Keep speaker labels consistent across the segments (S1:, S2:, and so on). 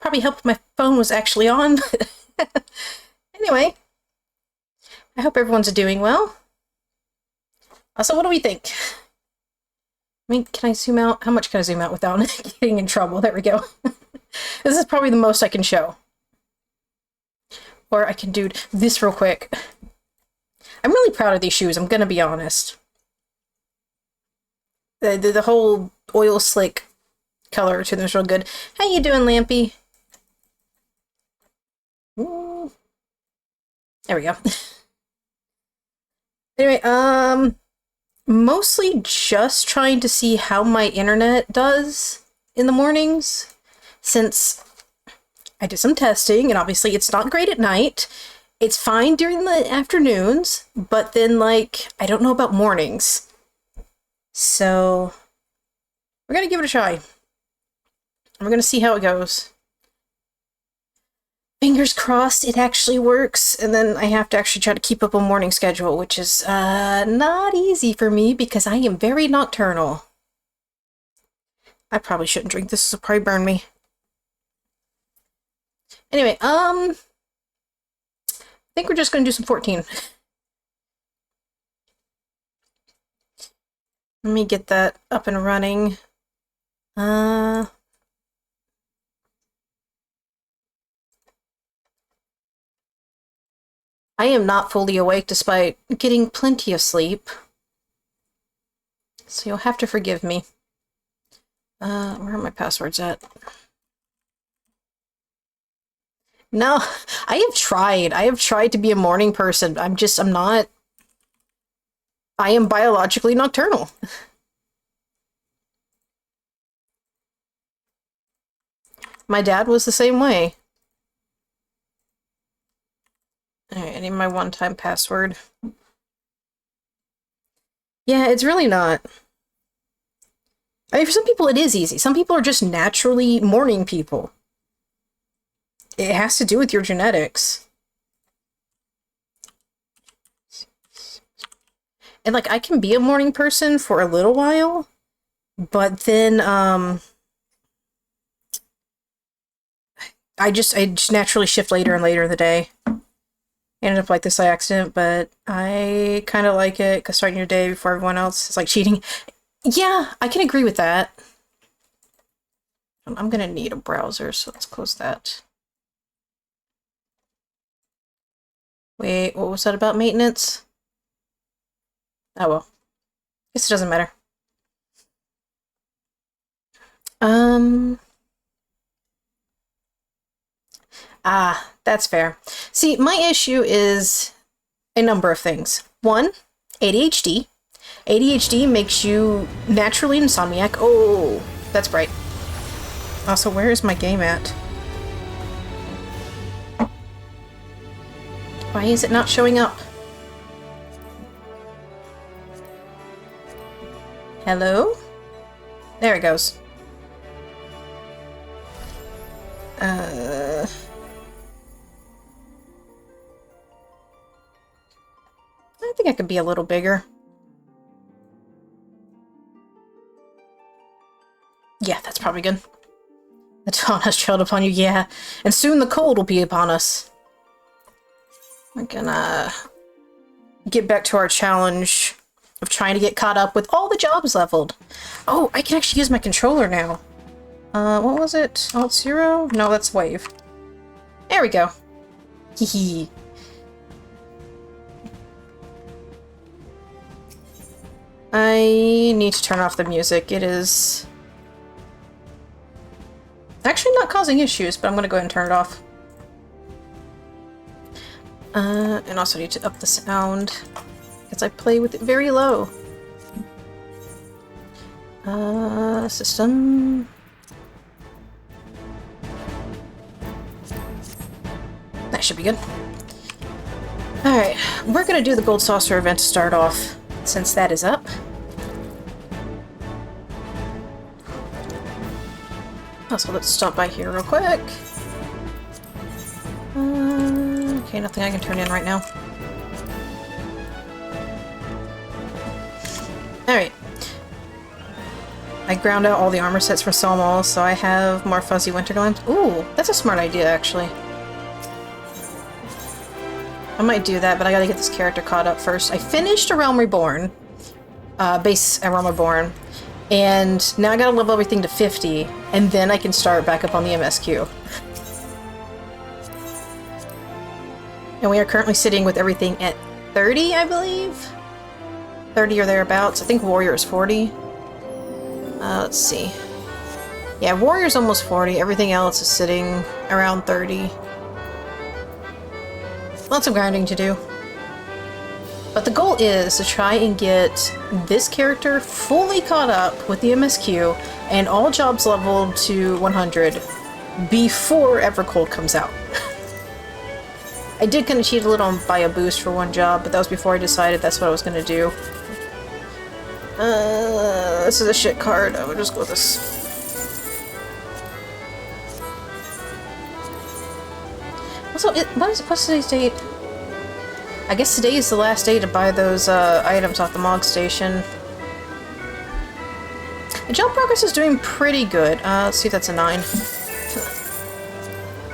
S1: Probably helped my phone was actually on, but anyway. I hope everyone's doing well. Also, what do we think? I mean, can I zoom out? How much can I zoom out without getting in trouble? There we go. This is probably the most I can show. Or I can do this real quick. I'm really proud of these shoes, I'm gonna be honest. The whole oil slick color to them is real good. How you doing, Lampy? Ooh. There we go. Anyway, mostly just trying to see how my internet does in the mornings, since I did some testing, and obviously it's not great at night. It's fine during the afternoons, but then, like, I don't know about mornings. So, we're gonna give it a try. And we're gonna see how it goes. Fingers crossed it actually works, and then I have to actually try to keep up a morning schedule, which is not easy for me because I am very nocturnal. I probably shouldn't drink this, will probably burn me. Anyway, I think we're just gonna do some 14. Let me get that up and running. I am not fully awake despite getting plenty of sleep. So you'll have to forgive me. Where are my passwords at? No, I have tried. I have tried to be a morning person. I'm not. I am biologically nocturnal. My dad was the same way. Alright, I need my one-time password. Yeah, it's really not. I mean, for some people it is easy. Some people are just naturally morning people. It has to do with your genetics. And, like, I can be a morning person for a little while, but then, I just naturally shift later and later in the day. Ended up like this by accident, but I kind of like it because starting your day before everyone else is like cheating. Yeah, I can agree with that. I'm gonna need a browser, so let's close that. Wait, what was that about maintenance? Oh well. Guess it doesn't matter. Ah, that's fair. See, my issue is a number of things. One, ADHD. ADHD makes you naturally insomniac. Oh, that's bright. Also, where is my game at? Why is it not showing up? Hello? There it goes. I think I could be a little bigger. Yeah, that's probably good. The dawn has trailed upon you, yeah. And soon the cold will be upon us. We're gonna get back to our challenge of trying to get caught up with all the jobs leveled. Oh, I can actually use my controller now. What was it? Alt 0? No, that's wave. There we go. Hee. I need to turn off the music. It is actually not causing issues, but I'm gonna go ahead and turn it off. And also need to up the sound because I play with it very low. System. That should be good. Alright, we're gonna do the Gold Saucer event to start off, since that is up. Also, let's stop by here real quick. Okay, nothing I can turn in right now. Alright. I ground out all the armor sets for Selmal, so I have more fuzzy winter glands. Ooh, that's a smart idea, actually. I might do that, but I gotta get this character caught up first. I finished A Realm Reborn. Base A Realm Reborn. And now I gotta level everything to 50, and then I can start back up on the MSQ. And we are currently sitting with everything at 30, I believe? 30 or thereabouts. I think Warrior is 40. Let's see. Yeah, Warrior's almost 40. Everything else is sitting around 30. Lots of grinding to do. But the goal is to try and get this character fully caught up with the MSQ and all jobs leveled to 100 before Evercold comes out. I did kind of cheat a little and buy a boost for one job, but that was before I decided that's what I was going to do. This is a shit card. I would just go with this. Also, what's today's date? I guess today is the last day to buy those items off the Mog Station. The job progress is doing pretty good. Let's see if that's a 9.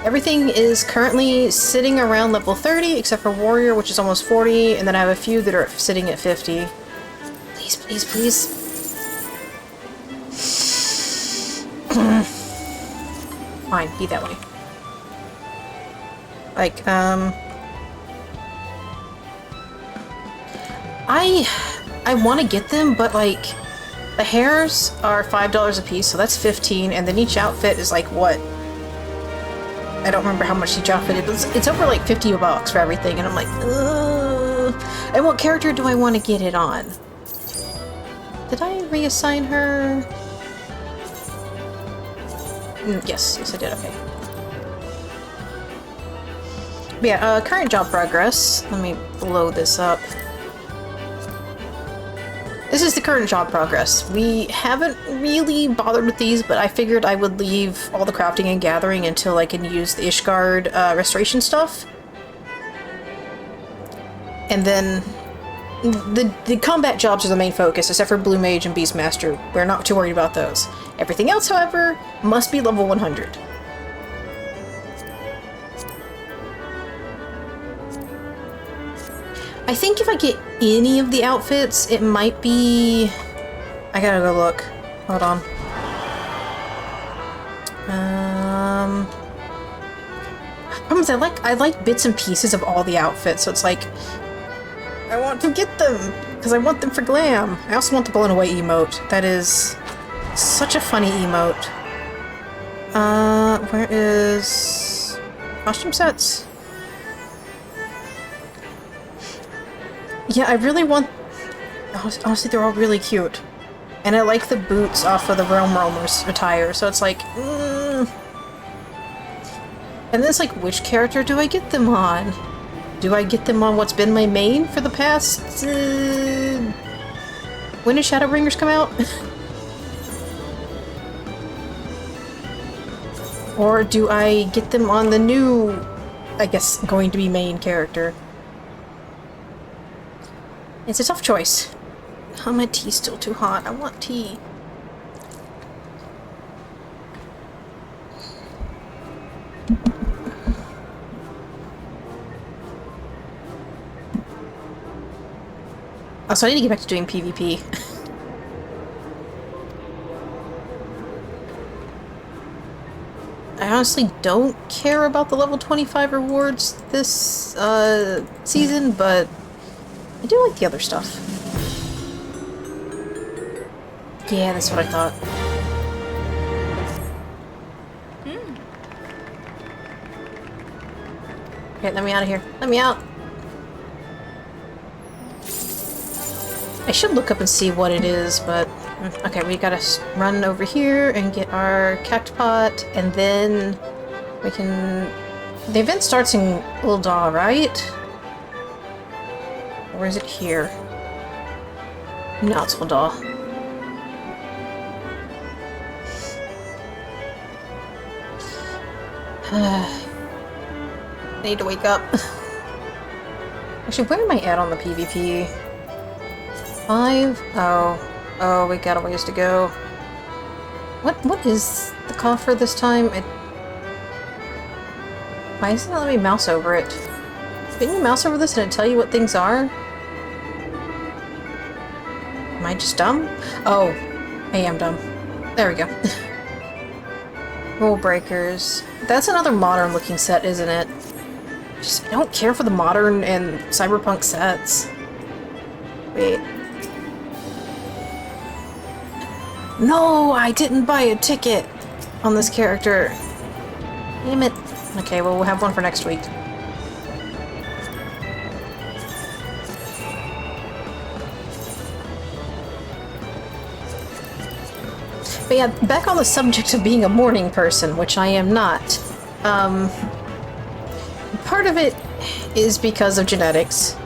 S1: Everything is currently sitting around level 30, except for Warrior, which is almost 40, and then I have a few that are sitting at 50. Please, please, please. Fine, be that way. Like, I want to get them, but like, the hairs are $5 a piece, so that's 15, and then each outfit is like, what? I don't remember how much each outfit is, but it's over like 50 bucks for everything, and I'm like, ugh. And what character do I want to get it on? Did I reassign her? Yes, I did, okay. But yeah, current job progress. Let me blow this up. This is the current job progress. We haven't really bothered with these, but I figured I would leave all the crafting and gathering until I can use the Ishgard restoration stuff. And then the combat jobs are the main focus, except for Blue Mage and Beastmaster. We're not too worried about those. Everything else, however, must be level 100. I think if I get any of the outfits, it might be... I gotta go look. Hold on. Problem is, I like bits and pieces of all the outfits, so it's like... I want to get them! Because I want them for glam! I also want the blown away emote. That is... such a funny emote. Where is... costume sets? Yeah, I really want... honestly, they're all really cute. And I like the boots off of the Realm Roamer's attire, so it's like... And then it's like, which character do I get them on? Do I get them on what's been my main for the past... when did Shadowbringers come out? Or do I get them on the new, I guess, going to be main character? It's a tough choice. Oh, my tea's still too hot. I want tea. Also, I need to get back to doing PvP. I honestly don't care about the level 25 rewards this season, but I do like the other stuff. Yeah, that's what I thought. Okay, let me out of here. Let me out! I should look up and see what it is, but... okay, we gotta run over here and get our cactpot, and then we can... The event starts in Ul'dah, right? Or is it here? No, it's Ul'dah. I need to wake up. Actually, where am I at on the PvP? 5? Oh. Oh, we got a ways to go. What is the coffer this time? Why isn't it letting me mouse over it? Didn't you mouse over this and it tell you what things are? Am I just dumb? Oh, I am dumb. There we go. Rule breakers. That's another modern looking set, isn't it? I don't care for the modern and cyberpunk sets. Wait. No, I didn't buy a ticket on this character. Damn it. Okay, well, we'll have one for next week. But yeah, back on the subject of being a morning person, which I am not. Part of it is because of genetics.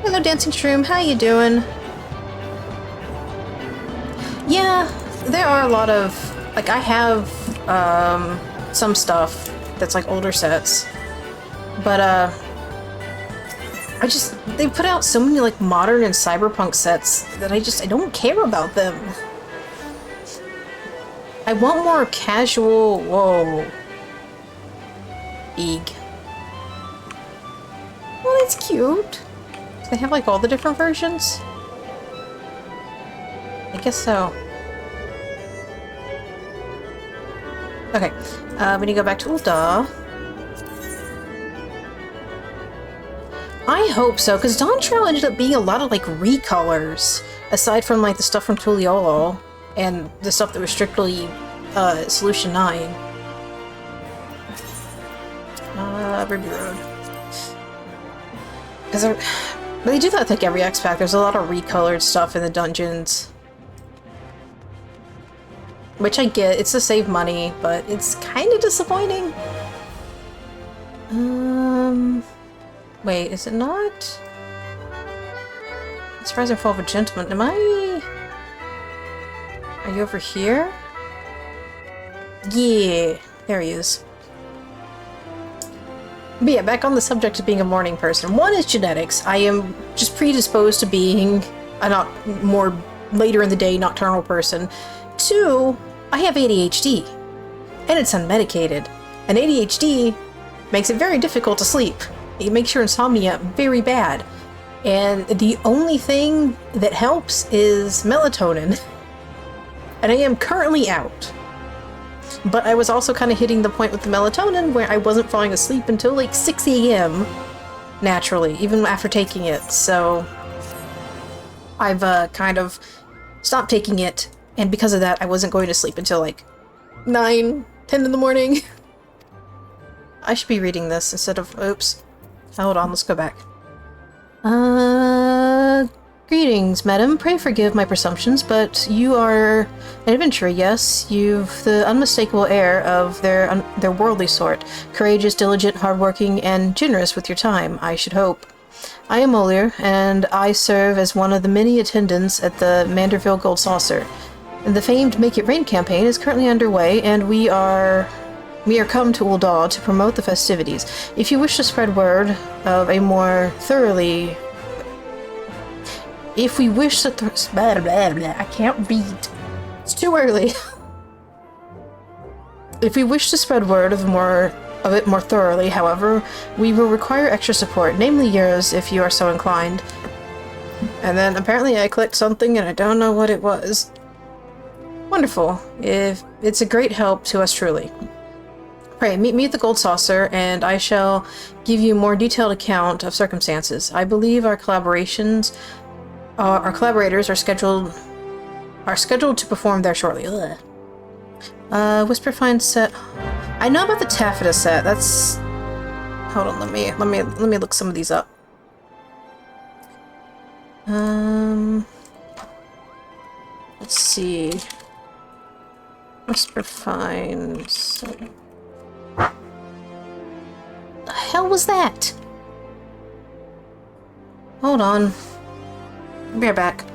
S1: Hello, Dancing Shroom. How you doing? Yeah, there are a lot of... Like, I have, some stuff that's, like, older sets. But, they put out so many, like, modern and cyberpunk sets that I don't care about them. I want more casual... Whoa. Eeg. Well, that's cute. Do they have, like, all the different versions? I guess so. Okay. We need to go back to Ul'dah. I hope so, because Dawn Trail ended up being a lot of, like, recolors, aside from, like, the stuff from Tuliolo, and the stuff that was strictly, Solution 9. Ruby Road. Because they do that with, like, every X-Pack. There's a lot of recolored stuff in the dungeons. Which I get, it's to save money, but it's kind of disappointing. Wait, is it not? It's Rise and Fall of a Gentleman. Am I... Are you over here? Yeah, there he is. But yeah, back on the subject of being a morning person. One is genetics. I am just predisposed to being a more later in the day nocturnal person. Two, I have ADHD. And it's unmedicated. And ADHD makes it very difficult to sleep. It makes your insomnia very bad. And the only thing that helps is melatonin. And I am currently out. But I was also kind of hitting the point with the melatonin where I wasn't falling asleep until like 6 AM, naturally, even after taking it. So I've kind of stopped taking it, and because of that, I wasn't going to sleep until like 9, 10 in the morning. I should be reading this instead of... Oops. Hold on, let's go back. Greetings, madam. Pray forgive my presumptions, but you are an adventurer, yes? You've the unmistakable air of their worldly sort. Courageous, diligent, hardworking, and generous with your time, I should hope. I am Olier, and I serve as one of the many attendants at the Manderville Gold Saucer. The famed Make It Rain campaign is currently underway, and we are come to Ul'dah to promote the festivities. If you wish to spread word of a more thoroughly... If we wish to... Blah, blah, blah. I can't read. It's too early. If we wish to spread word of it more thoroughly, however, we will require extra support, namely yours, if you are so inclined. And then apparently I clicked something and I don't know what it was. Wonderful. If it's a great help to us truly. Pray, meet me at the Gold Saucer, and I shall give you a more detailed account of circumstances. I believe our collaborators are scheduled to perform there shortly. Ugh. Whisperfine set. I know about the taffeta set. That's... Hold on, let me look some of these up. Let's see. Whisperfine set. The hell was that? Hold on. Be right back.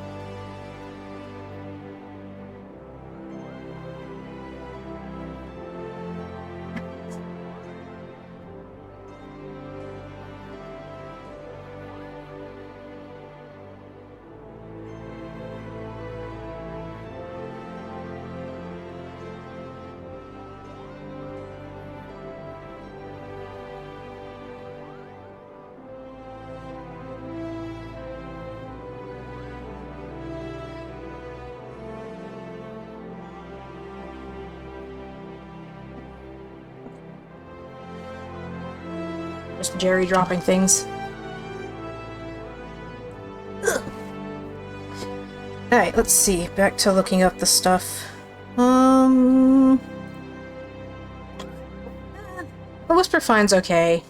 S1: Just Jerry dropping things. Alright, let's see. Back to looking up the stuff. The Whisper Fine's okay.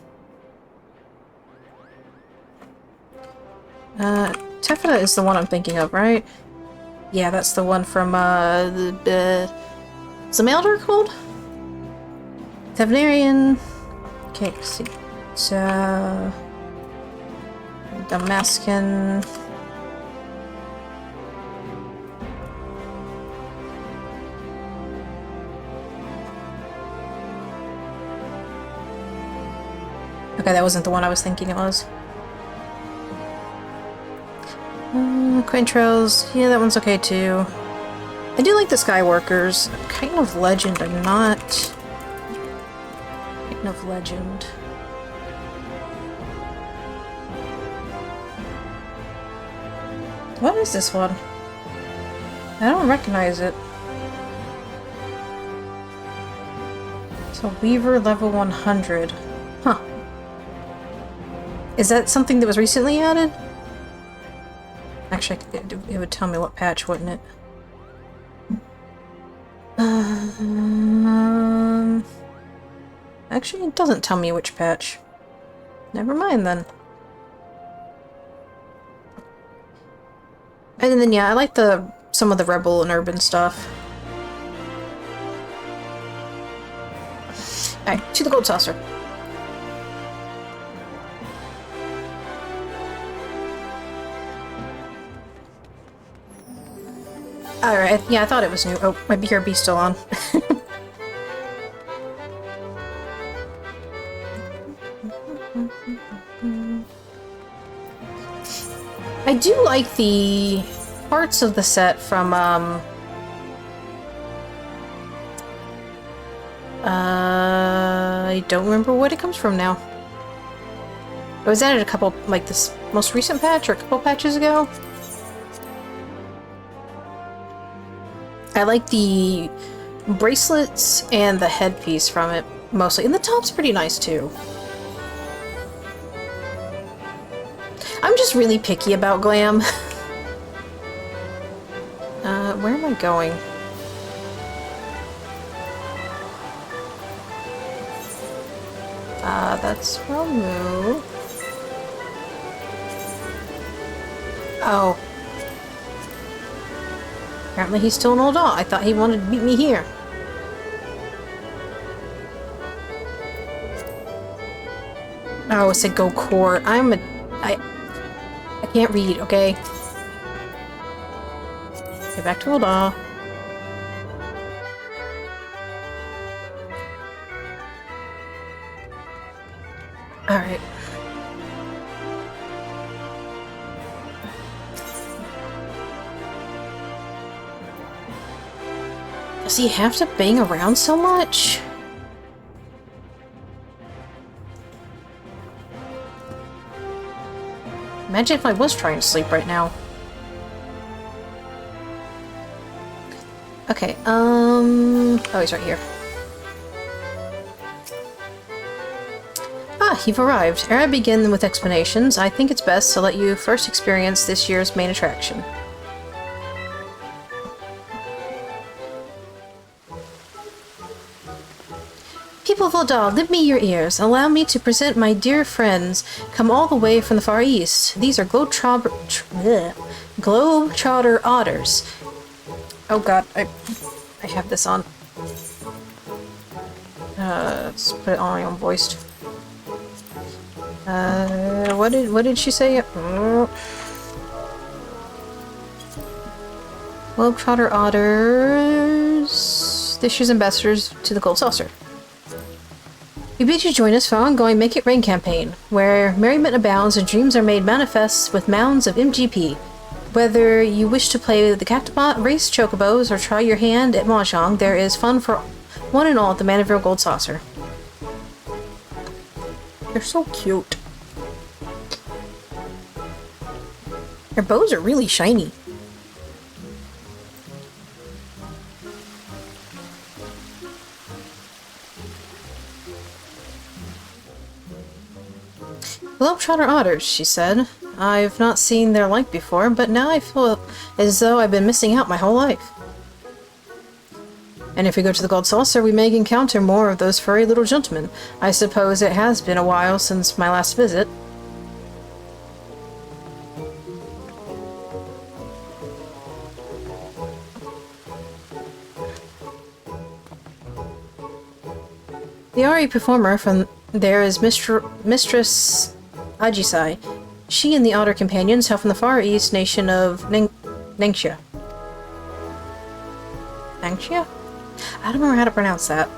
S1: Tefida is the one I'm thinking of, right? Yeah, that's the one from, the Evercold? Tevenarian. Okay, let's see. It's, Damascus. Okay, that wasn't the one I was thinking it was. Quaintrails, yeah, that one's okay too. I do like the Skywalkers. Kind of Legend, I'm not. Kind of Legend. What is this one? I don't recognize it. So Weaver level 100. Huh. Is that something that was recently added? Actually, it would tell me what patch, wouldn't it? Actually, it doesn't tell me which patch. Never mind then. And then yeah, I like some of the Rebel and Urban stuff. Alright, to the Gold Saucer. Alright, yeah, I thought it was new. Oh, my BRB's still on. I do like the parts of the set from, I don't remember what it comes from now. It was added a couple, like this most recent patch or a couple patches ago. I like the bracelets and the headpiece from it, mostly. And the top's pretty nice, too. I'm just really picky about glam. Where am I going? That's Ramu. Oh. Apparently he's still an old dog. I thought he wanted to beat me here. Oh, it said go court. I can't read, okay? Get back to old dog. Alright. Does he have to bang around so much? Imagine if I was trying to sleep right now. Okay, oh, he's right here. Ah, you've arrived. Ere I begin with explanations, I think it's best to let you first experience this year's main attraction. People of Ladal, lend me your ears. Allow me to present my dear friends, come all the way from the Far East. These are Globetrotter otters. Oh god, I have this on. Let's put it on my own voiced. What did she say? Globetrotter otters. This year's ambassadors to the Gold Saucer. We bid you join us for our ongoing Make It Rain campaign, where merriment abounds and dreams are made manifest with mounds of MGP. Whether you wish to play the Cactabot, race chocobos, or try your hand at Mahjong, there is fun for one and all at the Mandeville Gold Saucer. They're so cute. Their bows are really shiny. Globetrotter otters, she said. I've not seen their like before, but now I feel as though I've been missing out my whole life. And if we go to the Gold Saucer, we may encounter more of those furry little gentlemen. I suppose it has been a while since my last visit. The Ari performer from there is Mistress Ajisai. She and the otter companions hail from the far east nation of Ningxia. Ningxia? I don't remember how to pronounce that.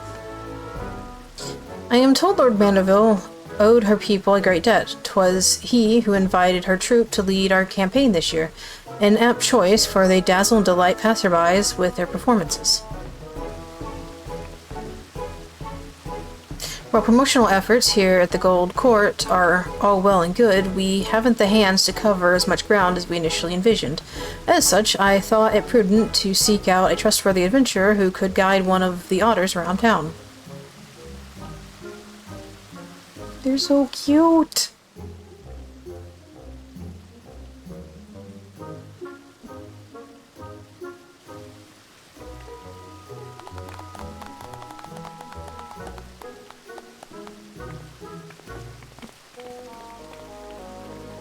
S1: I am told Lord Mandeville owed her people a great debt. 'Twas he who invited her troop to lead our campaign this year. An apt choice, for they dazzle and delight passerbys with their performances. While promotional efforts here at the Gold Court are all well and good, we haven't the hands to cover as much ground as we initially envisioned. As such, I thought it prudent to seek out a trustworthy adventurer who could guide one of the otters around town. They're so cute!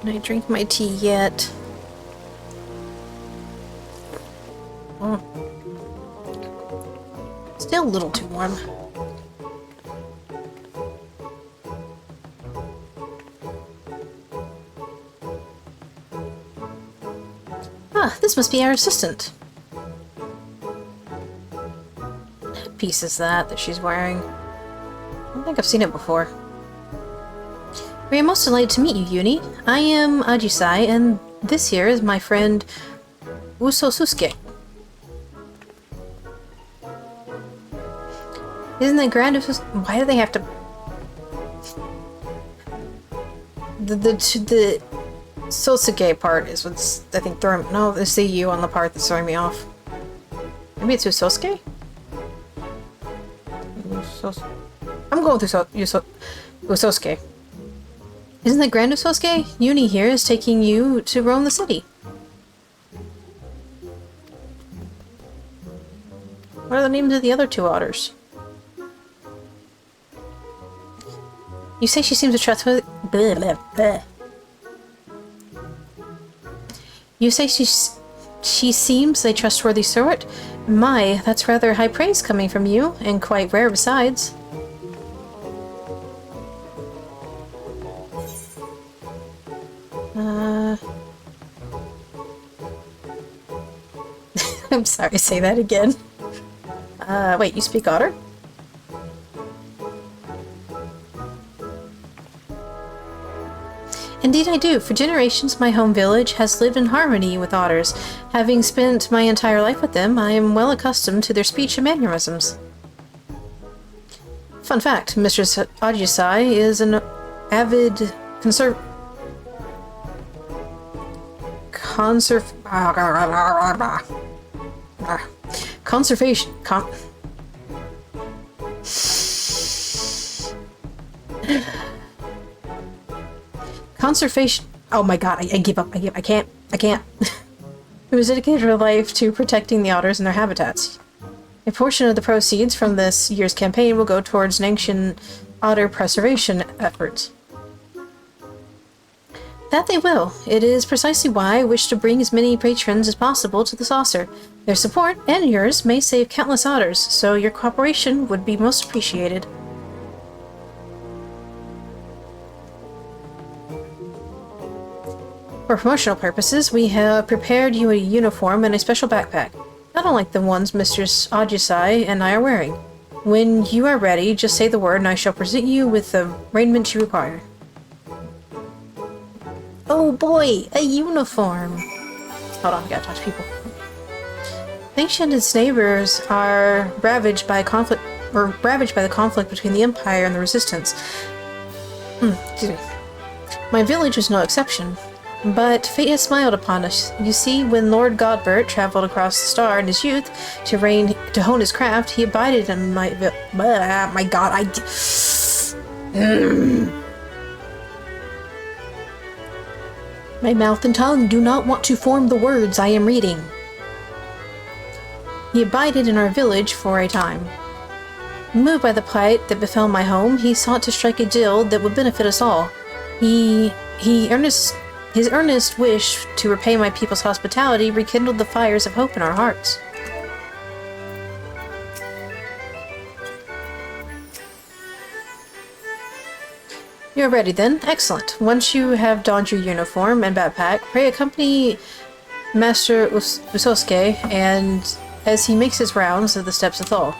S1: Can I drink my tea yet? Oh. Still a little too warm. Ah, this must be our assistant. What piece is that she's wearing? I don't think I've seen it before. We are most delighted to meet you, Yuni. I am Ajisai, and this here is my friend Usosuke. Isn't that grand? Why do they have to... The Sosuke part is what's, I think, throwing... No, it's the U on the part that's throwing me off. Maybe it's Usosuke? I'm going through Usosuke. Isn't that grand, Usosuke? Yuni here is taking you to roam the city. What are the names of the other two otters? You say she seems a trustworthy... Blah, blah, blah. You say she seems a trustworthy sort? My, that's rather high praise coming from you, and quite rare besides. I'm sorry, say that again. Wait, you speak otter? Indeed I do. For generations, my home village has lived in harmony with otters. Having spent my entire life with them, I am well accustomed to their speech and mannerisms. Fun fact, Mistress Ajisai is an avid conservation. Oh my god, I give up. I can't. Who has dedicated her life to protecting the otters and their habitats. A portion of the proceeds from this year's campaign will go towards Ningxian otter preservation efforts. That they will. It is precisely why I wish to bring as many patrons as possible to the saucer. Their support, and yours, may save countless otters, so your cooperation would be most appreciated. For promotional purposes, we have prepared you a uniform and a special backpack, not unlike the ones Mistress Ajisai and I are wearing. When you are ready, just say the word and I shall present you with the raiment you require. Oh boy, a uniform! Hold on, I gotta talk to people. Ningxia and its neighbors are ravaged by the conflict between the Empire and the Resistance. Excuse me. My village was no exception. But fate has smiled upon us. You see, when Lord Godbert traveled across the star in his youth to hone his craft, he abided in my my god, My mouth and tongue do not want to form the words I am reading. He abided in our village for a time. Moved by the plight that befell my home, he sought to strike a deal that would benefit us all. His earnest wish to repay my people's hospitality rekindled the fires of hope in our hearts. You're ready then? Excellent. Once you have donned your uniform and backpack, pray accompany Master Usosuke and as he makes his rounds of the steps of Thal.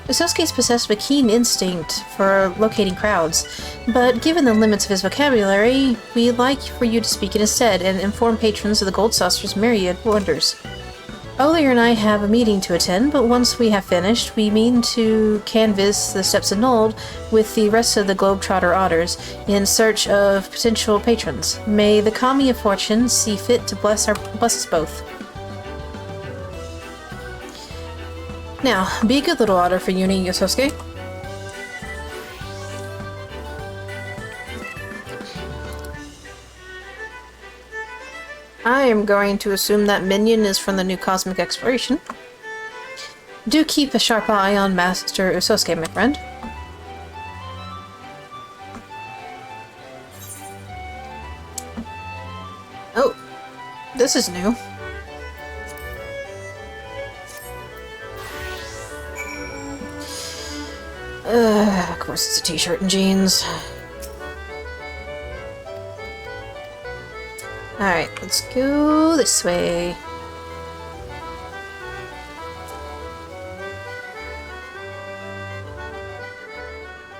S1: Usosuke is possessed of a keen instinct for locating crowds, but given the limits of his vocabulary, we'd like for you to speak it instead and inform patrons of the Gold Saucer's myriad wonders. Olier and I have a meeting to attend, but once we have finished, we mean to canvass the steps of Nold with the rest of the Globetrotter Otters in search of potential patrons. May the Kami of Fortune see fit to bless us both. Now, be a good little otter for Uni, Yososuke. I am going to assume that minion is from the new Cosmic Exploration. Do keep a sharp eye on Master Usosuke, my friend. Oh, this is new. Of course it's a t-shirt and jeans. Alright, let's go this way.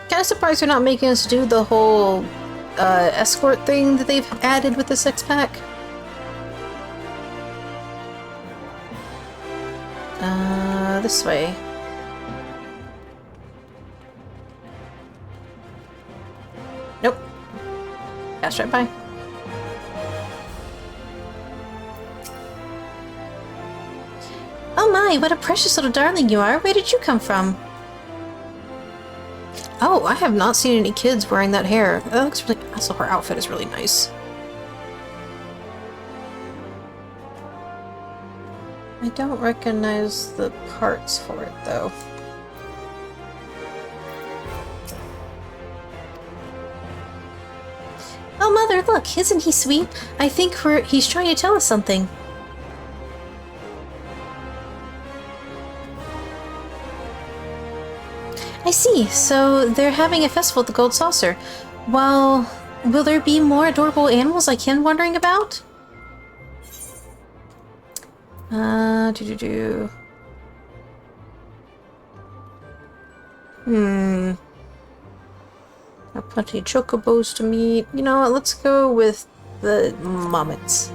S1: Kinda surprised they're not making us do the whole escort thing that they've added with the 6-pack. This way. Nope. Passed right by. Oh my, what a precious little darling you are. Where did you come from? Oh, I have not seen any kids wearing that hair. That looks really... Also, her outfit is really nice. I don't recognize the parts for it, though. Oh, Mother, look! Isn't he sweet? I think he's trying to tell us something. I see. So they're having a festival at the Gold Saucer. Well, will there be more adorable animals like him wandering about? Got plenty of chocobos to meet. You know what, let's go with the marmots.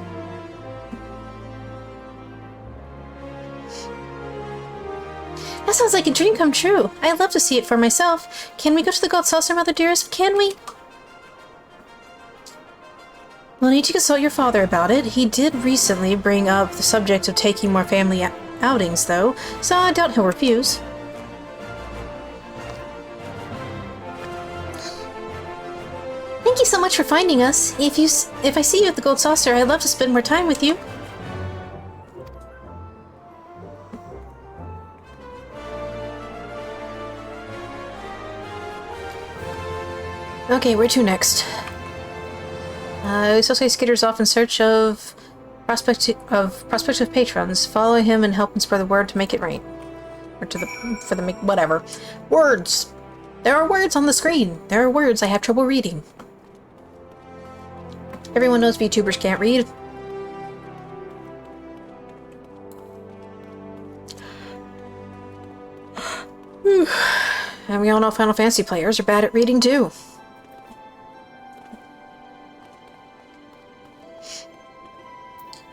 S1: That sounds like a dream come true. I'd love to see it for myself. Can we go to the Gold Saucer, Mother dearest? Can we? We'll need to consult your father about it. He did recently bring up the subject of taking more family outings, though, so I doubt he'll refuse. Thank you so much for finding us. If I see you at the Gold Saucer, I'd love to spend more time with you. Okay, where to next? Usosuke skitters off in search of prospective patrons. Follow him and help him spread the word to make it rain. Or whatever. Words! There are words on the screen. There are words I have trouble reading. Everyone knows VTubers can't read. And we all know Final Fantasy players are bad at reading too.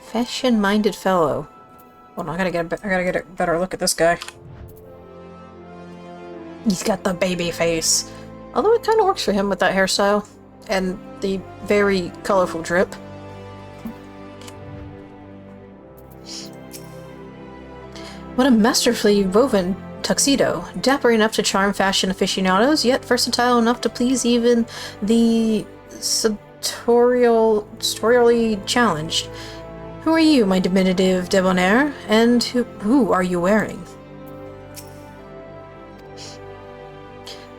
S1: Fashion-minded fellow. Hold on, I gotta get a better look at this guy. He's got the baby face. Although it kind of works for him with that hairstyle. And the very colorful drip. What a masterfully woven tuxedo. Dapper enough to charm fashion aficionados, yet versatile enough to please even the tutorially challenged. Who are you, my diminutive debonair? And who are you wearing?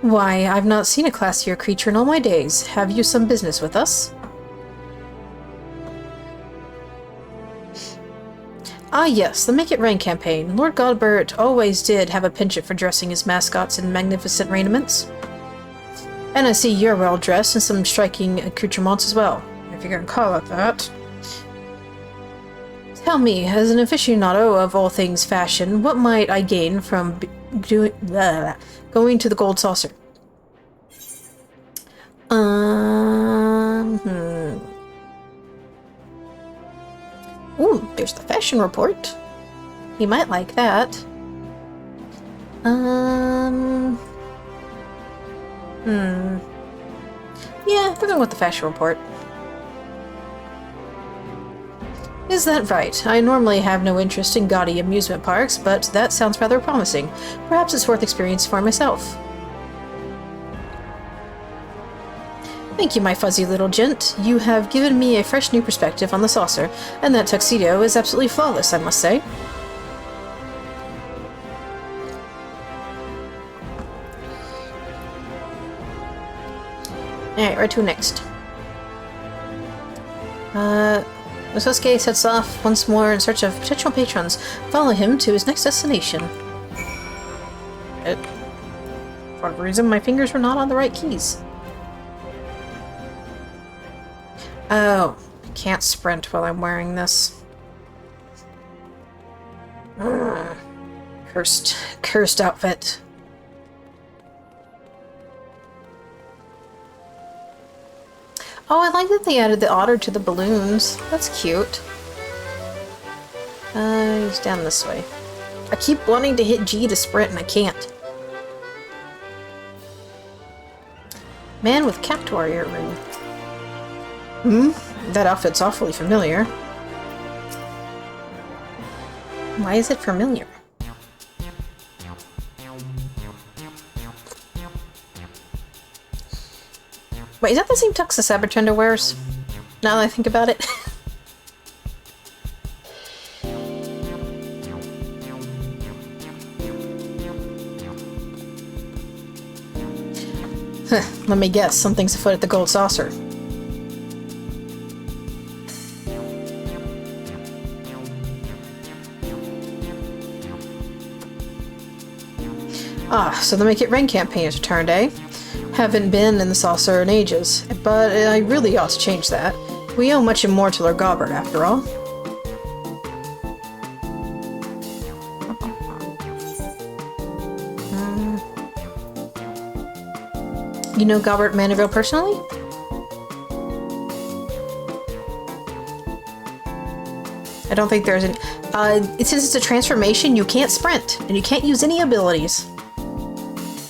S1: Why, I've not seen a classier creature in all my days. Have you some business with us? Ah yes, the Make It Rain campaign. Lord Godbert always did have a penchant for dressing his mascots in magnificent raiments. And I see you're well dressed in some striking accoutrements as well, if you're gonna call it that. Tell me, as an aficionado of all things fashion, what might I gain from going to the Gold Saucer? Ooh, there's the fashion report. You might like that. Yeah, we're going with the fashion report. Is that right? I normally have no interest in gaudy amusement parks, but that sounds rather promising. Perhaps it's worth experience for myself. Thank you, my fuzzy little gent. You have given me a fresh new perspective on the saucer, and that tuxedo is absolutely flawless, I must say. Alright, where to next? Osuke sets off once more in search of potential patrons. Follow him to his next destination. For whatever reason, my fingers were not on the right keys. Oh, I can't sprint while I'm wearing this. Cursed outfit. Oh, I like that they added the otter to the balloons. That's cute. He's down this way. I keep wanting to hit G to sprint and I can't. Man with cactuar earring. That outfit's awfully familiar. Why is it familiar? Wait, is that the same tux the Sabertender wears? Now that I think about it. Let me guess, something's afoot at the Gold Saucer. Ah, so the Make It Rain campaign has returned, eh? Haven't been in the saucer in ages, but I really ought to change that. We owe much more to Lord Godbert, after all. You know Godbert Mandeville personally? I don't think there's an... since it's a transformation, you can't sprint, and you can't use any abilities.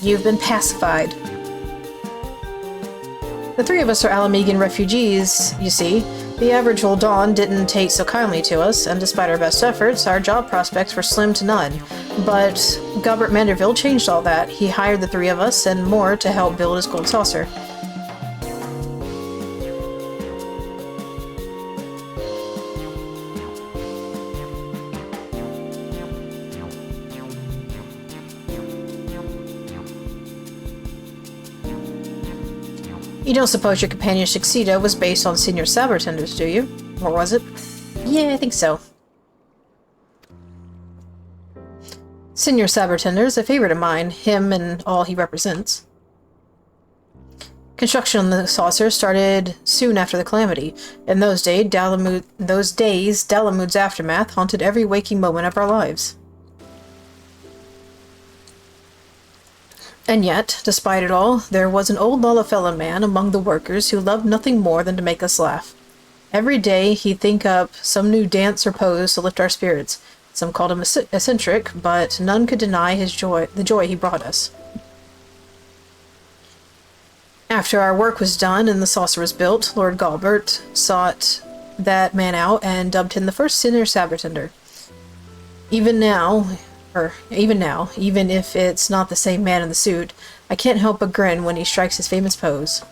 S1: You've been pacified. The three of us are Alamegan refugees, you see. The average old Dawn didn't take so kindly to us, and despite our best efforts, our job prospects were slim to none. But Godbert Mandeville changed all that. He hired the three of us and more to help build his Gold Saucer. You don't suppose your companion's tuxedo was based on Senior Sabertenders, do you? Or was it? Yeah, I think so. Senior Sabertender's a favorite of mine, him and all he represents. Construction on the saucer started soon after the calamity. In those days, Dalamud's aftermath haunted every waking moment of our lives. And yet, despite it all, there was an old Lullafellow man among the workers who loved nothing more than to make us laugh. Every day he'd think up some new dance or pose to lift our spirits. Some called him eccentric, but none could deny the joy he brought us. After our work was done and the saucer was built, Lord Godbert sought that man out and dubbed him the first Senior Sabertender. Even if it's not the same man in the suit, I can't help but grin when he strikes his famous pose.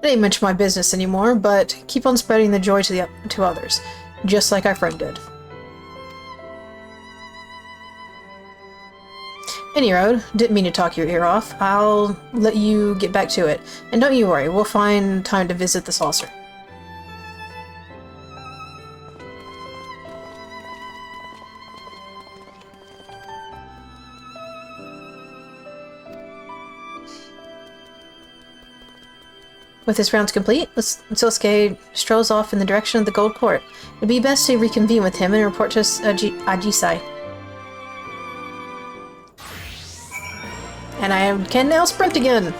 S1: It ain't much my business anymore, but keep on spreading the joy to others, just like our friend did. Any road, didn't mean to talk your ear off. I'll let you get back to it. And don't you worry, we'll find time to visit the saucer. With his rounds complete, Sosuke strolls off in the direction of the Gold Court. It'd be best to reconvene with him and report to Ajisai. And I can now sprint again!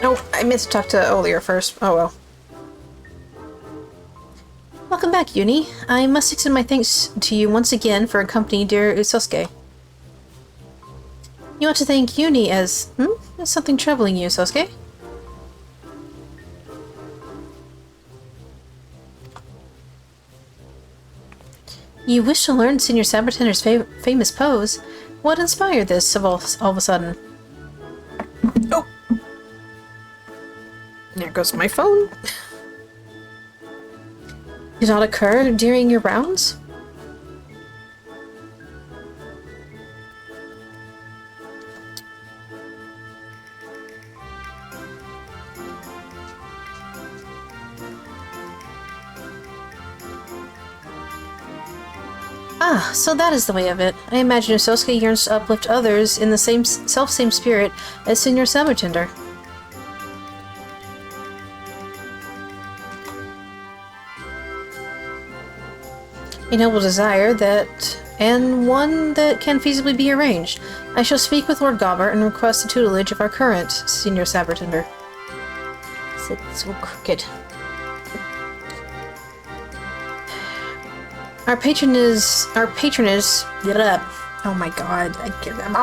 S1: Oh, I meant to talk to Olier first. Oh well. Welcome back, Uni. I must extend my thanks to you once again for accompanying dear Usosuke. You ought to thank Uni as... Is something troubling you, Sosuke? You wish to learn Senior Sabertender's famous pose? What inspired this all of a sudden? Oh! There goes my phone. Did not occur during your rounds? Ah, so that is the way of it. I imagine Usosuke yearns to uplift others in the same spirit as Senior Sabertender. A noble desire and one that can feasibly be arranged. I shall speak with Lord Gobbert and request the tutelage of our current Senior Sabertender. It's so crooked. Our patronage. Oh my god, I get them.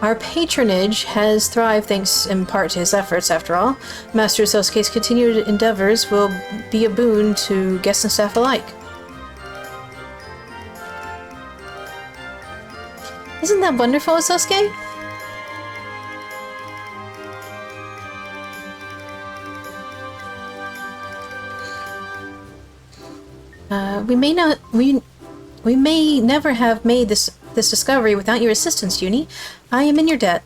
S1: Our patronage has thrived thanks in part to his efforts, after all. Master Usosuke's continued endeavors will be a boon to guests and staff alike. Isn't that wonderful, Usosuke? We may never have made this discovery without your assistance, Uni. I am in your debt.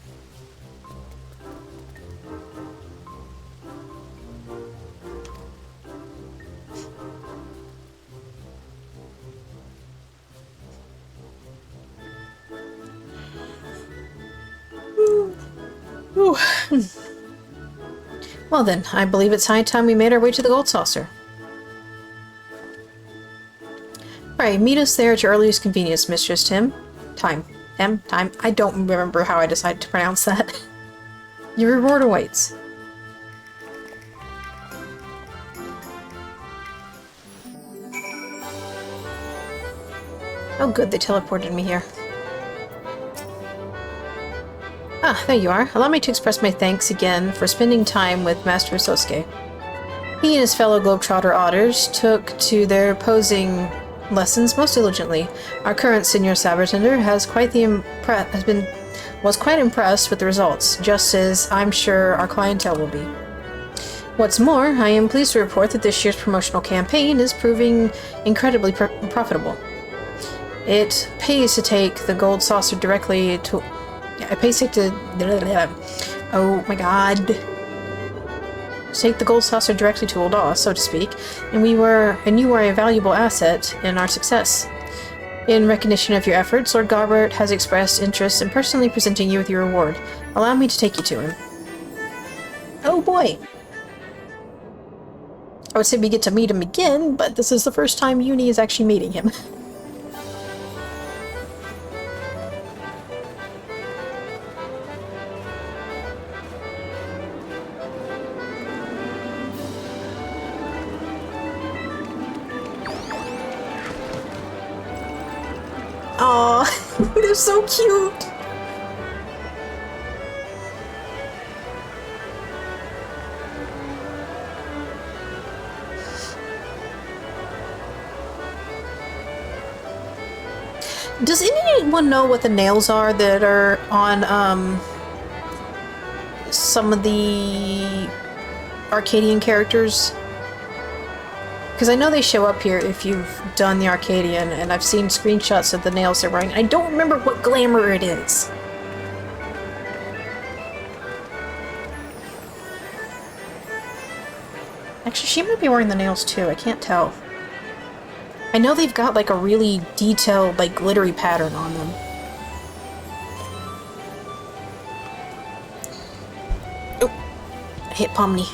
S1: Well then, I believe it's high time we made our way to the Gold Saucer. Alright, meet us there at your earliest convenience, Mistress Tim. Time. I don't remember how I decided to pronounce that. Your reward awaits. Oh good, they teleported me here. Ah, there you are. Allow me to express my thanks again for spending time with Master Usosuke. He and his fellow Globetrotter otters took to their posing lessons most diligently. Our current Senior Sabertender was quite impressed with the results, just as I'm sure our clientele will be. What's more, I am pleased to report that this year's promotional campaign is proving incredibly profitable. It pays to take the Gold Saucer directly to... It pays to... Oh my god. Take the Gold Saucer directly to Ul'dah, so to speak, and you were a valuable asset in our success. In recognition of your efforts, Lord Gobbert has expressed interest in personally presenting you with your reward. Allow me to take you to him. Oh boy! I would say we get to meet him again, but this is the first time Uni is actually meeting him. Aw, they're so cute! Does anyone know what the nails are that are on, some of the Arcadian characters? Because I know they show up here if you've done the Arcadian, and I've seen screenshots of the nails they're wearing. I don't remember what glamour it is. Actually, she might be wearing the nails too, I can't tell. I know they've got like a really detailed, like glittery pattern on them. Oh, I hit Pomni.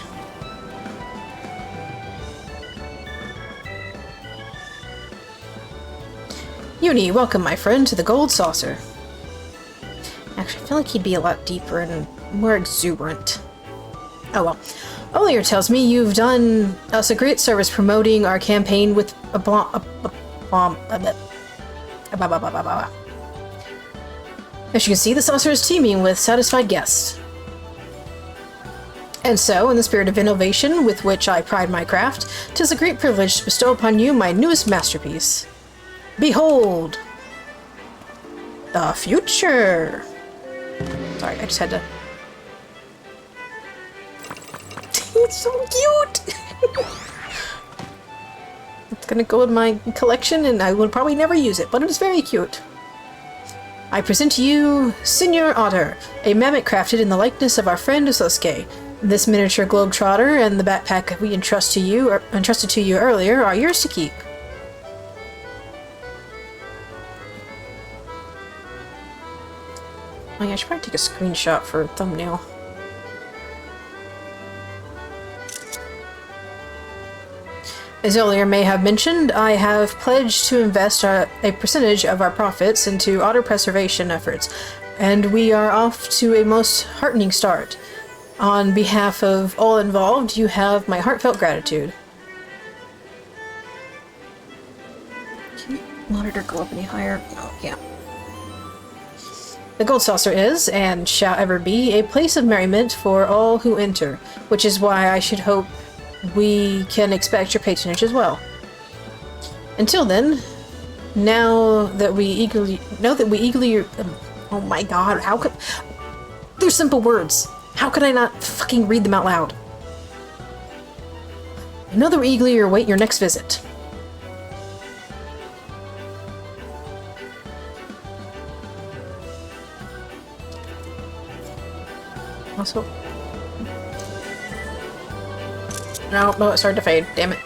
S1: Uni, welcome my friend to the Gold Saucer. Actually, I feel like he'd be a lot deeper and more exuberant. Oh well. Olier tells me you've done us a great service promoting our campaign with a bomb. As you can see, the saucer is teeming with satisfied guests. And so, in the spirit of innovation with which I pride my craft, 'tis a great privilege to bestow upon you my newest masterpiece. Behold! The future! Sorry, I just had to... It's so cute! It's gonna go in my collection and I will probably never use it, but it is very cute. I present to you Senior Otter, a mammoth crafted in the likeness of our friend Ususuke. This miniature globetrotter and the backpack we entrusted to you earlier are yours to keep. Oh yeah, I should probably take a screenshot for a thumbnail. As Olier may have mentioned, I have pledged to invest a percentage of our profits into otter preservation efforts, and we are off to a most heartening start. On behalf of all involved, you have my heartfelt gratitude. Can the monitor go up any higher? Oh, yeah. The Gold Saucer is, and shall ever be, a place of merriment for all who enter, which is why I should hope we can expect your patronage as well. Until then, now that we eagerly, oh my god, how could, they're simple words. How could I not fucking read them out loud? I know that we eagerly await your next visit. Also, no, it started to fade. Damn it.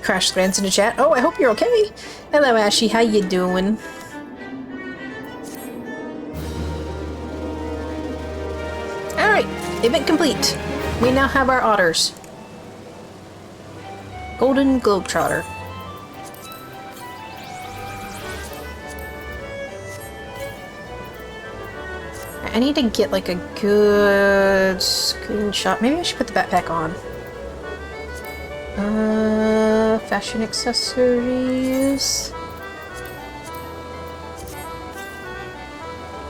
S1: Crash scans into chat. Oh, I hope you're okay. Hello, Ashy. How you doing? Alright. Event complete. We now have our otters. Golden Globetrotter. I need to get like a good screenshot. Maybe I should put the backpack on. Fashion accessories.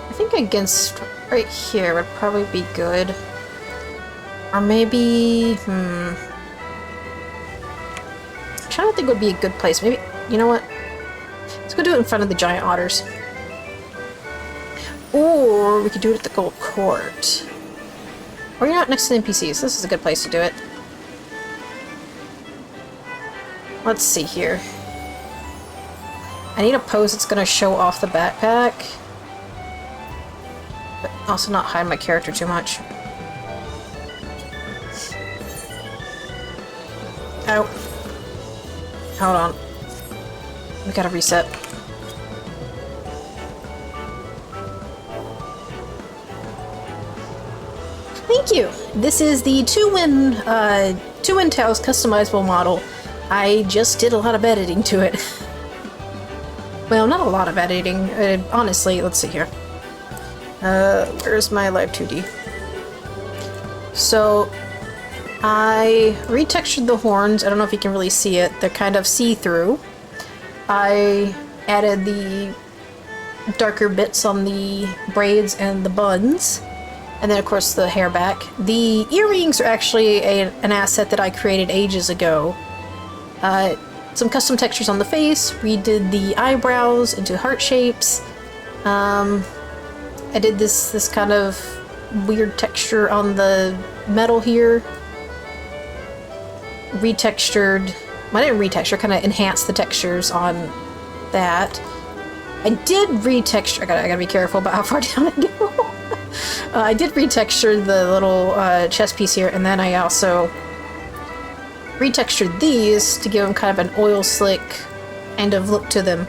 S1: I think against right here would probably be good. Or maybe, I'm trying to think would be a good place. Maybe, you know what? Let's go do it in front of the giant otters. Or we could do it at the Gold Court. Or you're not next to the NPCs. This is a good place to do it. Let's see here. I need a pose that's going to show off the backpack. But also not hide my character too much. Oh. Hold on. We gotta reset. Thank you! This is the two-in Taos customizable model. I just did a lot of editing to it. Well, not a lot of editing. Honestly, let's see here. Where's my Live 2D? So, I retextured the horns. I don't know if you can really see it. They're kind of see-through. I added the darker bits on the braids and the buns. And then, of course, the hair back. The earrings are actually an asset that I created ages ago. some custom textures on the face, redid the eyebrows into heart shapes. I did this kind of weird texture on the metal here. Retextured, well, I didn't retexture, kind of enhanced the textures on that. I did retexture, I gotta be careful about how far down I go. I did retexture the little chest piece here, and then I also retextured these to give them kind of an oil slick kind of look to them.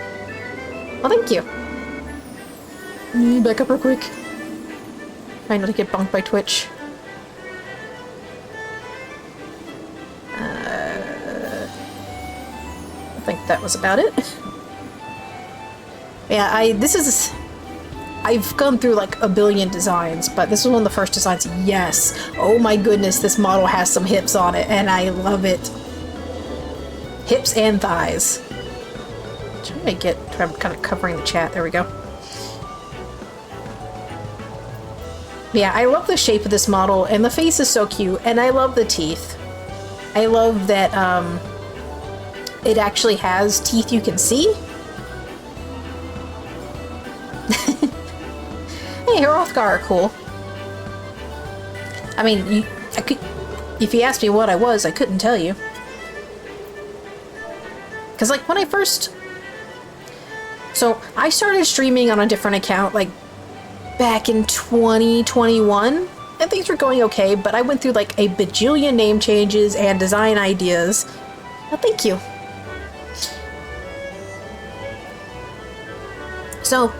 S1: Well, thank you. Back up real quick. Trying not to get bonked by Twitch. I think that was about it. Yeah, I've gone through like a billion designs, but this was one of the first designs. Yes. Oh my goodness, this model has some hips on it, and I love it. Hips and thighs. I'm kind of covering the chat. There we go. Yeah, I love the shape of this model, and the face is so cute, and I love the teeth. I love that it actually has teeth you can see. Hey, Hrothgar are cool. I mean, if you asked me what I was, I couldn't tell you. Because, like, when I first... So, I started streaming on a different account, like, back in 2021, and things were going okay, but I went through, like, a bajillion name changes and design ideas. Well, thank you. So,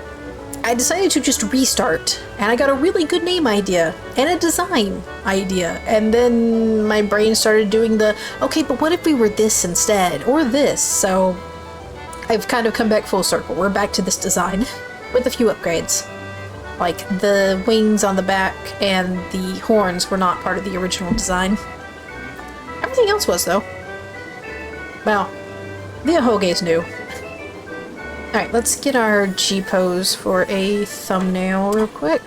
S1: I decided to just restart, and I got a really good name idea, and a design idea, and then my brain started doing the, okay, but what if we were this instead, or this? So, I've kind of come back full circle. We're back to this design, with a few upgrades. Like, the wings on the back and the horns were not part of the original design. Everything else was, though. Well, the Ahoge's new. Alright, let's get our G-pose for a thumbnail real quick.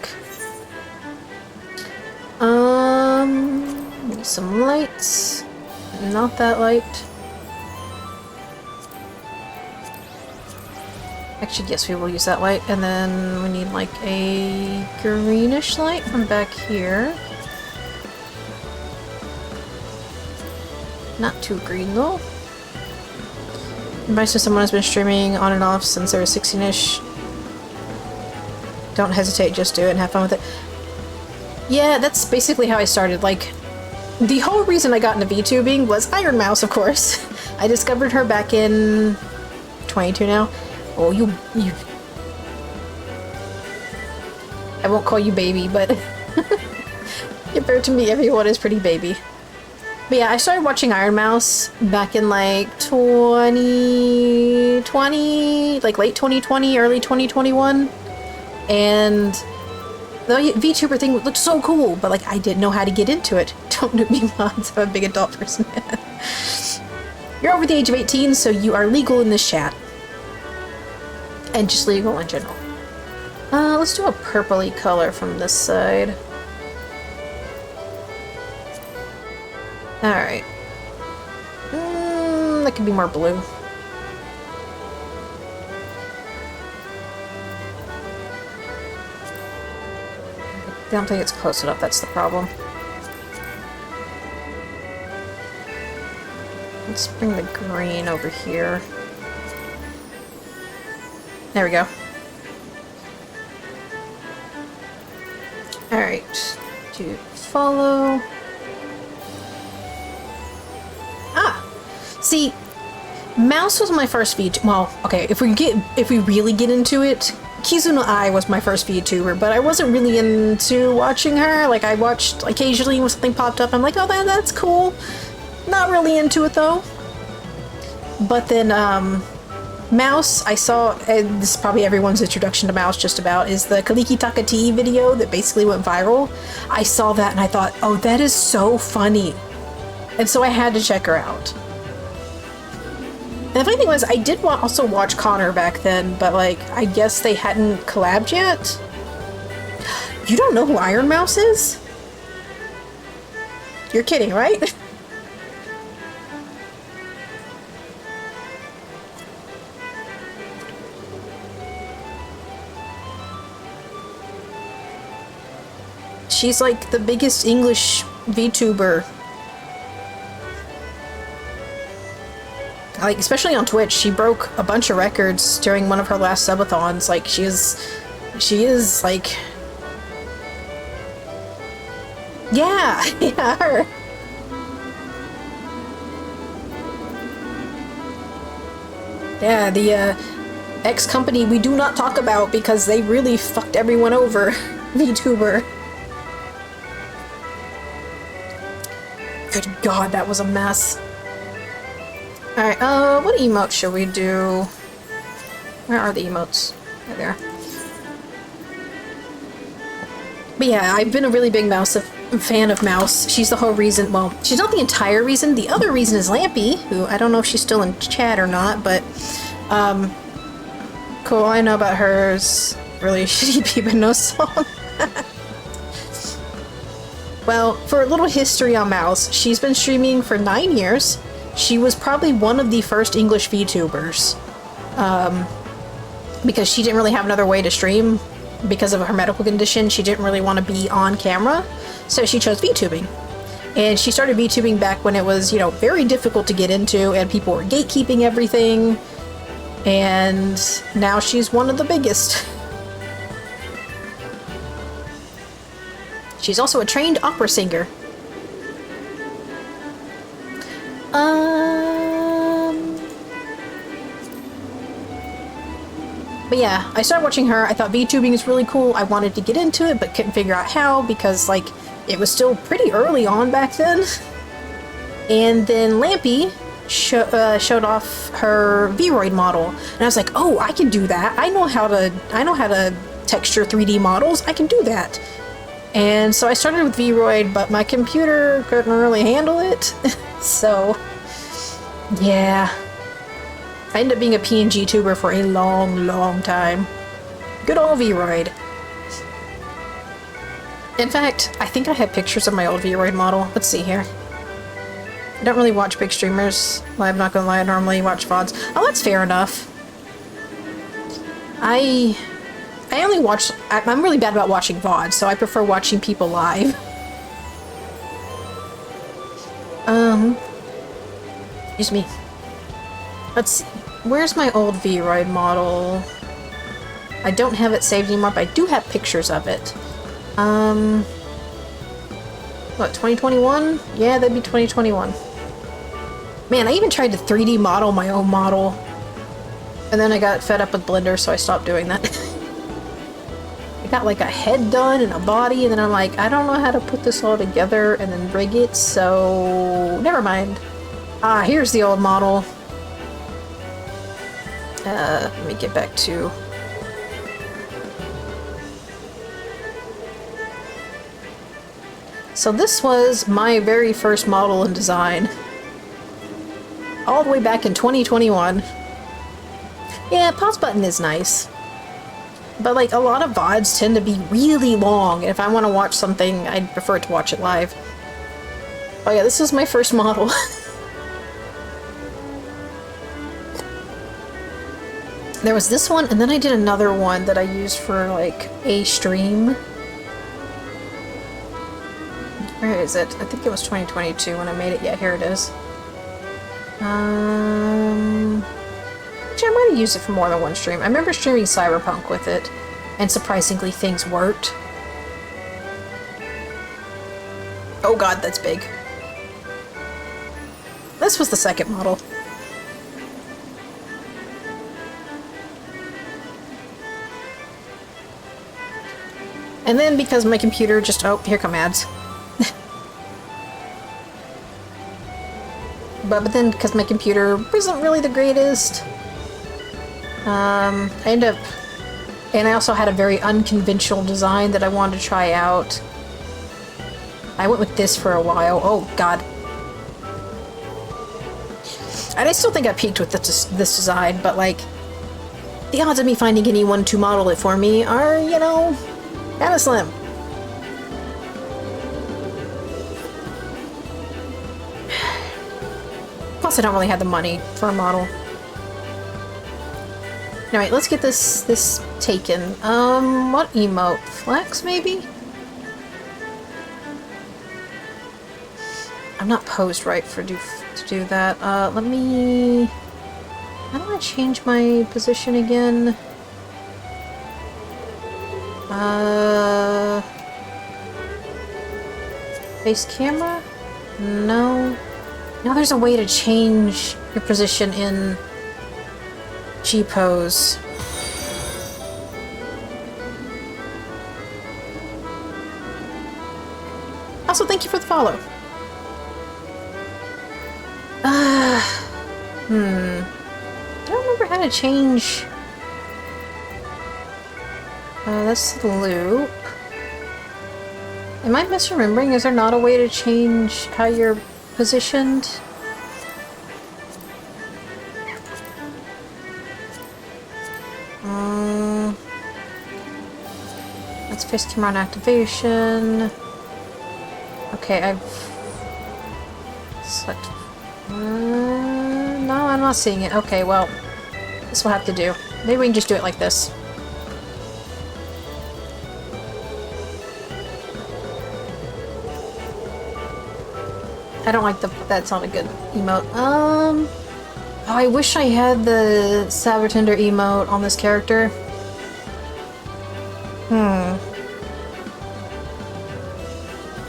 S1: Need some lights. Not that light. Actually, yes, we will use that light. And then we need like a greenish light from back here. Not too green though. Advice to someone who's been streaming on and off since they were 16-ish. Don't hesitate, just do it and have fun with it. Yeah, that's basically how I started. Like, the whole reason I got into VTubing was Iron Mouse, of course. I discovered her back in 22 now. Oh, you... I won't call you baby, but compared to me, everyone is pretty baby. But yeah, I started watching Iron Mouse back in like 2020, like late 2020, early 2021. And the VTuber thing looked so cool, but like I didn't know how to get into it. Don't do me mods, I'm a big adult person. You're over the age of 18, so you are legal in this chat. And just legal in general. Let's do a purpley color from this side. Alright. That could be more blue. I don't think it's close enough, that's the problem. Let's bring the green over here. There we go. Alright. To follow. See, Mouse was my first VTuber. Well, okay, if we really get into it, Kizuno Ai was my first VTuber, but I wasn't really into watching her. Like, I watched occasionally when something popped up, I'm like, oh, that's cool. Not really into it, though. But then, Mouse, I saw, and this is probably everyone's introduction to Mouse just about, is the Kaliki Takati video that basically went viral. I saw that and I thought, oh, that is so funny. And so I had to check her out. And the funny thing was, I did also watch Connor back then, but like, I guess they hadn't collabed yet. You don't know who Iron Mouse is? You're kidding, right? She's like the biggest English VTuber. Like, especially on Twitch, she broke a bunch of records during one of her last subathons. Like, she is like... Yeah, yeah, her. Yeah, the X company we do not talk about because they really fucked everyone over. VTuber. Good God, that was a mess. Alright, what emote should we do? Where are the emotes? Right there. But yeah, I've been a really big fan of Mouse. She's the whole reason, well, she's not the entire reason. The other reason is Lampy, who I don't know if she's still in chat or not, but, cool, I know about hers. Really shitty Peep and No song. Well, for a little history on Mouse, she's been streaming for 9 years. She was probably one of the first English VTubers. Because she didn't really have another way to stream. Because of her medical condition, she didn't really want to be on camera. So she chose VTubing. And she started VTubing back when it was, you know, very difficult to get into and people were gatekeeping everything. And now she's one of the biggest. She's also a trained opera singer. But yeah, I started watching her. I thought VTubing is really cool. I wanted to get into it, but couldn't figure out how because, like, it was still pretty early on back then. And then Lampy showed off her Vroid model, and I was like, "Oh, I can do that. I know how to texture 3D models. I can do that." And so I started with Vroid, but my computer couldn't really handle it. So, yeah. I ended up being a PNG tuber for a long, long time. Good old Vroid. In fact, I think I have pictures of my old Vroid model. Let's see here. I don't really watch big streamers. Well, I'm not gonna lie, I normally watch VODs. Oh, that's fair enough. I only watch... I'm really bad about watching VODs, so I prefer watching people live. Excuse me. Let's see. Where's my old Vroid model? I don't have it saved anymore, but I do have pictures of it. What, 2021? Yeah, that'd be 2021. Man, I even tried to 3D model my own model. And then I got fed up with Blender, so I stopped doing that. I got like a head done and a body, and then I'm like, I don't know how to put this all together and then rig it, so never mind. Ah, here's the old model. Let me get back to... So this was my very first model in design. All the way back in 2021. Yeah, pause button is nice. But like, a lot of VODs tend to be really long. If I want to watch something, I'd prefer to watch it live. Oh yeah, this is my first model. There was this one, and then I did another one that I used for, like, a stream. Where is it? I think it was 2022 when I made it. Yeah, here it is. Actually, I might have used it for more than one stream. I remember streaming Cyberpunk with it, and surprisingly, things worked. Oh god, that's big. This was the second model. And then because my computer just... Oh, here come ads. but then because my computer isn't really the greatest, I ended up... And I also had a very unconventional design that I wanted to try out. I went with this for a while. Oh, god. And I still think I peaked with this design, but like... The odds of me finding anyone to model it for me are, you know... kinda slim. Plus I don't really have the money for a model. Alright, let's get this taken. What emote? Flex, maybe? I'm not posed right to do that. Let me... How do I change my position again? Face camera? No. No, there's a way to change your position in G-pose. Also, thank you for the follow. I don't remember how to change... that's the loop. Am I misremembering? Is there not a way to change how you're positioned? Let's face camera on activation. Okay, I've... select... no, I'm not seeing it. Okay, well, this will have to do. Maybe we can just do it like this. I don't like the... that's not a good emote. Oh, I wish I had the Sabertender emote on this character.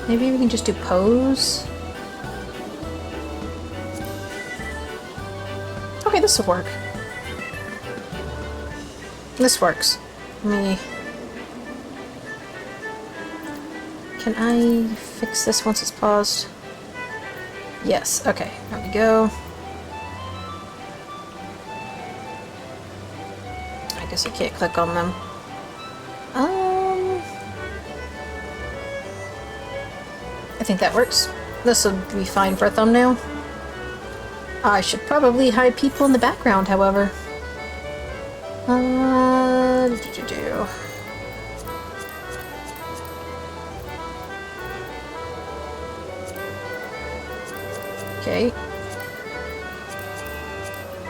S1: Maybe we can just do pose? Okay, this will work. This works. Let me... Can I fix this once it's paused? Yes, okay, there we go. I guess I can't click on them. I think that works. This will be fine for a thumbnail. I should probably hide people in the background, however. Okay.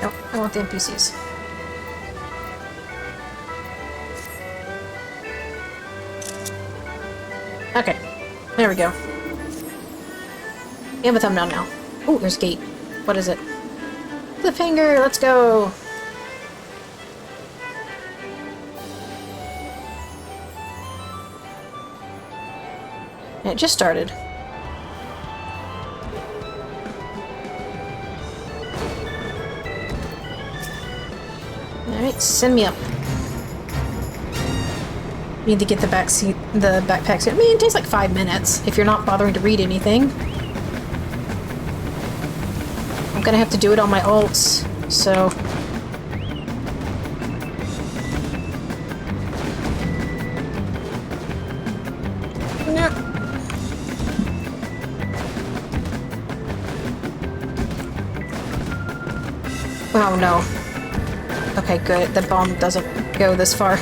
S1: Nope, I want the NPCs. Okay, there we go. We have a thumbnail now. Oh, there's a gate. What is it? Cliffhanger, let's go! And it just started. Alright, send me up. Need to get the backpack suit. I mean, it takes like 5 minutes if you're not bothering to read anything. I'm gonna have to do it on my ults, so... No. Oh no. Okay, good. The bomb doesn't go this far.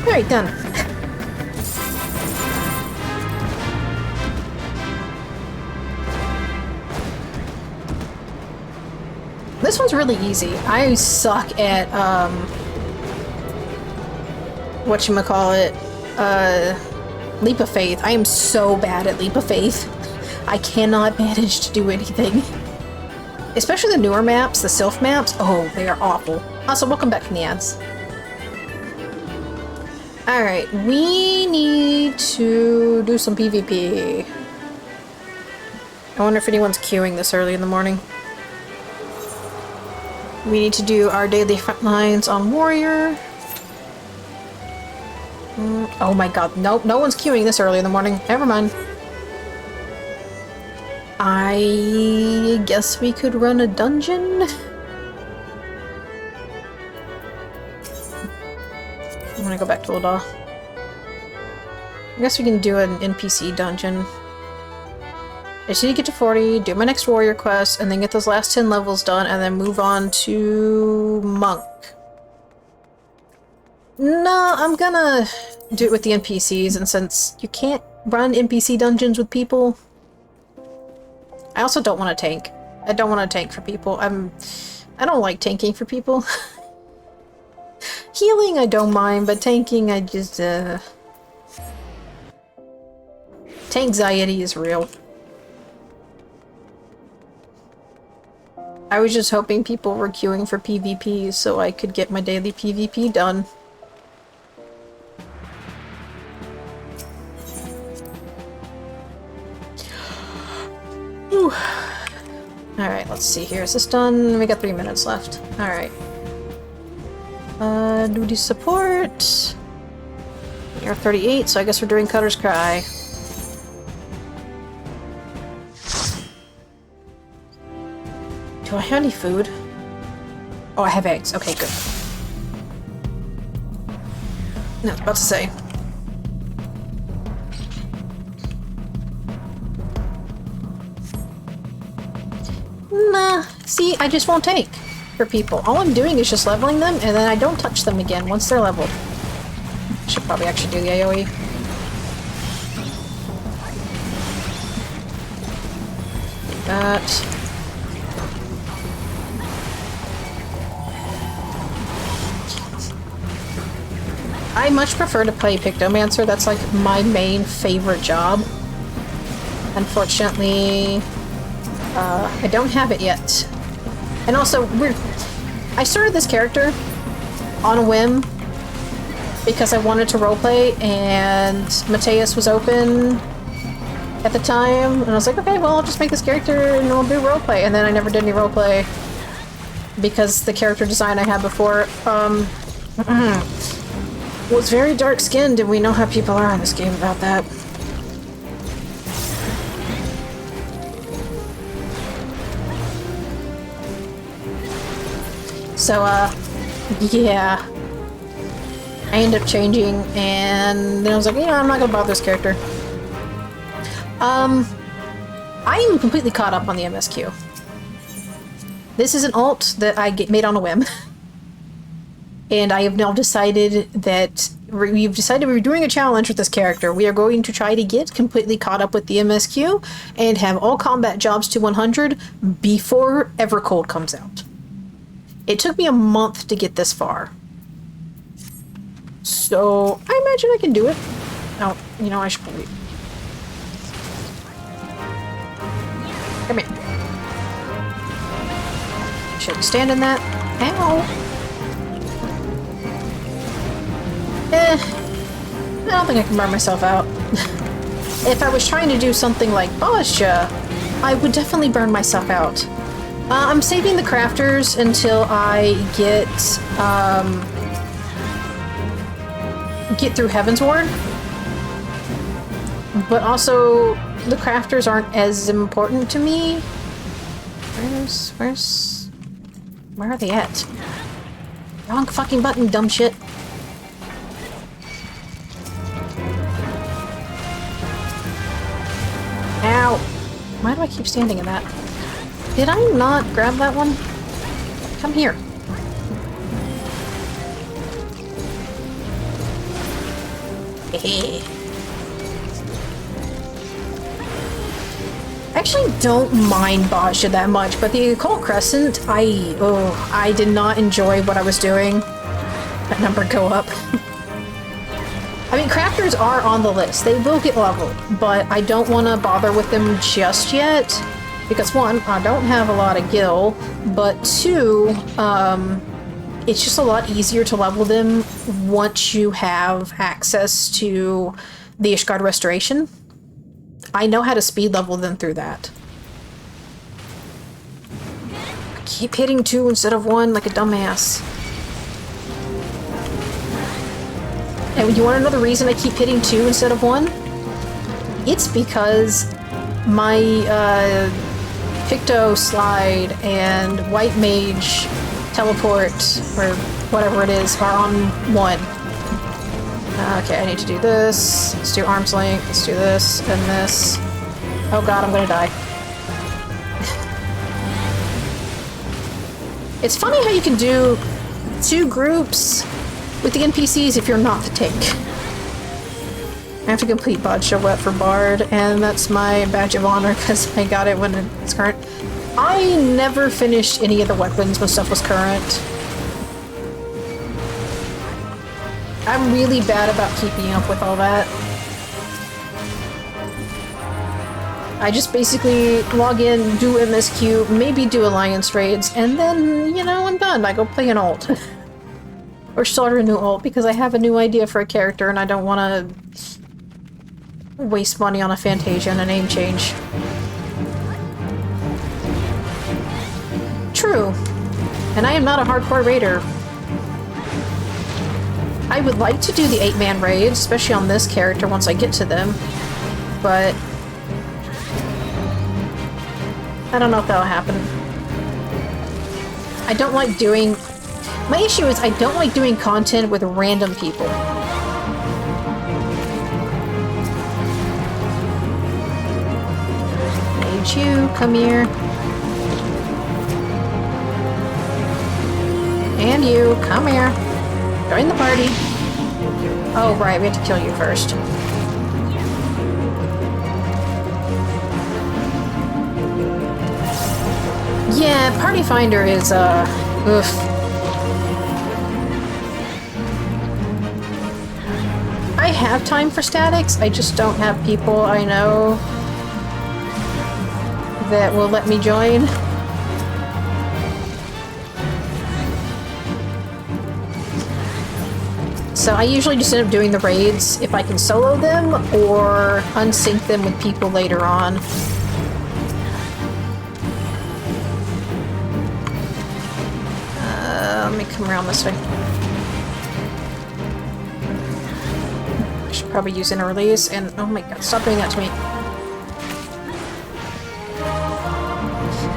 S1: Alright, done. This one's really easy. I suck at, whatchamacallit, Leap of Faith. I am so bad at Leap of Faith. I cannot manage to do anything. Especially the newer maps, the Sylph maps. Oh, they are awful. Also, welcome back from the ads. Alright, we need to do some PvP. I wonder if anyone's queuing this early in the morning. We need to do our daily front lines on Warrior. Oh my god, nope, no one's queuing this early in the morning. Never mind. I guess we could run a dungeon? I'm gonna go back to Ul'dah. I guess we can do an NPC dungeon. I just need to get to 40, do my next warrior quest, and then get those last 10 levels done, and then move on to monk. No, I'm gonna do it with the NPCs, and since you can't run NPC dungeons with people, I also don't want to tank. I don't want to tank for people. I don't like tanking for people. Healing I don't mind, but tanking I just, Tankxiety is real. I was just hoping people were queuing for PvP so I could get my daily PvP done. Whew. Alright, let's see here. Is this done? We got 3 minutes left. Alright. Duty support. You're 38, so I guess we're doing Cutter's Cry. Do I have any food? Oh, I have eggs. Okay, good. No, I was about to say. Nah, see, I just won't take for people. All I'm doing is just leveling them, and then I don't touch them again once they're leveled. Should probably actually do the AoE. Like that. I much prefer to play Pictomancer. That's like my main favorite job. Unfortunately, I don't have it yet. And also, I started this character on a whim because I wanted to roleplay, and Mateus was open at the time, and I was like, okay, well, I'll just make this character and we'll do roleplay. And then I never did any roleplay because the character design I had before was very dark-skinned, and we know how people are in this game about that. So, yeah. I ended up changing, and then I was like, I'm not gonna bother this character. I am completely caught up on the MSQ. This is an alt that I made on a whim. And I have now decided that we've decided we're doing a challenge with this character. We are going to try to get completely caught up with the MSQ and have all combat jobs to 100 before Evercold comes out. It took me a month to get this far. So, I imagine I can do it. Oh, you know, I should probably... Come here. Should stand in that. Ow! I don't think I can burn myself out. If I was trying to do something like Basha, I would definitely burn myself out. I'm saving the crafters until I get through Heaven's Ward. But also, the crafters aren't as important to me. Where are they at? Wrong fucking button, dumb shit. Ow! Why do I keep standing in that? Did I not grab that one? Come here. Hehe. I actually don't mind Basha that much, but the Occult Crescent, I did not enjoy what I was doing. That number go up. I mean, crafters are on the list. They will get leveled, but I don't want to bother with them just yet. Because one, I don't have a lot of gil, but two, it's just a lot easier to level them once you have access to the Ishgard Restoration. I know how to speed level them through that. I keep hitting 2 instead of 1 like a dumbass. And you want another reason I keep hitting 2 instead of 1? It's because my Picto Slide and White Mage Teleport, or whatever it is, are on 1. Okay, I need to do this. Let's do Arm's Length. Let's do this and this. Oh god, I'm gonna die. It's funny how you can do 2 groups with the NPCs if you're not the tank. I have to complete Badsha Wet for Bard, and that's my badge of honor because I got it when it's current. I never finished any of the weapons when stuff was current. I'm really bad about keeping up with all that. I just basically log in, do MSQ, maybe do alliance raids, and then, you know, I'm done. I go play an alt. Or start a new alt, because I have a new idea for a character and I don't want to waste money on a Fantasia and a name change. True. And I am not a hardcore raider. I would like to do the 8-man raids, especially on this character once I get to them, but I don't know if that'll happen. I don't like doing... My issue is I don't like doing content with random people. Need you, come here. And you, come here. Join the party. Oh, right, we have to kill you first. Yeah, Party Finder is, oof. I have time for statics, I just don't have people I know that will let me join. So I usually just end up doing the raids if I can solo them or unsync them with people later on. Let me come around this way. I should probably use inner release and oh my god, stop doing that to me.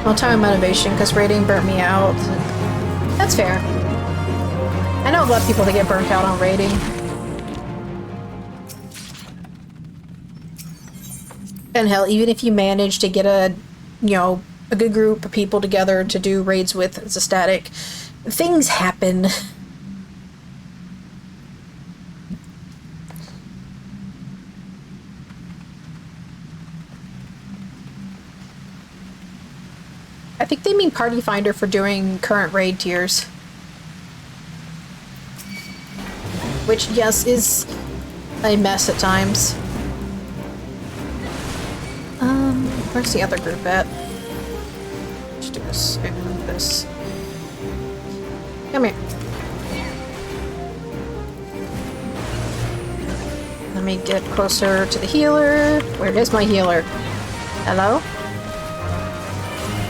S1: I'll time motivation because raiding burnt me out. That's fair. I know a lot of people that get burnt out on raiding. And hell, even if you manage to get a, you know, a good group of people together to do raids with as a static, things happen. I think they mean Party Finder for doing current raid tiers. Which, yes, is a mess at times. Where's the other group at? Let's do this and this. Come here. Let me get closer to the healer. Where is my healer? Hello?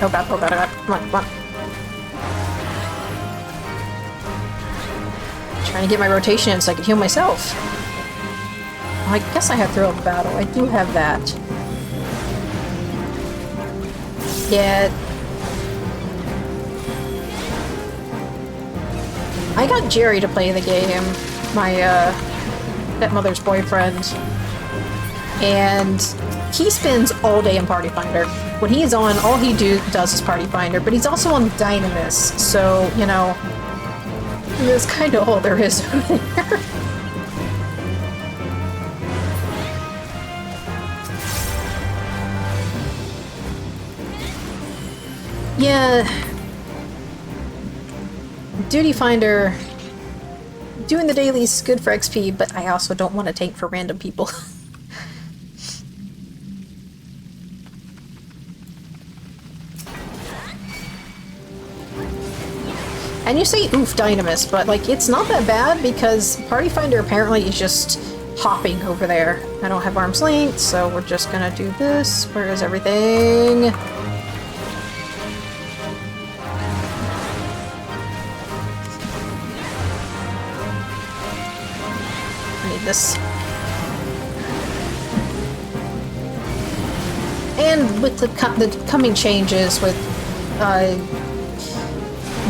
S1: Oh god, oh god, oh god. Come on, come on. Trying to get my rotation in so I can heal myself. Well, I guess I have Thrill of Battle. I do have that. Yeah. I got Jerry to play the game, my stepmother's boyfriend, and he spends all day in Party Finder. When he is on, all he does is Party Finder, but he's also on Dynamis, so, you know, that's kind of all there is over there. Yeah. Duty Finder, doing the dailies is good for XP, but I also don't want to tank for random people. And you say oof Dynamis, but like it's not that bad because Party Finder apparently is just hopping over there. I don't have arm's length, so we're just gonna do this. Where is everything? This. And with the coming changes with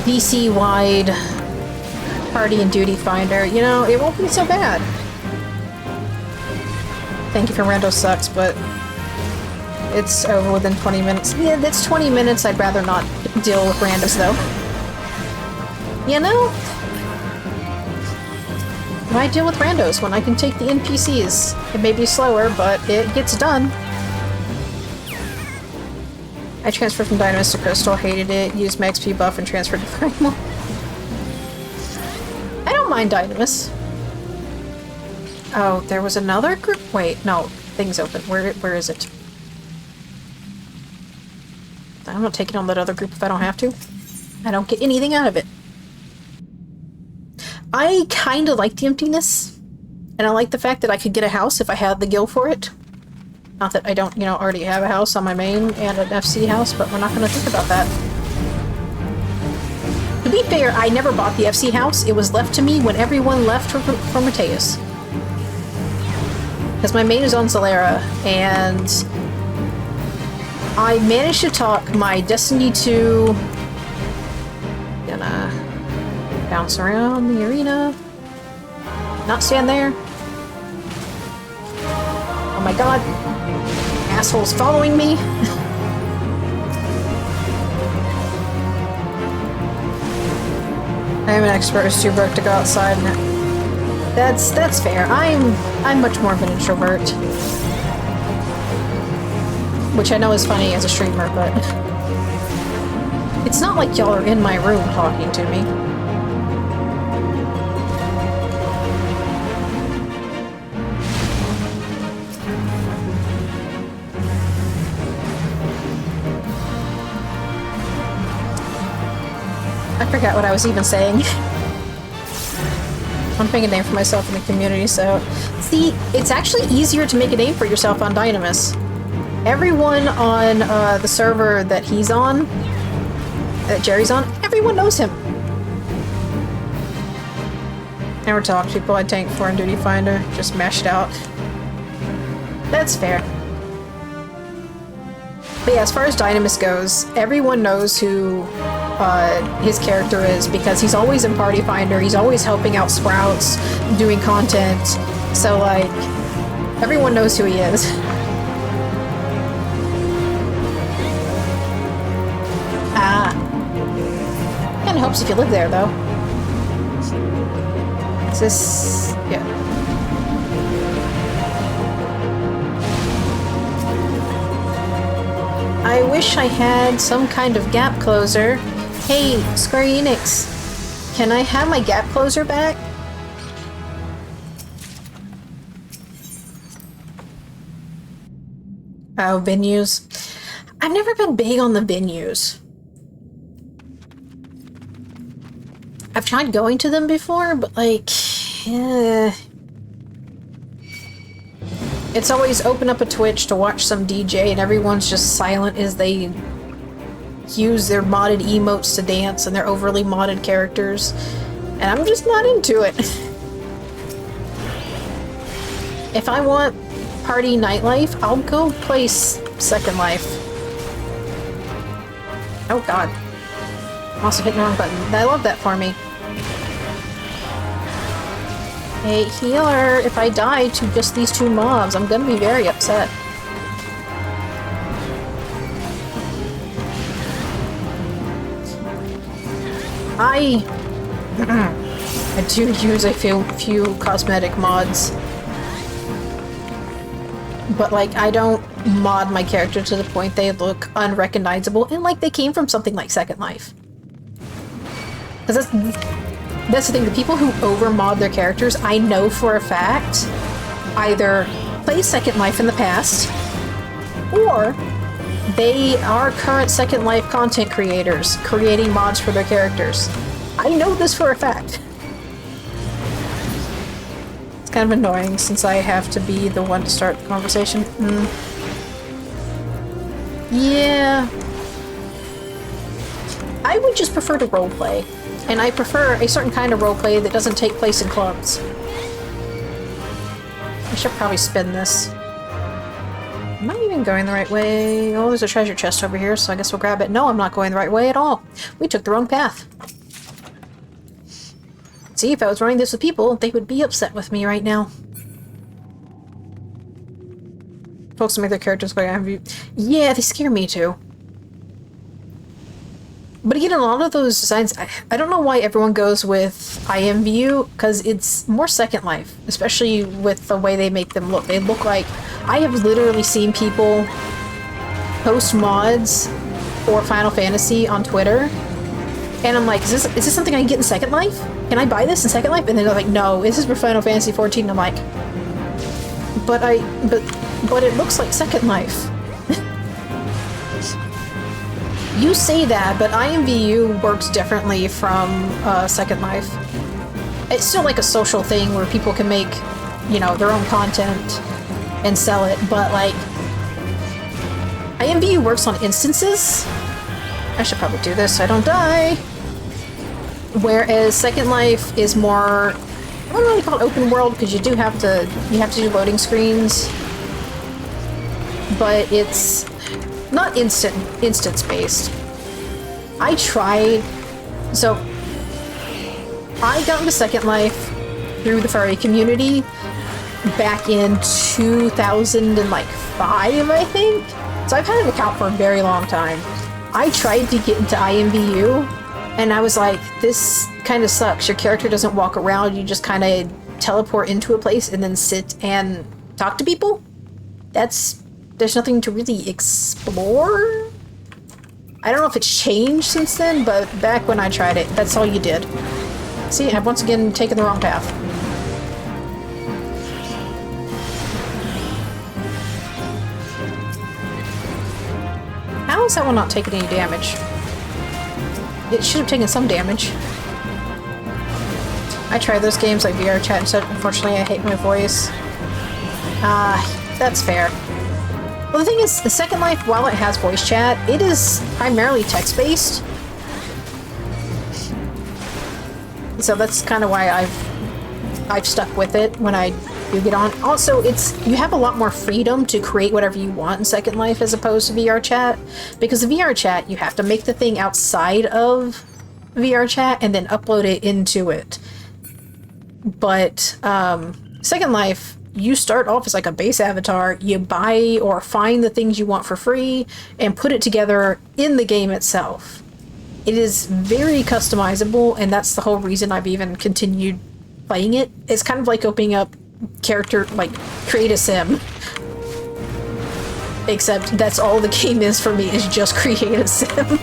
S1: BC-wide Party and Duty Finder, you know, it won't be so bad. Thank you for Rando sucks, but it's over within 20 minutes. Yeah, that's 20 minutes. I'd rather not deal with randos, though. You know? Why deal with randos when I can take the NPCs? It may be slower, but it gets done. I transferred from Dynamis to Crystal, hated it, used my XP buff and transferred to Primal. I don't mind Dynamis. Oh, there was another group? Wait, no. Thing's open. Where is it? I'm not taking on that other group if I don't have to. I don't get anything out of it. I kind of like the emptiness, and I like the fact that I could get a house if I had the gil for it. Not that I don't, you know, already have a house on my main and an FC house, but we're not going to think about that. To be fair, I never bought the FC house. It was left to me when everyone left for Mateus. Because my main is on Zalera, and I managed to talk my Destiny 2... Gonna bounce around the arena. Not stand there. Oh my god. Assholes following me. I'm an expert who's too broke to go outside. That's fair. I'm much more of an introvert. Which I know is funny as a streamer, but it's not like y'all are in my room talking to me. I forgot what I was even saying. I'm making a name for myself in the community, so... See, it's actually easier to make a name for yourself on Dynamis. Everyone on the server that he's on, that Jerry's on, everyone knows him. Never talk to people I tank for in Duty Finder, just mashed out. That's fair. But yeah, as far as Dynamis goes, everyone knows who his character is because he's always in Party Finder, he's always helping out Sprouts, doing content, so like, everyone knows who he is. Kinda helps if you live there, though. Is this... yeah. I wish I had some kind of gap closer. Hey, Square Enix, can I have my gap closer back? Oh, venues. I've never been big on the venues. I've tried going to them before, but like, it's always open up a Twitch to watch some DJ and everyone's just silent as they use their modded emotes to dance and their overly modded characters. And I'm just not into it. If I want party nightlife, I'll go play Second Life. Oh god. I'm also hitting the wrong button. I love that for me. Hey, healer, if I die to just these two mobs, I'm gonna be very upset. I do use a few cosmetic mods. But like, I don't mod my character to the point they look unrecognizable and like they came from something like Second Life. Because that's the thing, the people who over-mod their characters, I know for a fact, either played Second Life in the past, or they are current Second Life content creators, creating mods for their characters. I know this for a fact. It's kind of annoying since I have to be the one to start the conversation. Yeah. I would just prefer to roleplay. And I prefer a certain kind of roleplay that doesn't take place in clubs. I should probably spin this. Am I even going the right way? Oh, there's a treasure chest over here, so I guess we'll grab it. No, I'm not going the right way at all. We took the wrong path. See, if I was running this with people, they would be upset with me right now. Folks make their characters go view. Yeah, they scare me too. But again, a lot of those designs, I don't know why everyone goes with IM view, because it's more Second Life, especially with the way they make them look. They look like, I have literally seen people post mods for Final Fantasy on Twitter, and I'm like, is this something I can get in Second Life? Can I buy this in Second Life? And they're like, no, this is for Final Fantasy 14. And I'm like, but it looks like Second Life. You say that, but IMVU works differently from Second Life. It's still like a social thing where people can make, you know, their own content and sell it, but like IMVU works on instances. I should probably do this so I don't die. Whereas Second Life is more, I don't really call it open world because you have to do loading screens, but it's not instance based. I tried, so I got into Second Life through the furry community back in 2005, I think. So I've had an account for a very long time. I tried to get into IMVU, and I was like, this kind of sucks. Your character doesn't walk around, you just kind of teleport into a place and then sit and talk to people. There's nothing to really explore. I don't know if it's changed since then, but back when I tried it, that's all you did. See, I've once again taken the wrong path. How is that one not taking any damage? It should have taken some damage. I try those games like VR chat and stuff. Unfortunately, I hate my voice. That's fair. Well, the thing is, the Second Life, while it has voice chat, it is primarily text-based. So that's kind of why I've stuck with it when I do get on. Also, you have a lot more freedom to create whatever you want in Second Life as opposed to VR chat. Because the VR chat, you have to make the thing outside of VR chat and then upload it into it. But Second Life, you start off as like a base avatar, you buy or find the things you want for free, and put it together in the game itself. It is very customizable, and that's the whole reason I've even continued playing it. It's kind of like opening up create a sim. Except that's all the game is for me, is just create a sim.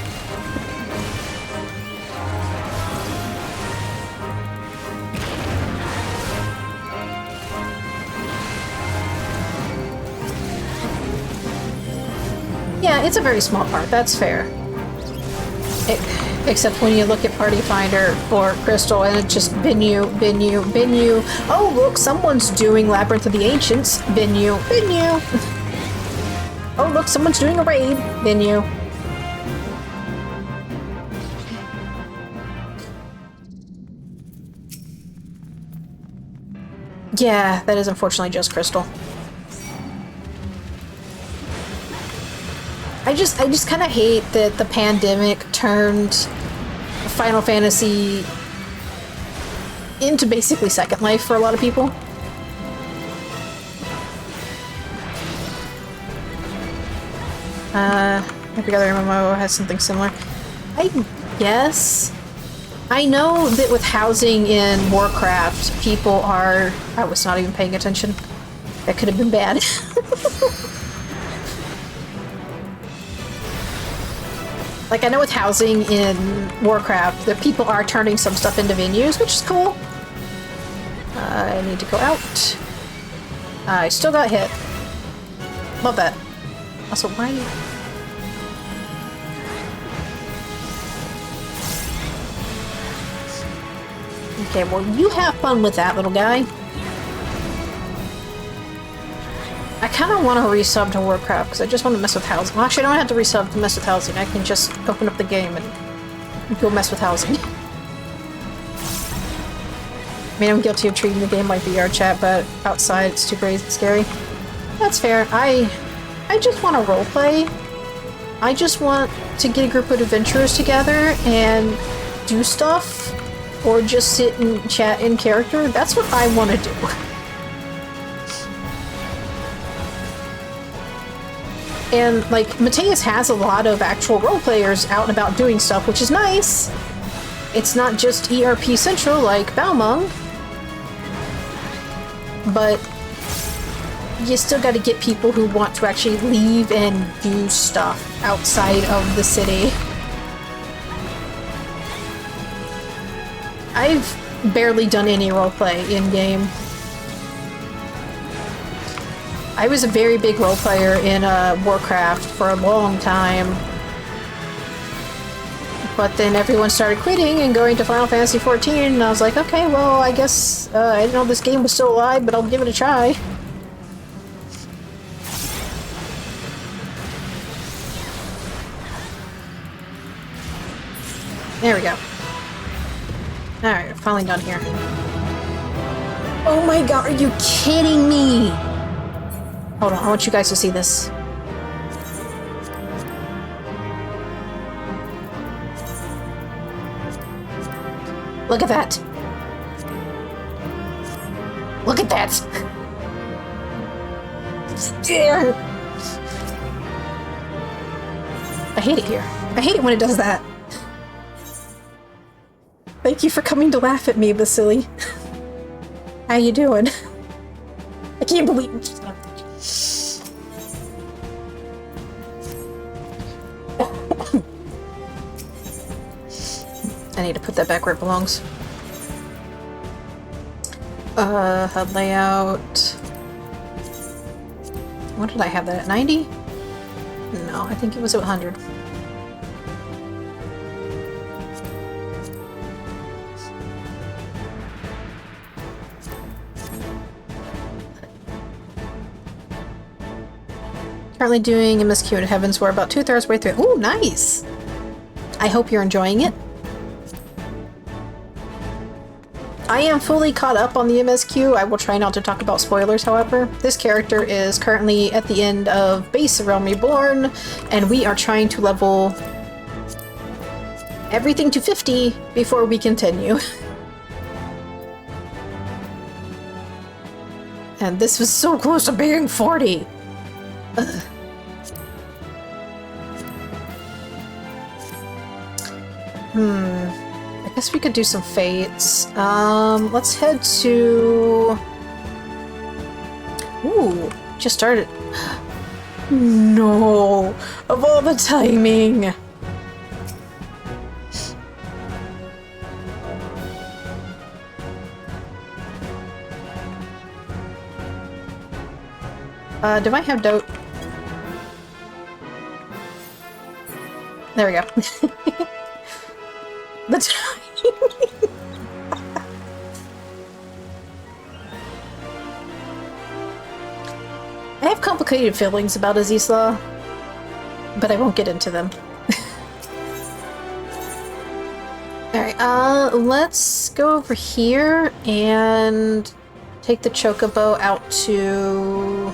S1: Yeah, it's a very small part, that's fair. Except when you look at Party Finder for Crystal and it's just bin you. Oh look, someone's doing Labyrinth of the Ancients. Bin you. Oh look, someone's doing a raid. Bin you. Yeah, that is unfortunately just Crystal. I just kind of hate that the pandemic turned Final Fantasy into basically Second Life for a lot of people. Every other MMO has something similar. I guess. I know that with housing in Warcraft, people are... I was not even paying attention. That could have been bad. Like, I know with housing in Warcraft, that people are turning some stuff into venues, which is cool. I need to go out. I still got hit. Love that. Also, why... Okay, well, you have fun with that, little guy. I kind of want to resub to Warcraft, because I just want to mess with housing. Well, actually, I don't have to resub to mess with housing. I can just open up the game and go mess with housing. I mean, I'm guilty of treating the game like VR chat, but outside it's too crazy and scary. That's fair. I just want to roleplay. I just want to get a group of adventurers together and do stuff, or just sit and chat in character. That's what I want to do. And, like, Mateus has a lot of actual role players out and about doing stuff, which is nice. It's not just ERP Central like Balmung. But you still gotta get people who want to actually leave and do stuff outside of the city. I've barely done any roleplay in-game. I was a very big role player in Warcraft for a long time. But then everyone started quitting and going to Final Fantasy XIV, and I was like, okay, well, I guess I didn't know this game was still alive, but I'll give it a try. There we go. Alright, finally done here. Oh my god, are you kidding me? Hold on, I want you guys to see this. Look at that. Look at that. I hate it here. I hate it when it does that. Thank you for coming to laugh at me, Vasily. How you doing? I can't believe it. I need to put that back where it belongs. HUD layout. What did I have that at? 90? No, I think it was at 100. Currently doing MSQ in Heavens. We're about 2/3 way through. Ooh, nice! I hope you're enjoying it. I am fully caught up on the MSQ. I will try not to talk about spoilers, however. This character is currently at the end of Base Realm Reborn, and we are trying to level everything to 50 before we continue. And this was so close to being 40! Ugh. I guess we could do some fates. Let's head to... Ooh, just started. No! Of all the timing! Do I have dote? There we go. The timing. I have complicated feelings about Azizla, but I won't get into them. Alright, let's go over here and take the chocobo out to...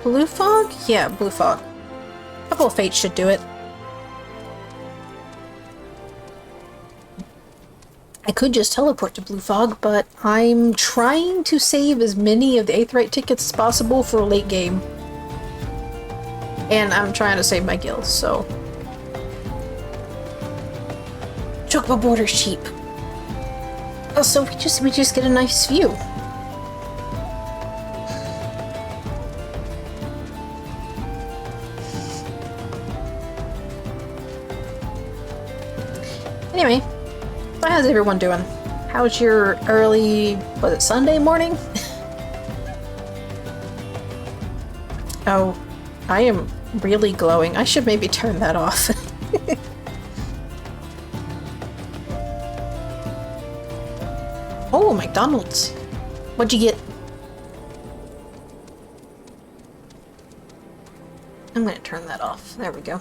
S1: Blue Fog? Yeah, Blue Fog. A couple of fates should do it. I could just teleport to Blue Fog, but I'm trying to save as many of the Aetheryte tickets as possible for a late game. And I'm trying to save my gil, so... Chocobo Border's cheap. Also, we just get a nice view. Anyway, how's everyone doing? How's your early, was it Sunday morning? Oh, I am really glowing. I should maybe turn that off. Oh, McDonald's. What'd you get? I'm gonna turn that off. There we go.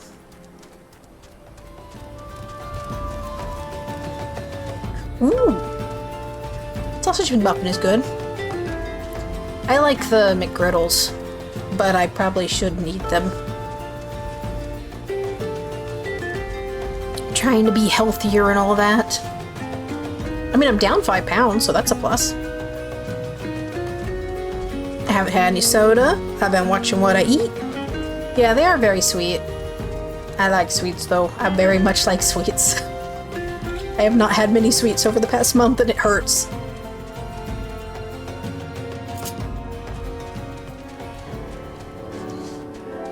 S1: Ooh! Sausage McMuffin is good. I like the McGriddles, but I probably shouldn't eat them. Trying to be healthier and all that. I mean, I'm down 5 pounds, so that's a plus. I haven't had any soda. I've been watching what I eat. Yeah, they are very sweet. I like sweets, though. I very much like sweets. I have not had many sweets over the past month, and it hurts.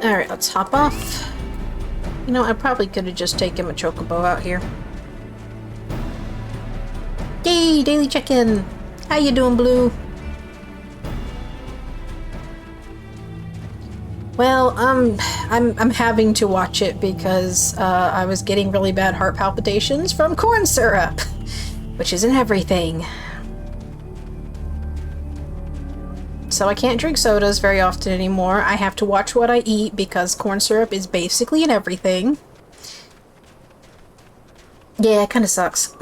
S1: Alright, let's hop off. You know, I probably could have just taken my chocobo out here. Yay! Daily check-in! How you doing, Blue? Well, I'm having to watch it because I was getting really bad heart palpitations from corn syrup, which isn't everything. So I can't drink sodas very often anymore. I have to watch what I eat because corn syrup is basically in everything. Yeah, it kind of sucks.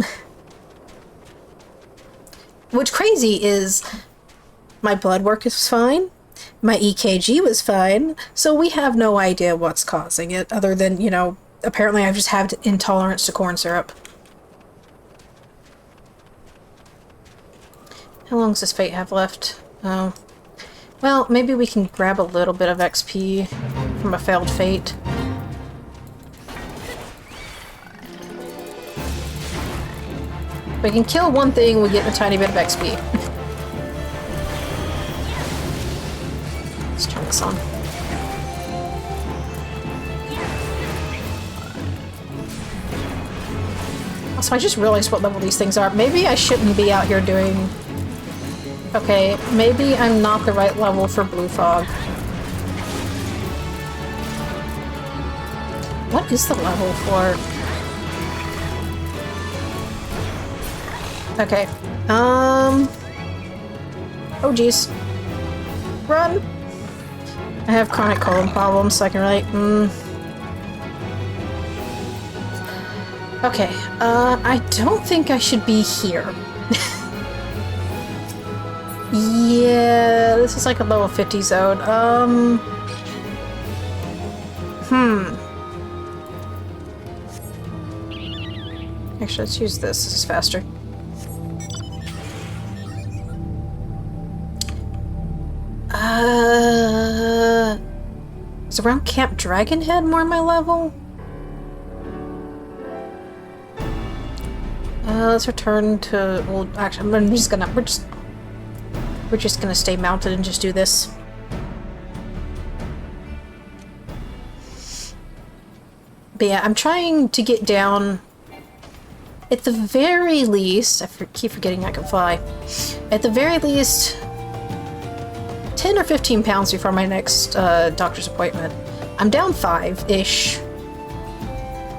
S1: What's crazy is my blood work is fine. My EKG was fine, so we have no idea what's causing it, other than, you know, apparently I've just had intolerance to corn syrup. How long does this fate have left? Oh. Well, maybe we can grab a little bit of XP from a failed fate. If we can kill one thing, we get a tiny bit of XP. Let's turn this on. Also, I just realized what level these things are. Maybe I shouldn't be out here doing... Okay, maybe I'm not the right level for Blue Fog. What is the level for... Okay. Oh, geez. Run! I have chronic colon problems, so I can relate. Okay. I don't think I should be here. Yeah, this is like a level 50 zone. Actually, let's use this. This is faster. Is around Camp Dragonhead more my level? Let's return to... Well, actually, we're just gonna stay mounted and just do this. But yeah, I'm trying to get down... At the very least... I keep forgetting I can fly. At the very least... 10 or 15 pounds before my next doctor's appointment. I'm down 5-ish.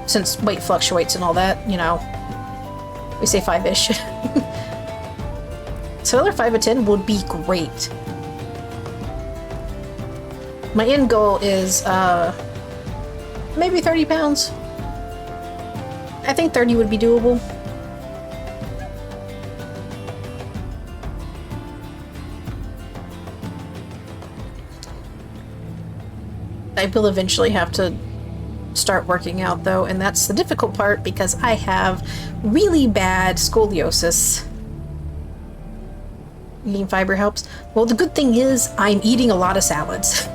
S1: Since weight fluctuates and all that, you know. We say 5-ish. So another 5 or 10 would be great. My end goal is maybe 30 pounds. I think 30 would be doable. I will eventually have to start working out though, and that's the difficult part because I have really bad scoliosis. Eating fiber helps. Well, the good thing is I'm eating a lot of salads.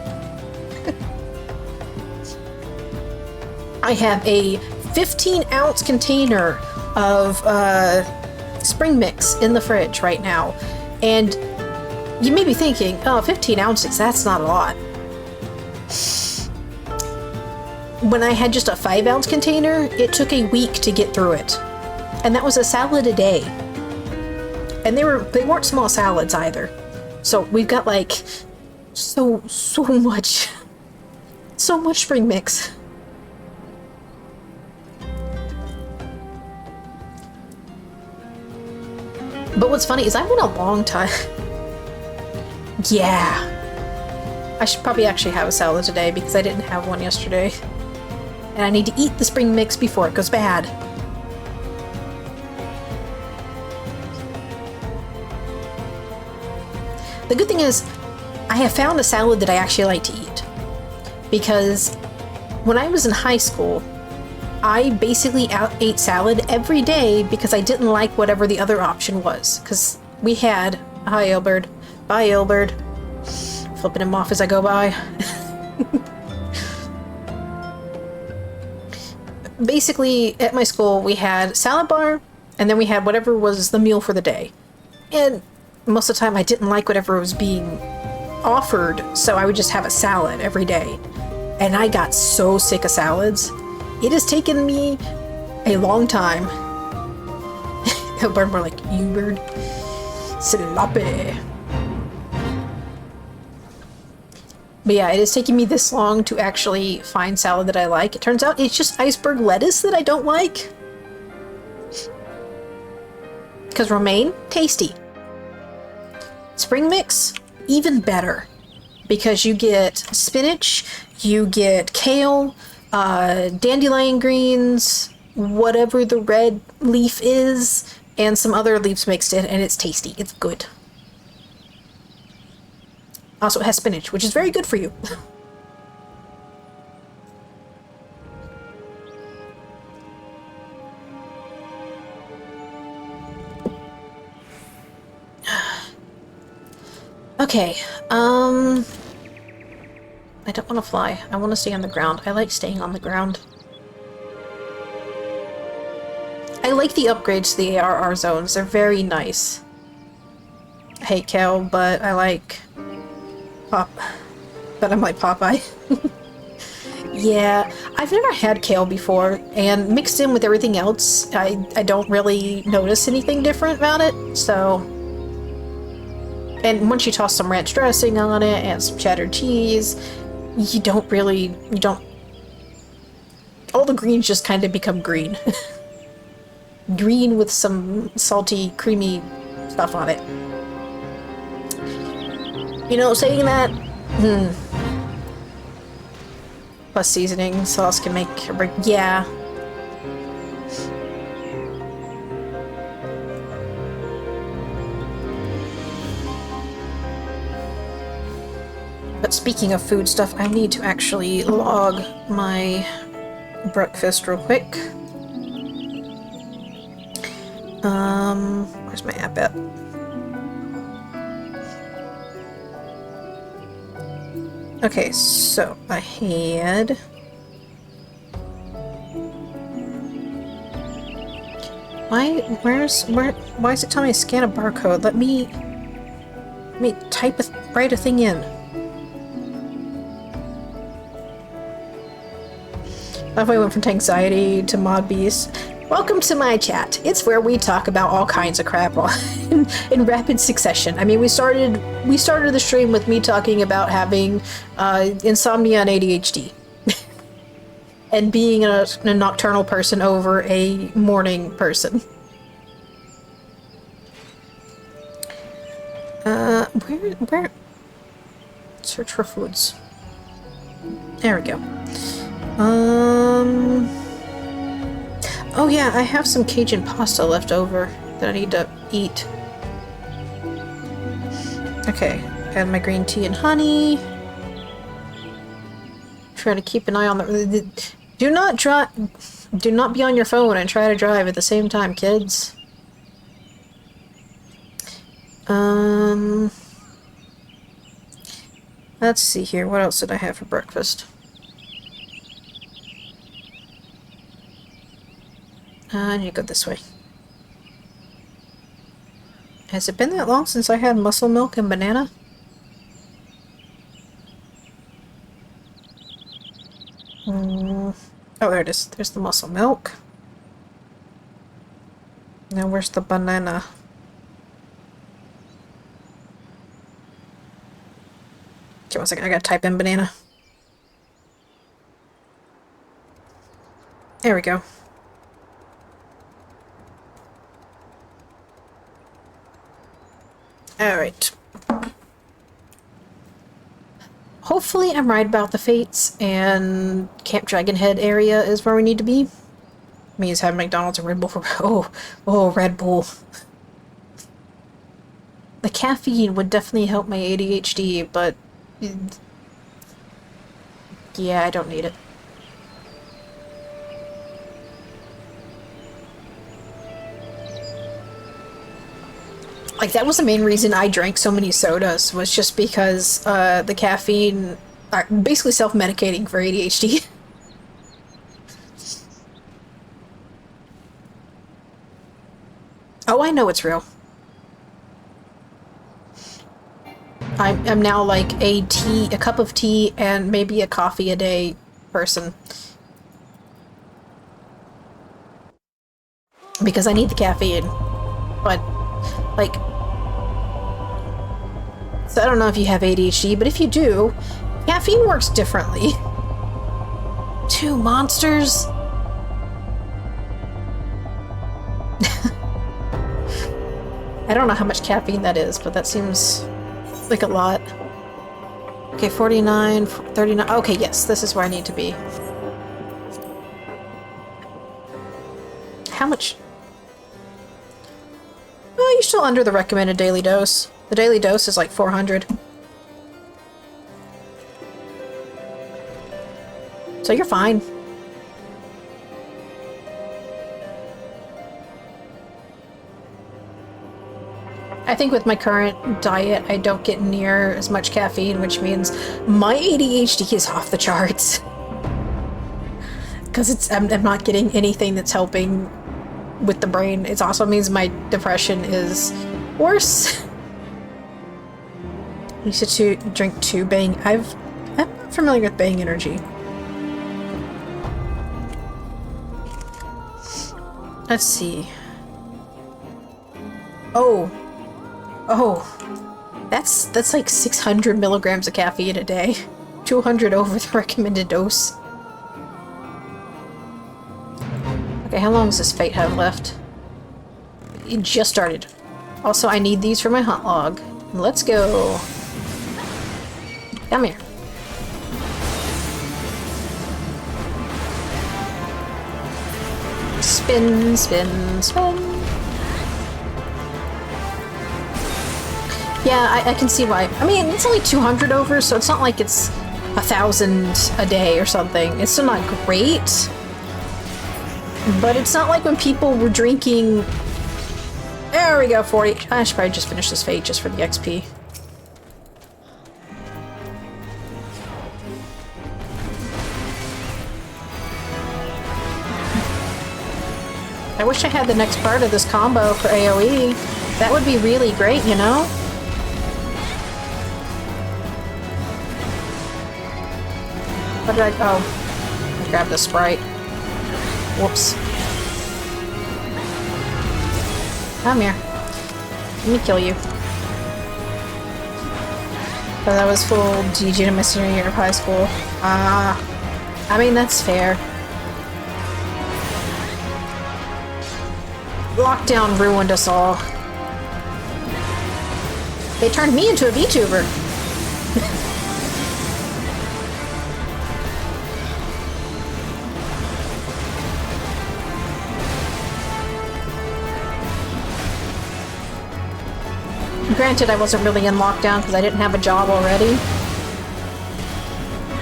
S1: I have a 15-ounce container of spring mix in the fridge right now, and you may be thinking, oh, 15 ounces, that's not a lot. When I had just a 5-ounce container, it took a week to get through it. And that was a salad a day. And they weren't small salads either. So we've got like so much spring mix. But what's funny is I went a long time. Yeah. I should probably actually have a salad today because I didn't have one yesterday. And I need to eat the spring mix before it goes bad. The good thing is, I have found a salad that I actually like to eat. Because when I was in high school, I basically ate salad every day because I didn't like whatever the other option was. Because we had... Hi, Ailbird. Bye, Ailbird. Flipping him off as I go by. Basically, at my school, we had salad bar, and then we had whatever was the meal for the day. And most of the time, I didn't like whatever was being offered, so I would just have a salad every day. And I got so sick of salads. It has taken me a long time. More like you, bird. Sloppy. But yeah, it is taking me this long to actually find salad that I like. It turns out it's just iceberg lettuce that I don't like. Because romaine, tasty. Spring mix, even better. Because you get spinach, you get kale, dandelion greens, whatever the red leaf is, and some other leaves mixed in, and it's tasty. It's good. Also, it has spinach, which is very good for you. Okay, I don't want to fly. I want to stay on the ground. I like staying on the ground. I like the upgrades to the ARR zones. They're very nice. I hate kale, but I like but I'm like Popeye. Yeah, I've never had kale before, and mixed in with everything else, I don't really notice anything different about it, so... And once you toss some ranch dressing on it and some cheddar cheese, you don't... All the greens just kind of become green. Green with some salty, creamy stuff on it. You know, saying that... Plus seasoning, sauce can make or break... Yeah. But speaking of food stuff, I need to actually log my breakfast real quick. Where's my app at? Okay, so I had... why is it telling me to scan a barcode? Let me write a thing in. I went from anxiety to mod beast. Welcome to my chat. It's where we talk about all kinds of crap in rapid succession. I mean, we started the stream with me talking about having insomnia and ADHD, and being a nocturnal person over a morning person. Where? Search for foods. There we go. Oh yeah, I have some Cajun pasta left over that I need to eat. Okay, add my green tea and honey. Try to keep an eye on the... Do not be on your phone and try to drive at the same time, kids. Let's see here. What else did I have for breakfast? I need to go this way. Has it been that long since I had muscle milk and banana? Oh, there it is. There's the muscle milk. Now where's the banana? Okay, one second. I gotta type in banana. There we go. Alright. Hopefully I'm right about the fates, and Camp Dragonhead area is where we need to be. Me is having McDonald's and Red Bull for... Oh, Red Bull. The caffeine would definitely help my ADHD, but... yeah, I don't need it. Like, that was the main reason I drank so many sodas, was just because the caffeine are basically self-medicating for ADHD. Oh, I know it's real. I'm now like a cup of tea and maybe a coffee a day person. Because I need the caffeine. But, like... So I don't know if you have ADHD, but if you do, Caffeine works differently. 2 monsters? I don't know how much caffeine that is, but that seems like a lot. Okay, 49, 39. Okay, yes, this is where I need to be. How much? Well, you're still under the recommended daily dose. The daily dose is like 400. So you're fine. I think with my current diet, I don't get near as much caffeine, which means my ADHD is off the charts. Because I'm not getting anything that's helping with the brain. It also means my depression is worse. I used to drink 2 Bang. I'm not familiar with Bang Energy. Let's see. Oh, that's like 600 milligrams of caffeine a day. 200 over the recommended dose. Okay, how long does this fate have left? It just started. Also, I need these for my hot log. Let's go. Come here. Spin, spin, spin. Yeah, I can see why. I mean, it's only 200 over, so it's not like it's 1,000 a day or something. It's still not great. But it's not like when people were drinking... There we go, 40. I should probably just finish this fate just for the XP. I wish I had the next part of this combo for AoE. That would be really great, you know? What did I... Oh. I grabbed the Sprite. Whoops. Come here. Let me kill you. But that was full GG to my senior year of high school. I mean, that's fair. Lockdown ruined us all. They turned me into a VTuber. Granted, I wasn't really in lockdown because I didn't have a job already.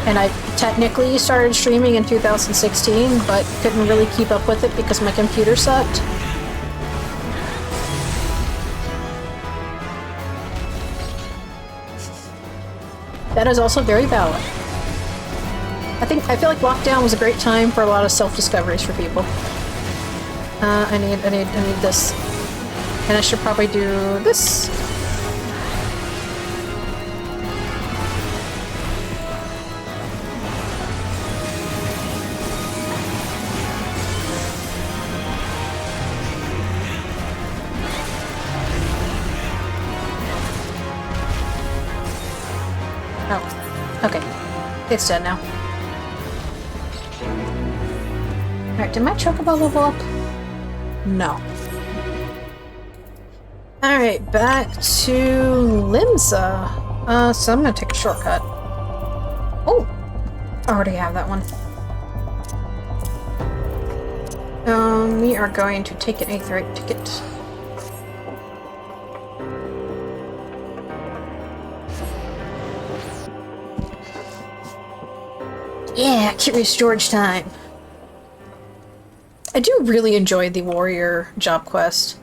S1: And I technically started streaming in 2016, but couldn't really keep up with it because my computer sucked. That is also very valid. I feel like lockdown was a great time for a lot of self-discoveries for people. I need this. And I should probably do this. Oh, okay. It's dead now. Alright, did my chocobo level up? No. Alright, back to Limsa. So I'm gonna take a shortcut. Oh! I already have that one. We are going to take an Aetherite ticket. Yeah, Curious George time. I do really enjoy the warrior job quest.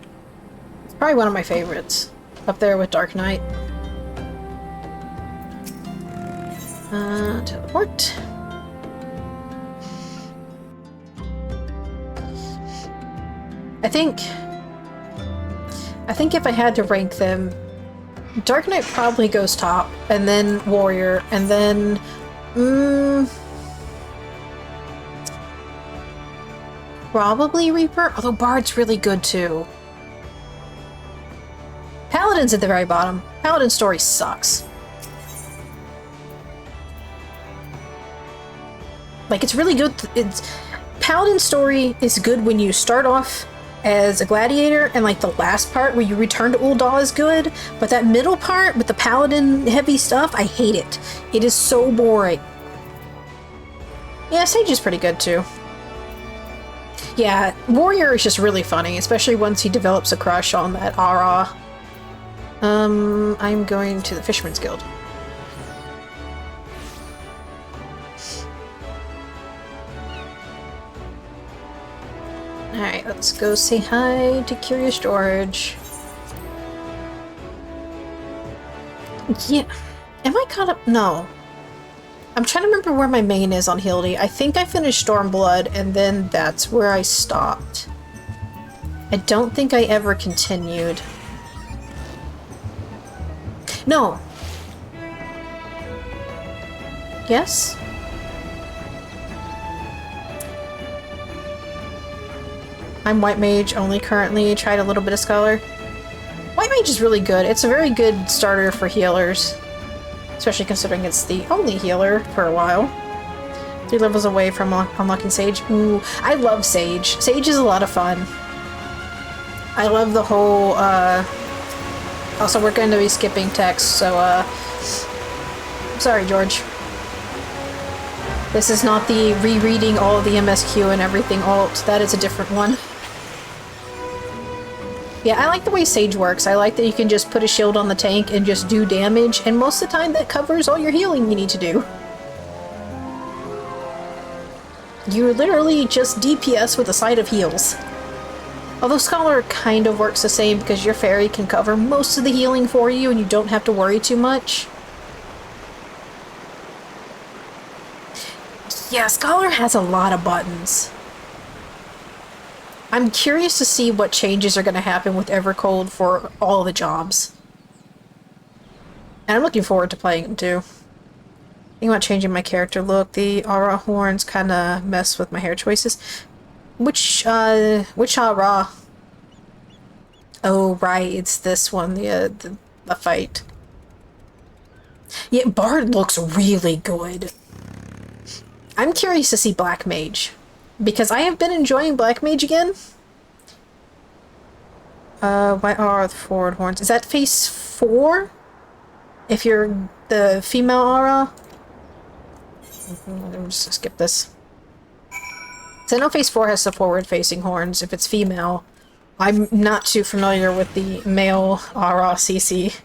S1: It's probably one of my favorites. Up there with Dark Knight. Teleport. I think if I had to rank them, Dark Knight probably goes top, and then Warrior, and then probably Reaper, although Bard's really good too. Paladin's at the very bottom. Paladin's story sucks. Like, it's really good. Paladin story is good when you start off as a gladiator, and like the last part where you return to Ul'dah is good, but that middle part with the paladin heavy stuff, I hate it. It is so boring. Yeah, Sage is pretty good too. Yeah, Warrior is just really funny, especially once he develops a crush on that Ara. I'm going to the Fisherman's Guild. Alright, let's go say hi to Curious George. Yeah. Am I caught up? No. I'm trying to remember where my main is on Hildy. I think I finished Stormblood, and then that's where I stopped. I don't think I ever continued. No. Yes? I'm White Mage only currently, tried a little bit of Scholar. White Mage is really good. It's a very good starter for healers. Especially considering it's the only healer for a while. 3 levels away from unlocking Sage. Ooh, I love Sage. Sage is a lot of fun. I love the whole, also, we're going to be skipping text, so, sorry, George. This is not the rereading all of the MSQ and everything alt. That is a different one. Yeah, I like the way Sage works. I like that you can just put a shield on the tank and just do damage, and most of the time that covers all your healing you need to do. You literally just DPS with a side of heals. Although Scholar kind of works the same because your fairy can cover most of the healing for you and you don't have to worry too much. Yeah, Scholar has a lot of buttons. I'm curious to see what changes are going to happen with Evercold for all the jobs. And I'm looking forward to playing them too. Thinking about changing my character look. The Aura horns kind of mess with my hair choices. Which Aura? Oh, right, it's this one, the fight. Yeah, Bard looks really good. I'm curious to see Black Mage. Because I have been enjoying Black Mage again. What are the forward horns? Is that phase 4? If you're the female aura? Let me just skip this. So I know phase 4 has the forward-facing horns if it's female. I'm not too familiar with the male aura CC.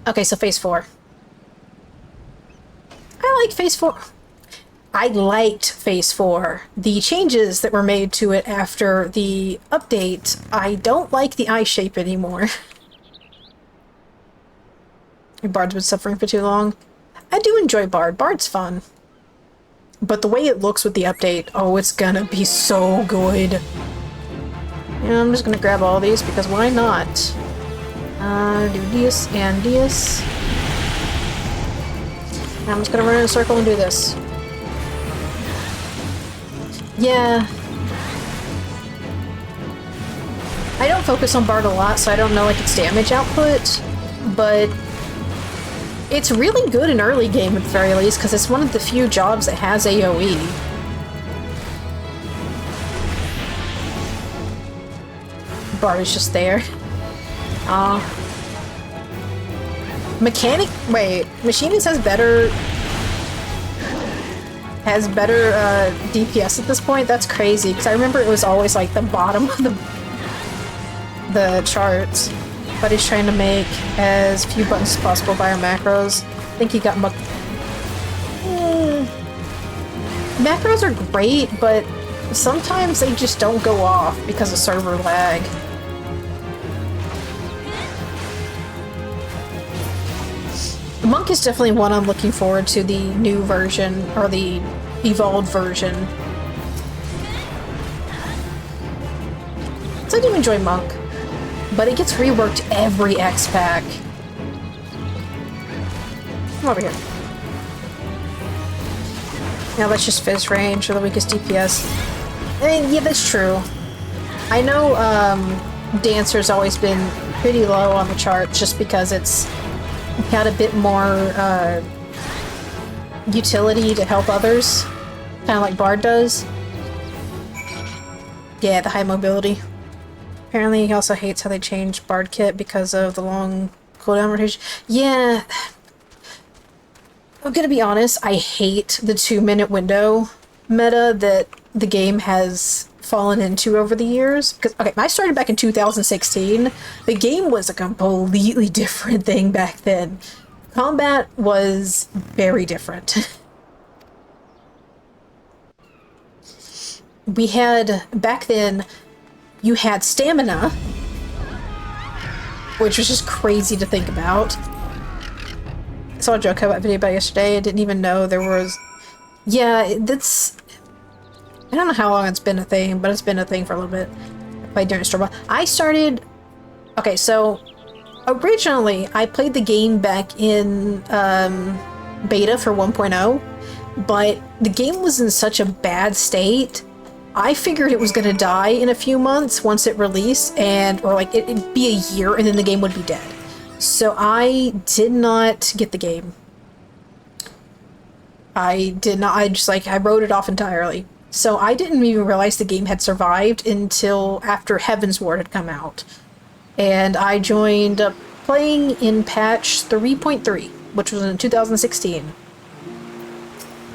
S1: Okay, so phase 4. I like phase 4. I liked Phase 4. The changes that were made to it after the update, I don't like the eye shape anymore. Bard's been suffering for too long. I do enjoy Bard. Bard's fun. But the way it looks with the update, oh, it's gonna be so good. Yeah, I'm just gonna grab all these because why not? Do this and this. I'm just gonna run in a circle and do this. Yeah. I don't focus on Bard a lot, so I don't know like its damage output, but it's really good in early game at the very least, because it's one of the few jobs that has AoE. Bard is just there. Machinist has better DPS at this point. That's crazy, because I remember it was always like the bottom of the charts. But he's trying to make as few buttons as possible by our macros. I think he got macros are great, but sometimes they just don't go off because of server lag. Monk is definitely one I'm looking forward to, the new version, or the evolved version. So I do enjoy Monk, but it gets reworked every X-Pack. Come over here. Now let's just Fizz range for the weakest DPS. I mean, yeah, that's true. I know Dancer's always been pretty low on the charts just because it's got a bit more utility to help others. Kind of like Bard does. Yeah, the high mobility. Apparently he also hates how they changed Bard kit because of the long cooldown rotation. Yeah. I'm gonna be honest, I hate the 2-minute window meta that the game has fallen into over the years. Because, okay, I started back in 2016. The game was a completely different thing back then. Combat was very different. We had, back then, you had stamina, which was just crazy to think about. I saw a joke about video about yesterday. I didn't even know there was... Yeah, that's... I don't know how long it's been a thing, but it's been a thing for a little bit. I played during Storm. I started... Okay, so... Originally, I played the game back in beta for 1.0, but the game was in such a bad state, I figured it was going to die in a few months once it released, or like it'd be a year and then the game would be dead. So I did not get the game. I did not, I wrote it off entirely. So I didn't even realize the game had survived until after Heaven's Ward had come out. And I joined up playing in patch 3.3, which was in 2016.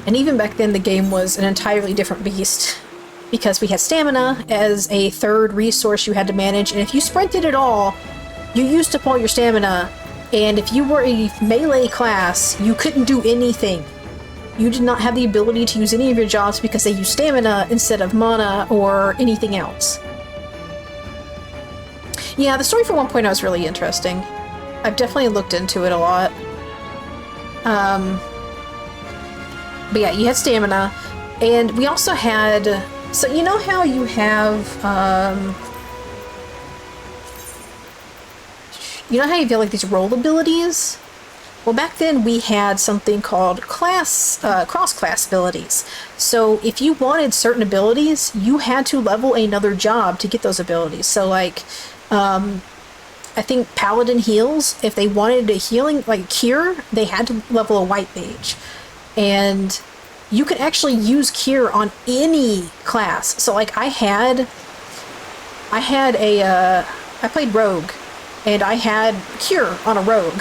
S1: And even back then the game was an entirely different beast, because we had stamina as a third resource you had to manage, and if you sprinted at all, you used up all your stamina, and if you were a melee class, you couldn't do anything. You did not have the ability to use any of your jobs because they used stamina instead of mana or anything else. Yeah, the story for 1.0 is really interesting. I've definitely looked into it a lot. But yeah, you had stamina, and we also had... So you know how you have, you know how you feel like these role abilities? Well, back then we had something called cross-class abilities. So if you wanted certain abilities, you had to level another job to get those abilities. So like, I think Paladin heals, if they wanted a healing, like Cure, they had to level a White Mage. And you could actually use Cure on any class. So like I played Rogue, and I had Cure on a Rogue.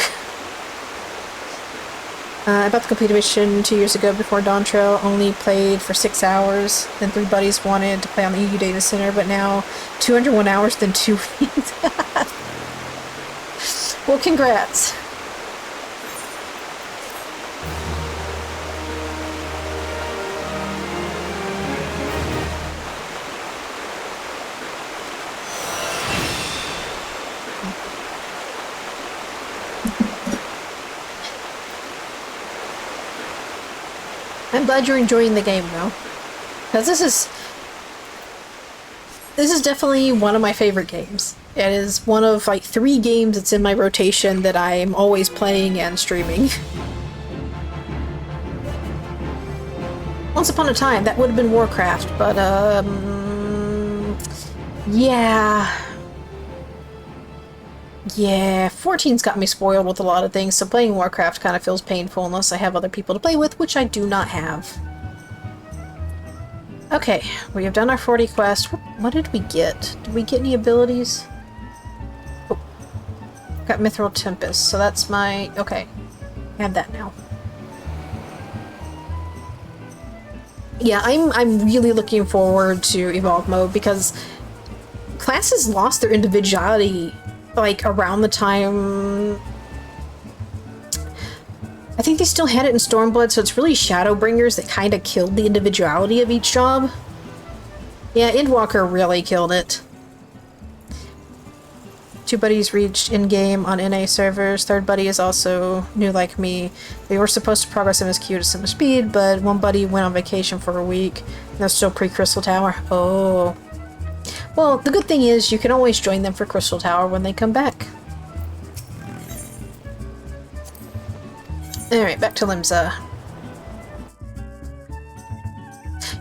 S1: I about to complete a mission 2 years ago before Dawn Trail, only played for 6 hours. Then 3 buddies wanted to play on the EU data center, but now 201 hours, then 2 weeks. Well, congrats. I'm glad you're enjoying the game, though. Because this is definitely one of my favorite games. It is one of, like, 3 games that's in my rotation that I'm always playing and streaming. Once upon a time, that would have been Warcraft, but, yeah... Yeah, 14's got me spoiled with a lot of things, so playing Warcraft kind of feels painful unless I have other people to play with, which I do not have. Okay, we have done our 40 quests. What did we get? Did we get any abilities? Oh, got Mithril Tempest, so that's my... Okay, I have that now. Yeah, I'm really looking forward to Evolve Mode, because classes lost their individuality like around the time... I think they still had it in Stormblood, so it's really Shadowbringers that kind of killed the individuality of each job. Yeah, Endwalker really killed it. 2 buddies reached in-game on NA servers. 3rd buddy is also new like me. They were supposed to progress MSQ at a similar speed, but 1 buddy went on vacation for a week. And they're still pre-Crystal Tower. Oh. Well, the good thing is you can always join them for Crystal Tower when they come back. Alright, back to Limsa.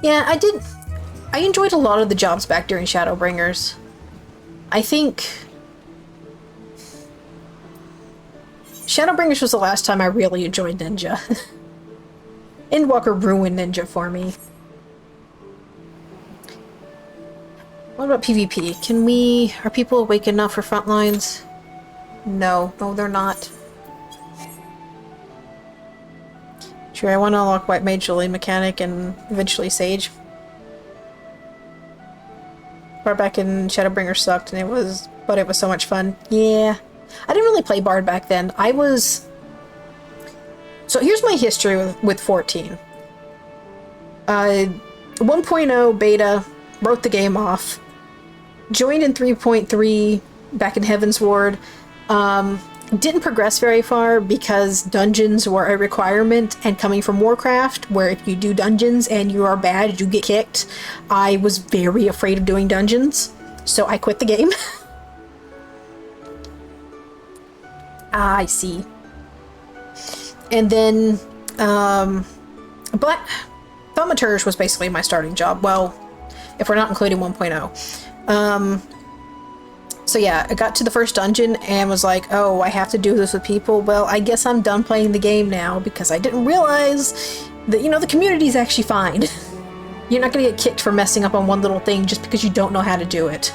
S1: Yeah, I enjoyed a lot of the jobs back during Shadowbringers. I think... Shadowbringers was the last time I really enjoyed Ninja. Endwalker ruined Ninja for me. What about PvP? Can we... Are people awake enough for front lines? No. No, they're not. Sure, I want to unlock White Mage, Lily Mechanic, and eventually Sage. Bard back in Shadowbringer sucked, and but it was so much fun. Yeah. I didn't really play Bard back then. So here's my history with 14. 1.0 beta, wrote the game off. Joined in 3.3 back in Heaven's Ward. Didn't progress very far because dungeons were a requirement, and coming from Warcraft, where if you do dungeons and you are bad, you get kicked, I was very afraid of doing dungeons, so I quit the game. I see. And then, but Thaumaturge was basically my starting job, well, if we're not including 1.0. So yeah, I got to the first dungeon and was like, oh, I have to do this with people. Well, I guess I'm done playing the game now because I didn't realize that, you know, the community's actually fine. You're not going to get kicked for messing up on one little thing just because you don't know how to do it.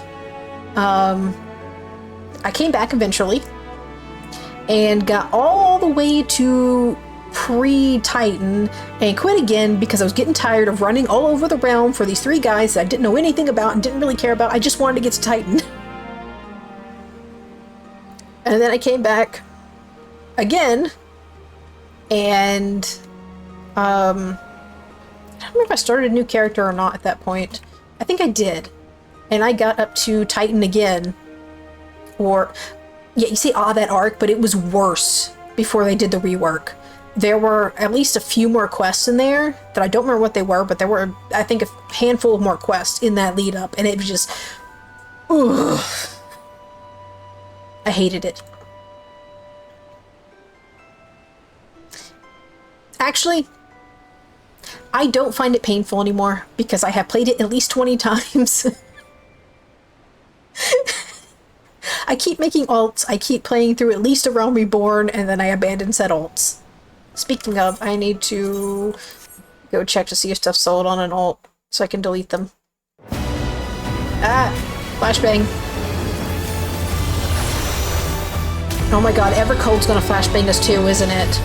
S1: I came back eventually and got all the way to pre-Titan and quit again because I was getting tired of running all over the realm for these 3 guys that I didn't know anything about and didn't really care about. I just wanted to get to Titan. And then I came back again, and I don't remember if I started a new character or not at that point. I think I did. And I got up to Titan again. Or, yeah, you see, that arc, but it was worse before they did the rework. There were at least a few more quests in there that I don't remember what they were, but there were, I think, a handful of more quests in that lead up, and it was just, ugh. I hated it. Actually, I don't find it painful anymore because I have played it at least 20 times. I keep making alts, I keep playing through at least a Realm Reborn, and then I abandon said alts. Speaking of, I need to go check to see if stuff's sold on an alt so I can delete them. Ah! Flashbang. Oh my god, Evercold's gonna flashbang us too, isn't it?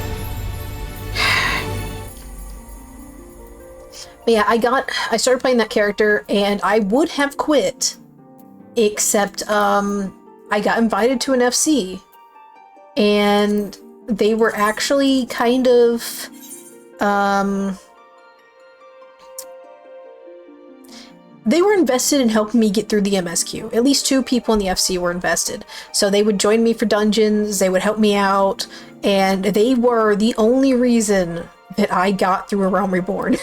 S1: But yeah, I started playing that character, and I would have quit, except, I got invited to an FC, and they were actually kind of, they were invested in helping me get through the MSQ. At least 2 people in the FC were invested. So they would join me for dungeons, they would help me out, and they were the only reason that I got through a Realm Reborn.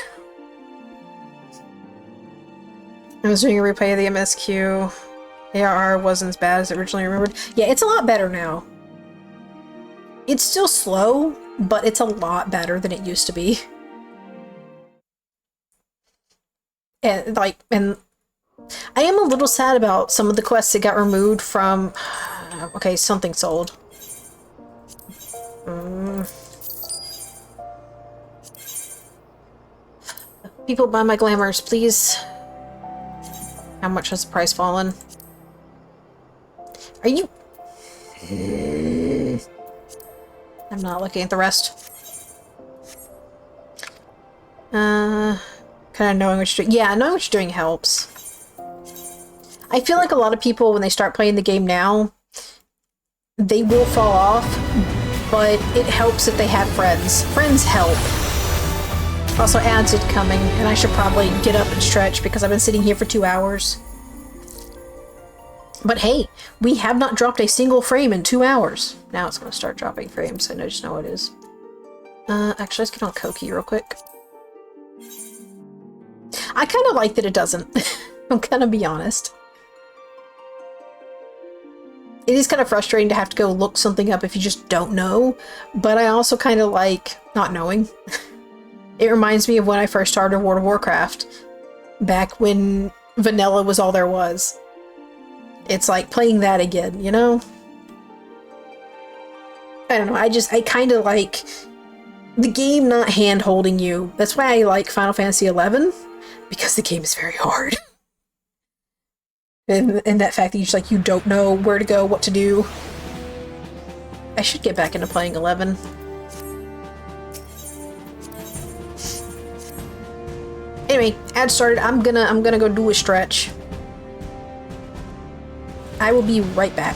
S1: I was doing a replay of the MSQ. ARR wasn't as bad as originally remembered. Yeah, it's a lot better now. It's still slow, but it's a lot better than it used to be. And I am a little sad about some of the quests that got removed from... Okay, something sold. People buy my glamours, please. How much has the price fallen? Are you... I'm not looking at the rest. Kind of knowing what you're doing. Yeah, knowing what you're doing helps. I feel like a lot of people, when they start playing the game now, they will fall off, but it helps if they have friends. Friends help. Also, ads are coming, and I should probably get up and stretch because I've been sitting here for 2 hours. But hey, we have not dropped a single frame in 2 hours. Now it's going to start dropping frames, I just know it is. Actually, let's get on Koki real quick. I kind of like that it doesn't. I'm gonna be honest. It is kind of frustrating to have to go look something up if you just don't know, but I also kind of like not knowing. It reminds me of when I first started World of Warcraft, back when vanilla was all there was. It's like playing that again, you know? I don't know, I kind of like the game not hand-holding you. That's why I like Final Fantasy XI, because the game is very hard. And that fact that you just, like, you don't know where to go, what to do. I should get back into playing 11. Anyway, ad started. I'm gonna go do a stretch. I will be right back.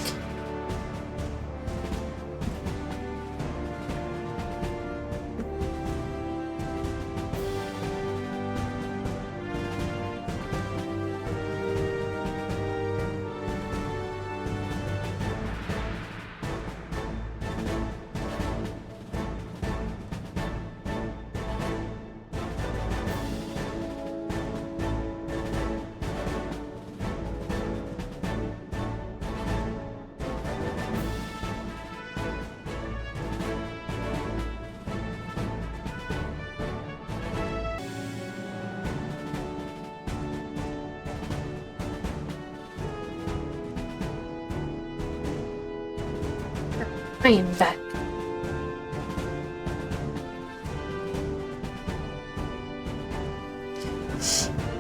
S1: I am back.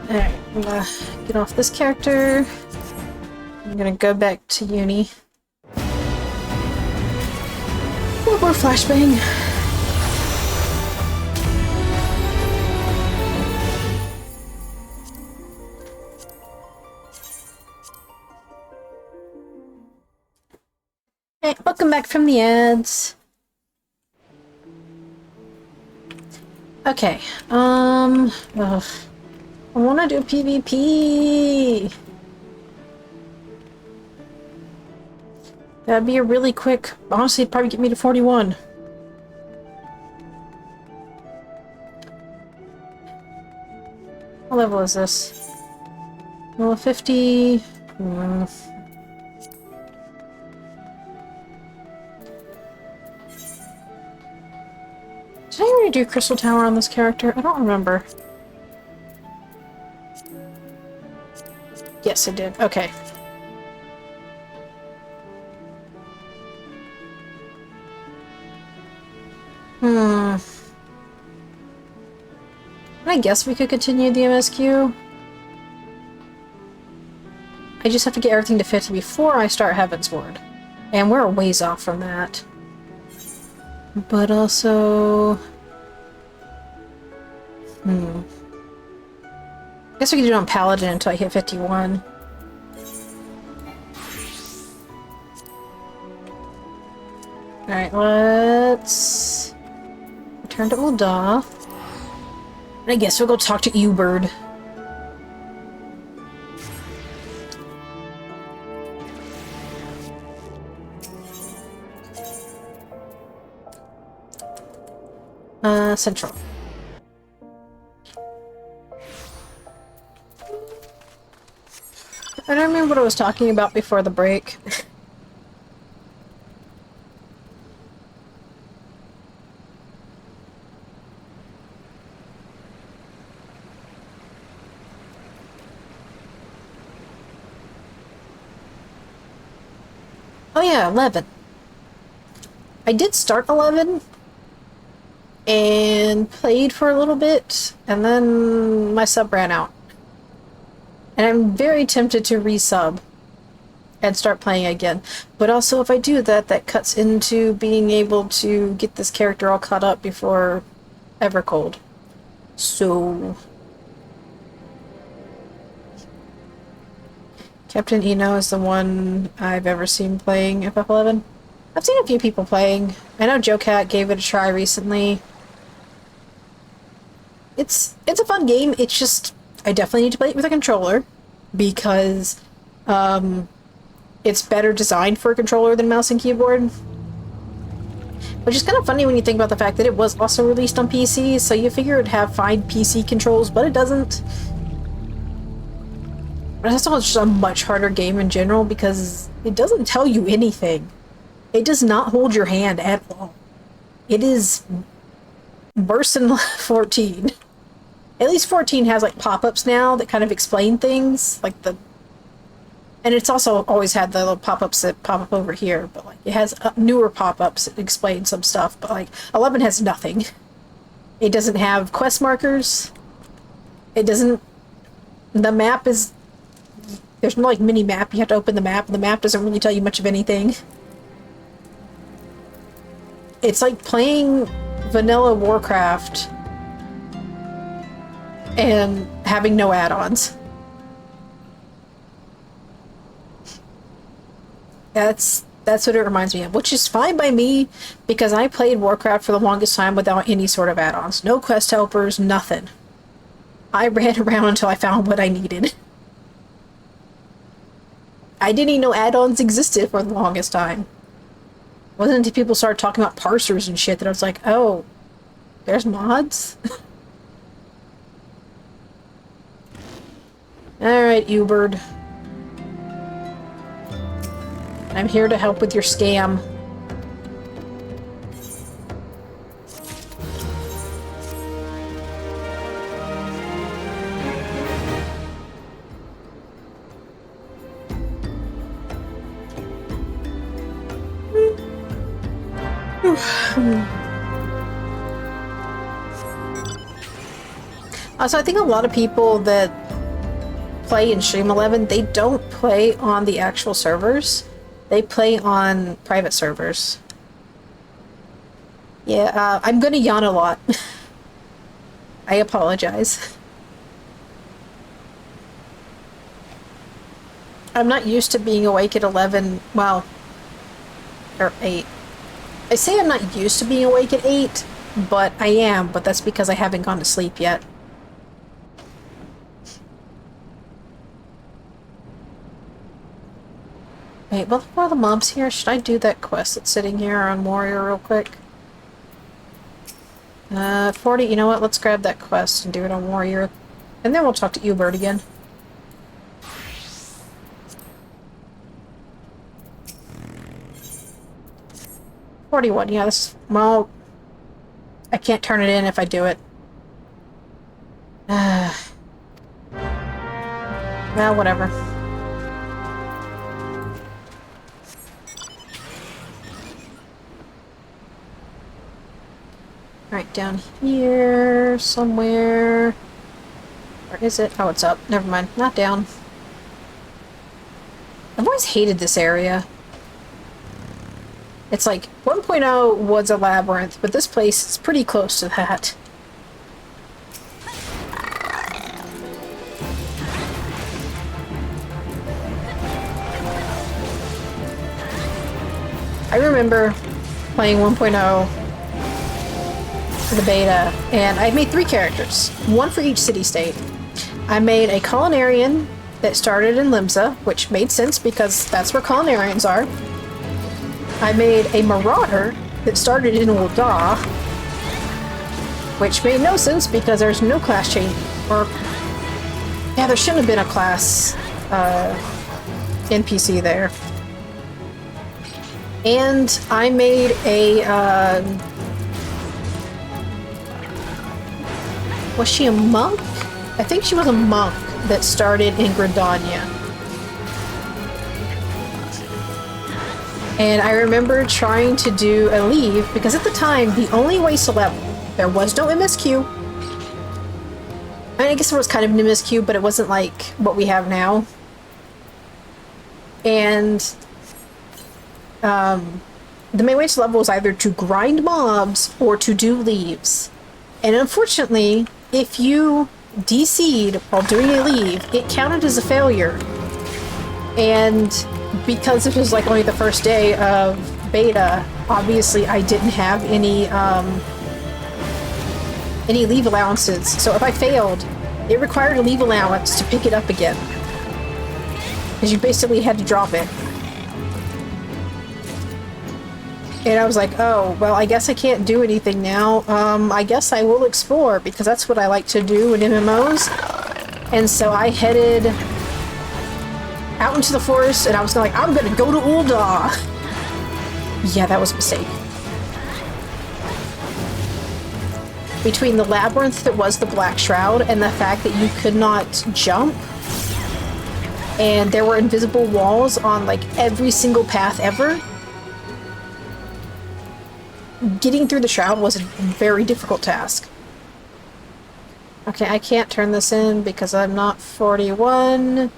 S1: Alright, I'm gonna get off this character. I'm gonna go back to uni. One more flashbang. Hey, welcome back from the ads. Okay, ugh. I wanna do PvP! That'd be a really quick, honestly, it'd probably get me to 41. What level is this? Level 50... Did I already do Crystal Tower on this character? I don't remember. Yes, I did. Okay. I guess we could continue the MSQ. I just have to get everything to 50 before I start Heavensward. And we're a ways off from that. But also... I guess we could do it on Paladin until I hit 51. Alright, let's... return to Ul'dah. And I guess we'll go talk to Ubird. Central. I don't remember what I was talking about before the break. Oh yeah, 11. I did start 11 and played for a little bit, and then my sub ran out. And I'm very tempted to resub and start playing again. But also, if I do that, that cuts into being able to get this character all caught up before Evercold. So... Captain Eno is the one I've ever seen playing FF11. I've seen a few people playing. I know Joe Cat gave it a try recently. It's a fun game. It's just I definitely need to play it with a controller because it's better designed for a controller than mouse and keyboard. Which is kind of funny when you think about the fact that it was also released on PC, so you figure it'd have fine PC controls, but it doesn't. But it's also just a much harder game in general because it doesn't tell you anything. It does not hold your hand at all. It is worse than 14. At least 14 has like pop-ups now that kind of explain things, like the... And it's also always had the little pop-ups that pop up over here, but like it has newer pop-ups that explain some stuff, but like 11 has nothing. It doesn't have quest markers. It doesn't... The map is There's no, like, mini-map. You have to open the map, and the map doesn't really tell you much of anything. It's like playing vanilla Warcraft and having no add-ons. That's what it reminds me of, which is fine by me, because I played Warcraft for the longest time without any sort of add-ons. No quest helpers, nothing. I ran around until I found what I needed. I didn't even know add-ons existed for the longest time. It wasn't until people started talking about parsers and shit that I was like, oh, there's mods? Alright, Ubird. I'm here to help with your scam. So I think a lot of people that play in Stream 11, they don't play on the actual servers. They play on private servers. Yeah, I'm gonna yawn a lot. I apologize. I'm not used to being awake at 11, well, or 8. I say I'm not used to being awake at 8, but I am, but that's because I haven't gone to sleep yet. Wait, what are the mobs here? Should I do that quest that's sitting here on Warrior real quick? 40, you know what? Let's grab that quest and do it on Warrior. And then we'll talk to Ubird again. $41, yeah, this is, well, I can't turn it in if I do it. Well, whatever. Right down here, somewhere. Where is it? Oh, it's up. Never mind. Not down. I've always hated this area. It's like, 1.0 was a labyrinth, but this place is pretty close to that. I remember playing 1.0 for the beta, and I made 3 characters, one for each city-state. I made a Culinarian that started in Limsa, which made sense because that's where Culinarians are. I made a Marauder that started in Ul'dah, which made no sense because there's no class change, or yeah, there shouldn't have been a class NPC there. And I made a was she a monk? I think she was a monk that started in Gridania. And I remember trying to do a leave, because at the time, the only way to level, there was no MSQ. I mean, I guess there was kind of an MSQ, but it wasn't like what we have now. And the main way to level was either to grind mobs or to do leaves. And unfortunately, if you DC'd while doing a leave, it counted as a failure. And because it was like only the first day of beta, obviously I didn't have any leave allowances. So if I failed, it required a leave allowance to pick it up again, because you basically had to drop it. And I was like, oh, well, I guess I can't do anything now. I guess I will explore, because that's what I like to do in MMOs. And so I headed out into the forest, and I was like, I'm gonna go to Ul'dah. Yeah, that was a mistake. Between the labyrinth that was the Black Shroud and the fact that you could not jump, and there were invisible walls on like every single path ever, getting through the shroud was a very difficult task. Okay, I can't turn this in because I'm not 41.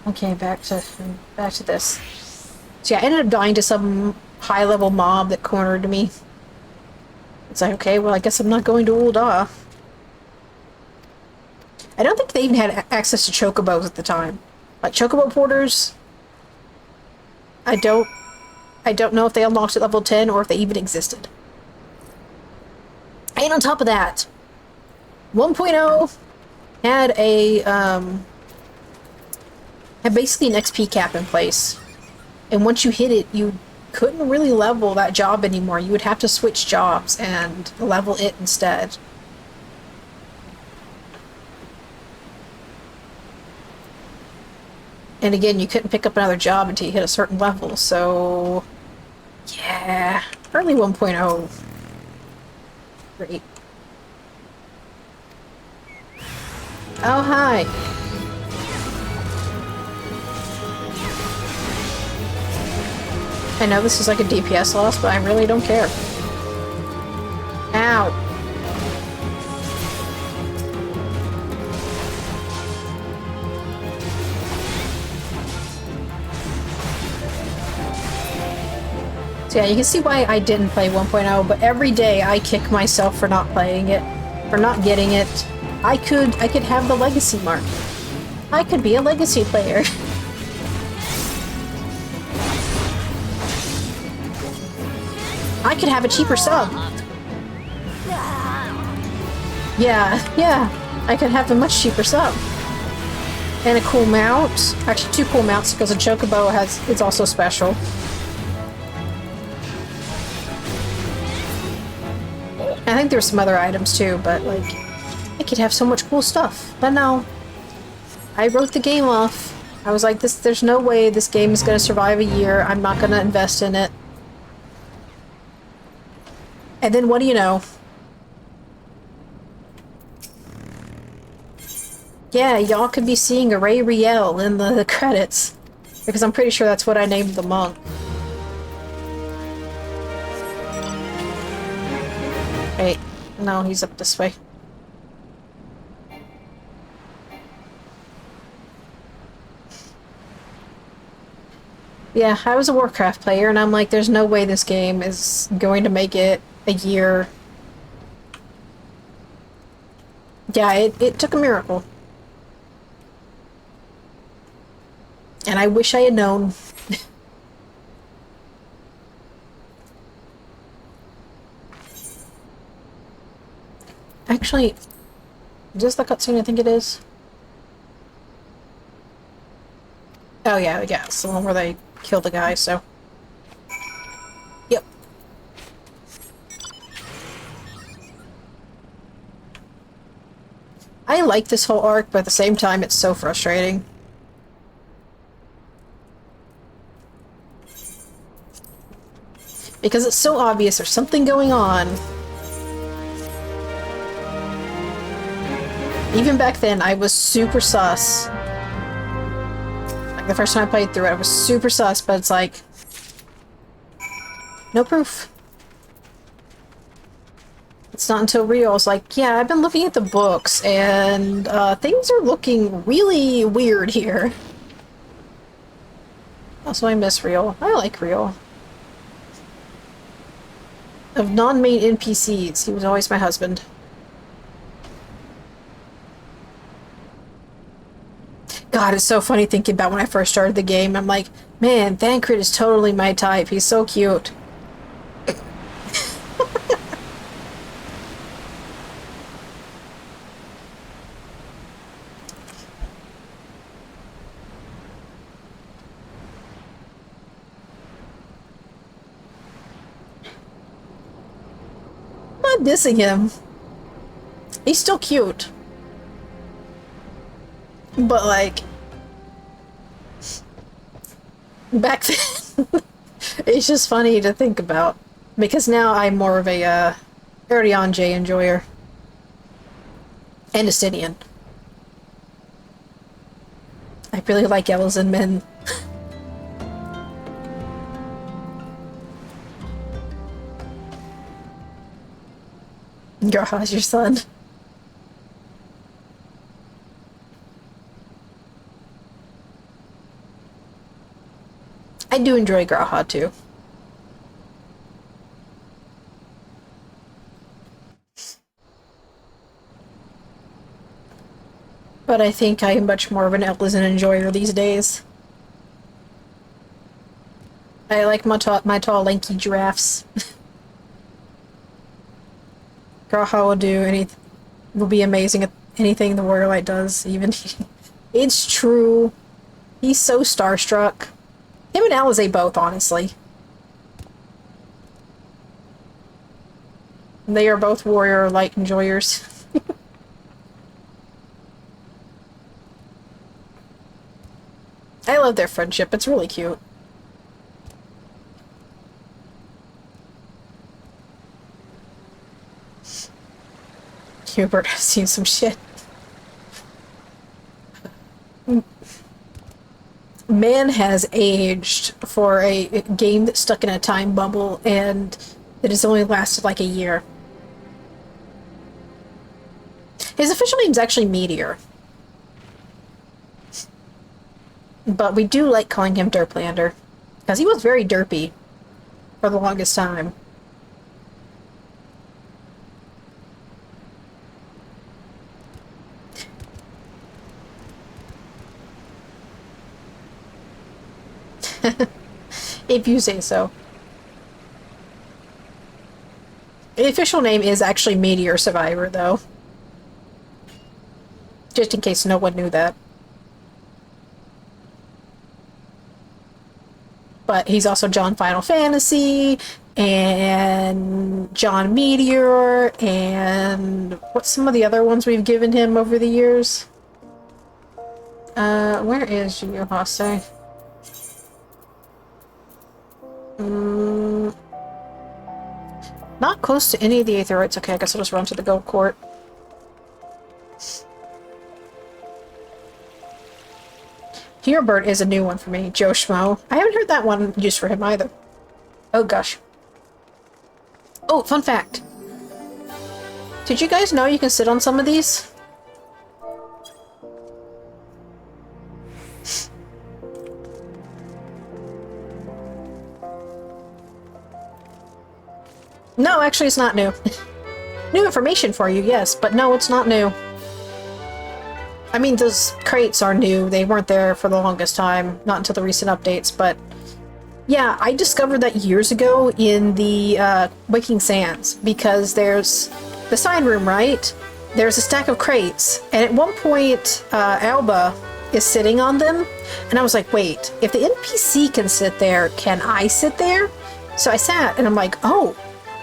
S1: Okay, back to this. So yeah, I ended up dying to some high-level mob that cornered me. It's like, okay, well, I guess I'm not going to Ul'dah. I don't think they even had access to chocobos at the time. Like, chocobo porters, I don't know if they unlocked at level 10 or if they even existed. And on top of that, 1.0 had had basically an XP cap in place. And once you hit it, you couldn't really level that job anymore. You would have to switch jobs and level it instead. And again, you couldn't pick up another job until you hit a certain level, so... yeah, early 1.0. Great. Oh, hi. I know this is like a DPS loss, but I really don't care. Ow. So yeah, you can see why I didn't play 1.0, but every day I kick myself for not playing it, for not getting it. I could have the legacy mark. I could be a legacy player. I could have a cheaper sub. Yeah, I could have a much cheaper sub. And a cool mount. Actually, 2 cool mounts because a chocobo is also special. I think there's some other items too, but like, I could have so much cool stuff. But no, I wrote the game off. I was like, there's no way this game is going to survive a year. I'm not going to invest in it. And then what do you know? Yeah, y'all could be seeing Array Riel in the credits. Because I'm pretty sure that's what I named the monk. Wait, no, he's up this way. Yeah, I was a Warcraft player, and I'm like, there's no way this game is going to make it a year. Yeah, it took a miracle. And I wish I had known. Actually, is this the cutscene I think it is? Oh yeah, it's the one where they kill the guy, so... Yep. I like this whole arc, but at the same time it's so frustrating. Because it's so obvious there's something going on. Even back then, I was super sus. Like, the first time I played through it, I was super sus, but it's like... no proof. It's not until Rio's like, yeah, I've been looking at the books, and things are looking really weird here. Also, I miss Rio. I like Rio. Of non-main NPCs, he was always my husband. God, it's so funny thinking about when I first started the game. I'm like, man, Thancred is totally my type. He's so cute. I'm not dissing him. He's still cute. But, like, back then, it's just funny to think about. Because now I'm more of a, Arion J enjoyer. And Astidian. I really like Elves and Men. How's your son? I do enjoy Graha too. But I think I am much more of an Elizan enjoyer these days. I like my tall lanky giraffes. Graha will be amazing at anything the Warrior Light does, even it's true. He's so starstruck. Him and Alizé both, honestly. They are both Warrior Light enjoyers. I love their friendship. It's really cute. Hubert has seen some shit. Man has aged for a game that's stuck in a time bubble and it has only lasted like a year. His official name's actually Meteor. But we do like calling him Derplander, because he was very derpy for the longest time. If you say so. The official name is actually Meteor Survivor, though. Just in case no one knew that. But he's also John Final Fantasy, and John Meteor, and what's some of the other ones we've given him over the years? Where is Yuhase? Not close to any of the Aetherites. Okay, I guess I'll just run to the Gold Court. Herebert is a new one for me. Joe Schmo. I haven't heard that one used for him either. Oh gosh. Oh, fun fact. Did you guys know you can sit on some of these? No, actually it's not new. New information for you, yes, but no, it's not new. I mean, those crates are new. They weren't there for the longest time, not until the recent updates, but yeah, I discovered that years ago in the Waking Sands, because there's the sign room, right? There's a stack of crates, and at one point, Alba is sitting on them, and I was like, wait, if the NPC can sit there, can I sit there? So I sat, and I'm like, oh,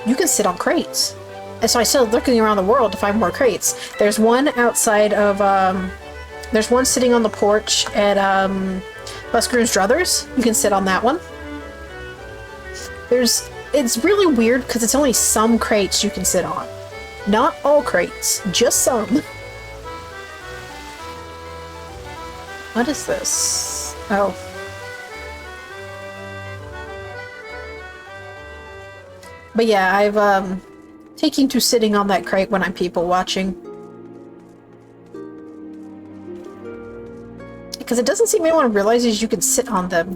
S1: you can sit on crates. And so I started looking around the world to find more crates. There's one outside of, there's one sitting on the porch at, Busker's Druthers. You can sit on that one. It's really weird because it's only some crates you can sit on. Not all crates, just some. What is this? Oh. But yeah, I've, taking to sitting on that crate when I'm people watching. Because it doesn't seem anyone realizes you can sit on them.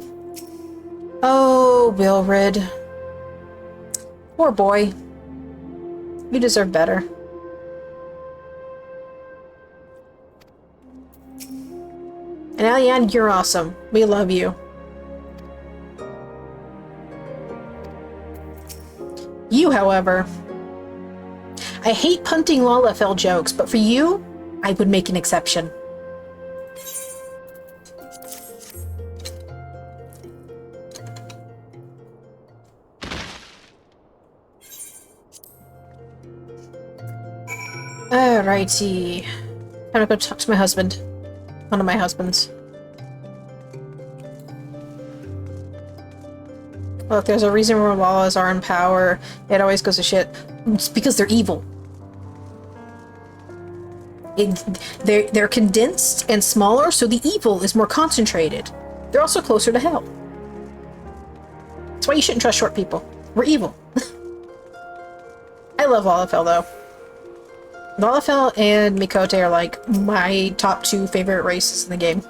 S1: Oh, Wilrid. Poor boy. You deserve better. And Alian, you're awesome. We love you. You, however... I hate punting Lalafell jokes, but for you, I would make an exception. Alrighty. Time to go talk to my husband. One of my husbands. Look, there's a reason where Lalas are in power. It always goes to shit. It's because they're evil. They're condensed and smaller, so the evil is more concentrated. They're also closer to hell. That's why you shouldn't trust short people. We're evil. I love Lalafell, though. Lalafell and Mikote are like my top 2 favorite races in the game.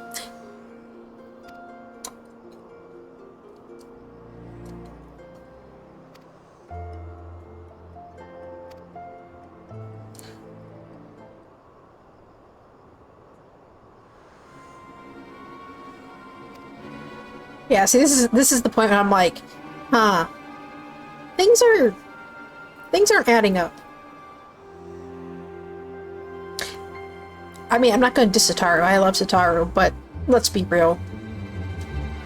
S1: Yeah, see, this is the point where I'm like, huh, things aren't adding up. I mean, I'm not going to diss Sataru. I love Sataru, but let's be real.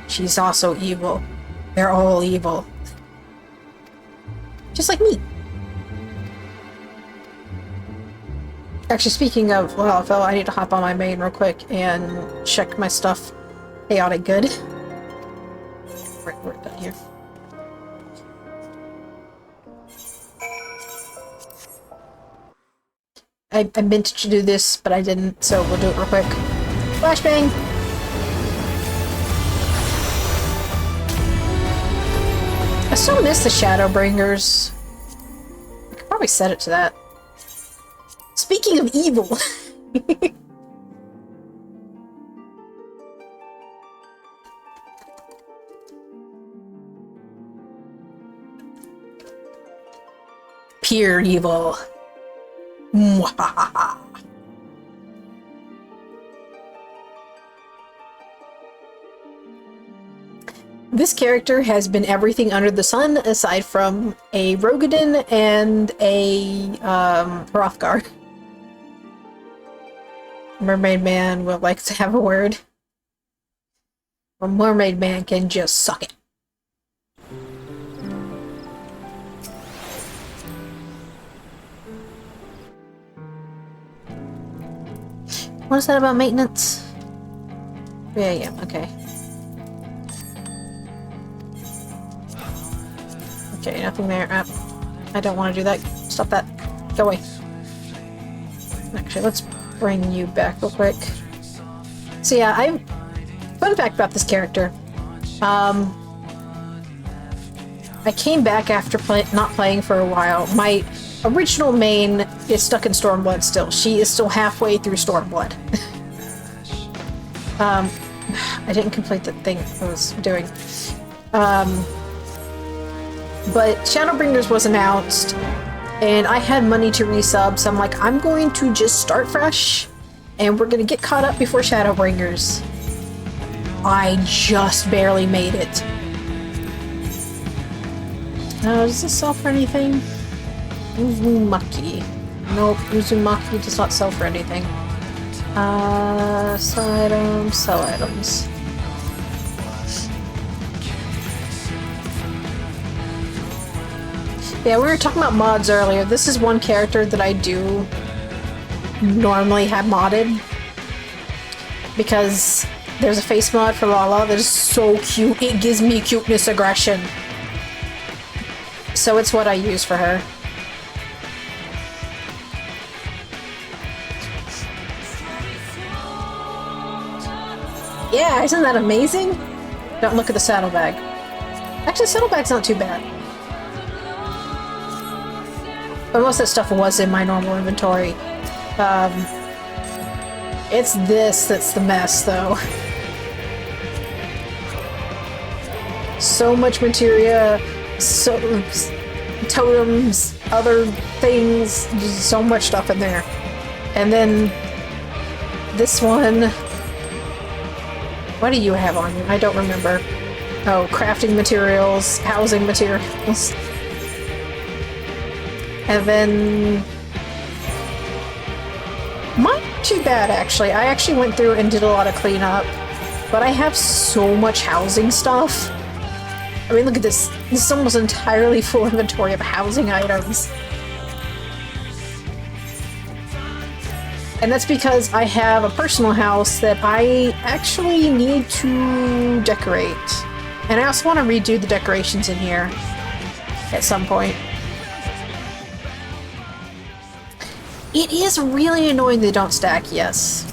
S1: She's also evil. They're all evil. Just like me. Actually, speaking of Lalafell, I need to hop on my main real quick and check my stuff. Chaotic good. We're done here. I meant to do this, but I didn't, so we'll do it real quick. Flashbang! I still miss the Shadowbringers. I could probably set it to that. Speaking of evil. Pure evil. Mwahaha. This character has been everything under the sun aside from a Rogadin and a Hrothgar. Mermaid Man would like to have a word. Or Mermaid Man can just suck it. What is that about maintenance? Yeah, okay. Okay, nothing there. I don't want to do that. Stop that. Go away. Actually, let's bring you back real quick. So yeah, fun fact about this character. I came back after not playing for a while. My original main is stuck in Stormblood still. She is still halfway through Stormblood. I didn't complete the thing I was doing. But Shadowbringers was announced, and I had money to resub, so I'm like, I'm going to just start fresh, and we're going to get caught up before Shadowbringers. I just barely made it. Does this sell for anything? Uzumaki. Nope, Uzumaki does not sell for anything. Sell items. Yeah, we were talking about mods earlier. This is one character that I do normally have modded. Because there's a face mod for Lala that is so cute. It gives me cuteness aggression. So it's what I use for her. Yeah, isn't that amazing? Don't look at the saddlebag. Actually, the saddlebag's not too bad. But most of that stuff was in my normal inventory. It's this that's the mess, though. So much materia, so totems, other things, just so much stuff in there. And then this one. What do you have on you? I don't remember. Oh, crafting materials, housing materials. And then... Not too bad, actually. I actually went through and did a lot of cleanup. But I have so much housing stuff. I mean, look at this. This is almost entirely full inventory of housing items. And that's because I have a personal house that I actually need to decorate. And I also want to redo the decorations in here at some point. It is really annoying they don't stack, yes.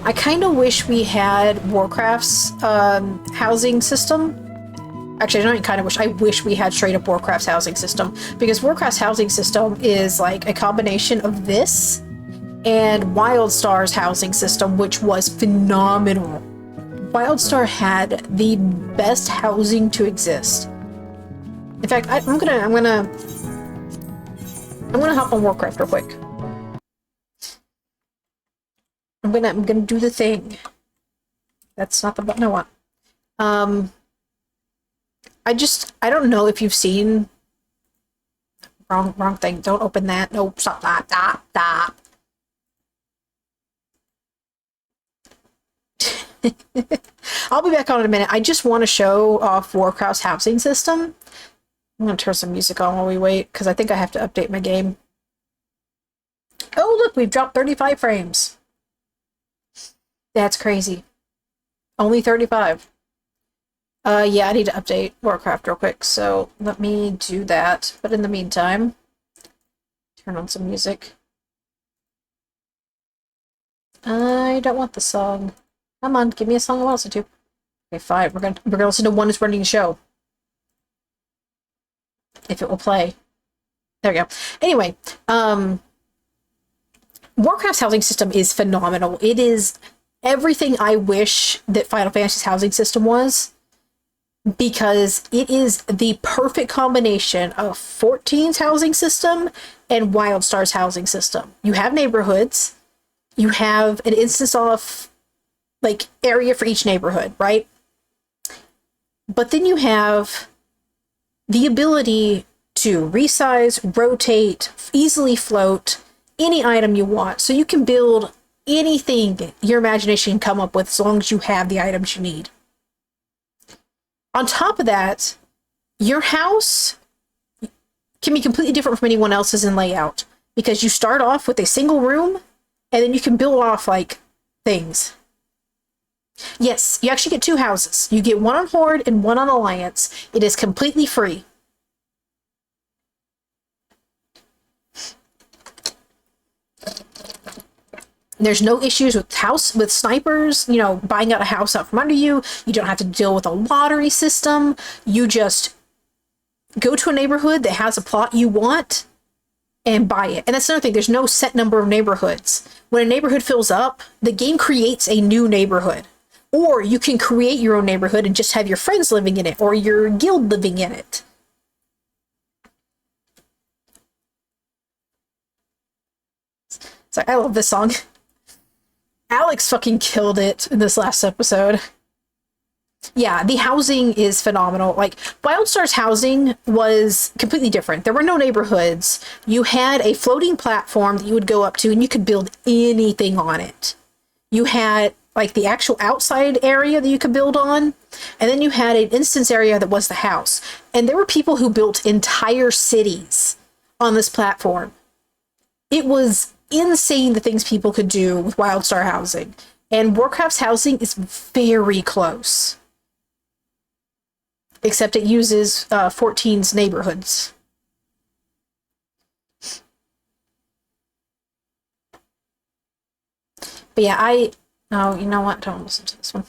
S1: I kind of wish we had Warcraft's housing system. Actually, I don't even kind of wish. I wish we had straight up Warcraft's housing system. Because Warcraft's housing system is like a combination of this and WildStar's housing system, which was phenomenal. WildStar had the best housing to exist. In fact, I'm gonna hop on Warcraft real quick. I'm gonna do the thing. That's not the button I want. Um, I don't know if you've seen wrong thing. Don't open that. No, stop that. Stop. I'll be back on in a minute. I just want to show off Warcraft's housing system. I'm going to turn some music on while we wait, because I think I have to update my game. Oh, look, we've dropped 35 frames. That's crazy. Only 35. Yeah, I need to update Warcraft real quick, so let me do that. But in the meantime, turn on some music. I don't want the song. Come on, give me a song I want to listen to. Okay, fine. We're gonna listen to one that's running the show. If it will play. There we go. Anyway, Warcraft's housing system is phenomenal. It is everything I wish that Final Fantasy's housing system was, because it is the perfect combination of 14's housing system and WildStar's housing system. You have neighborhoods. You have an instance off like area for each neighborhood, right? But then you have the ability to resize, rotate, easily float any item you want. So you can build anything your imagination can come up with as long as you have the items you need. On top of that, your house can be completely different from anyone else's in layout, because you start off with a single room and then you can build off like things. Yes, you actually get two houses. You get one on Horde and one on Alliance. It is completely free. There's no issues with snipers, you know, buying out a house out from under you. You don't have to deal with a lottery system. You just go to a neighborhood that has a plot you want and buy it. And that's another thing. There's no set number of neighborhoods. When a neighborhood fills up, the game creates a new neighborhood. Or you can create your own neighborhood and just have your friends living in it, or your guild living in it. So I love this song. Alex fucking killed it in this last episode. Yeah, the housing is phenomenal. Like, WildStar's housing was completely different. There were no neighborhoods. You had a floating platform that you would go up to, and you could build anything on it. You had like the actual outside area that you could build on, and then you had an instance area that was the house. And there were people who built entire cities on this platform. It was insane the things people could do with WildStar housing. And Warcraft's housing is very close. Except it uses 14's neighborhoods. But yeah, oh, you know what? Don't listen to this one.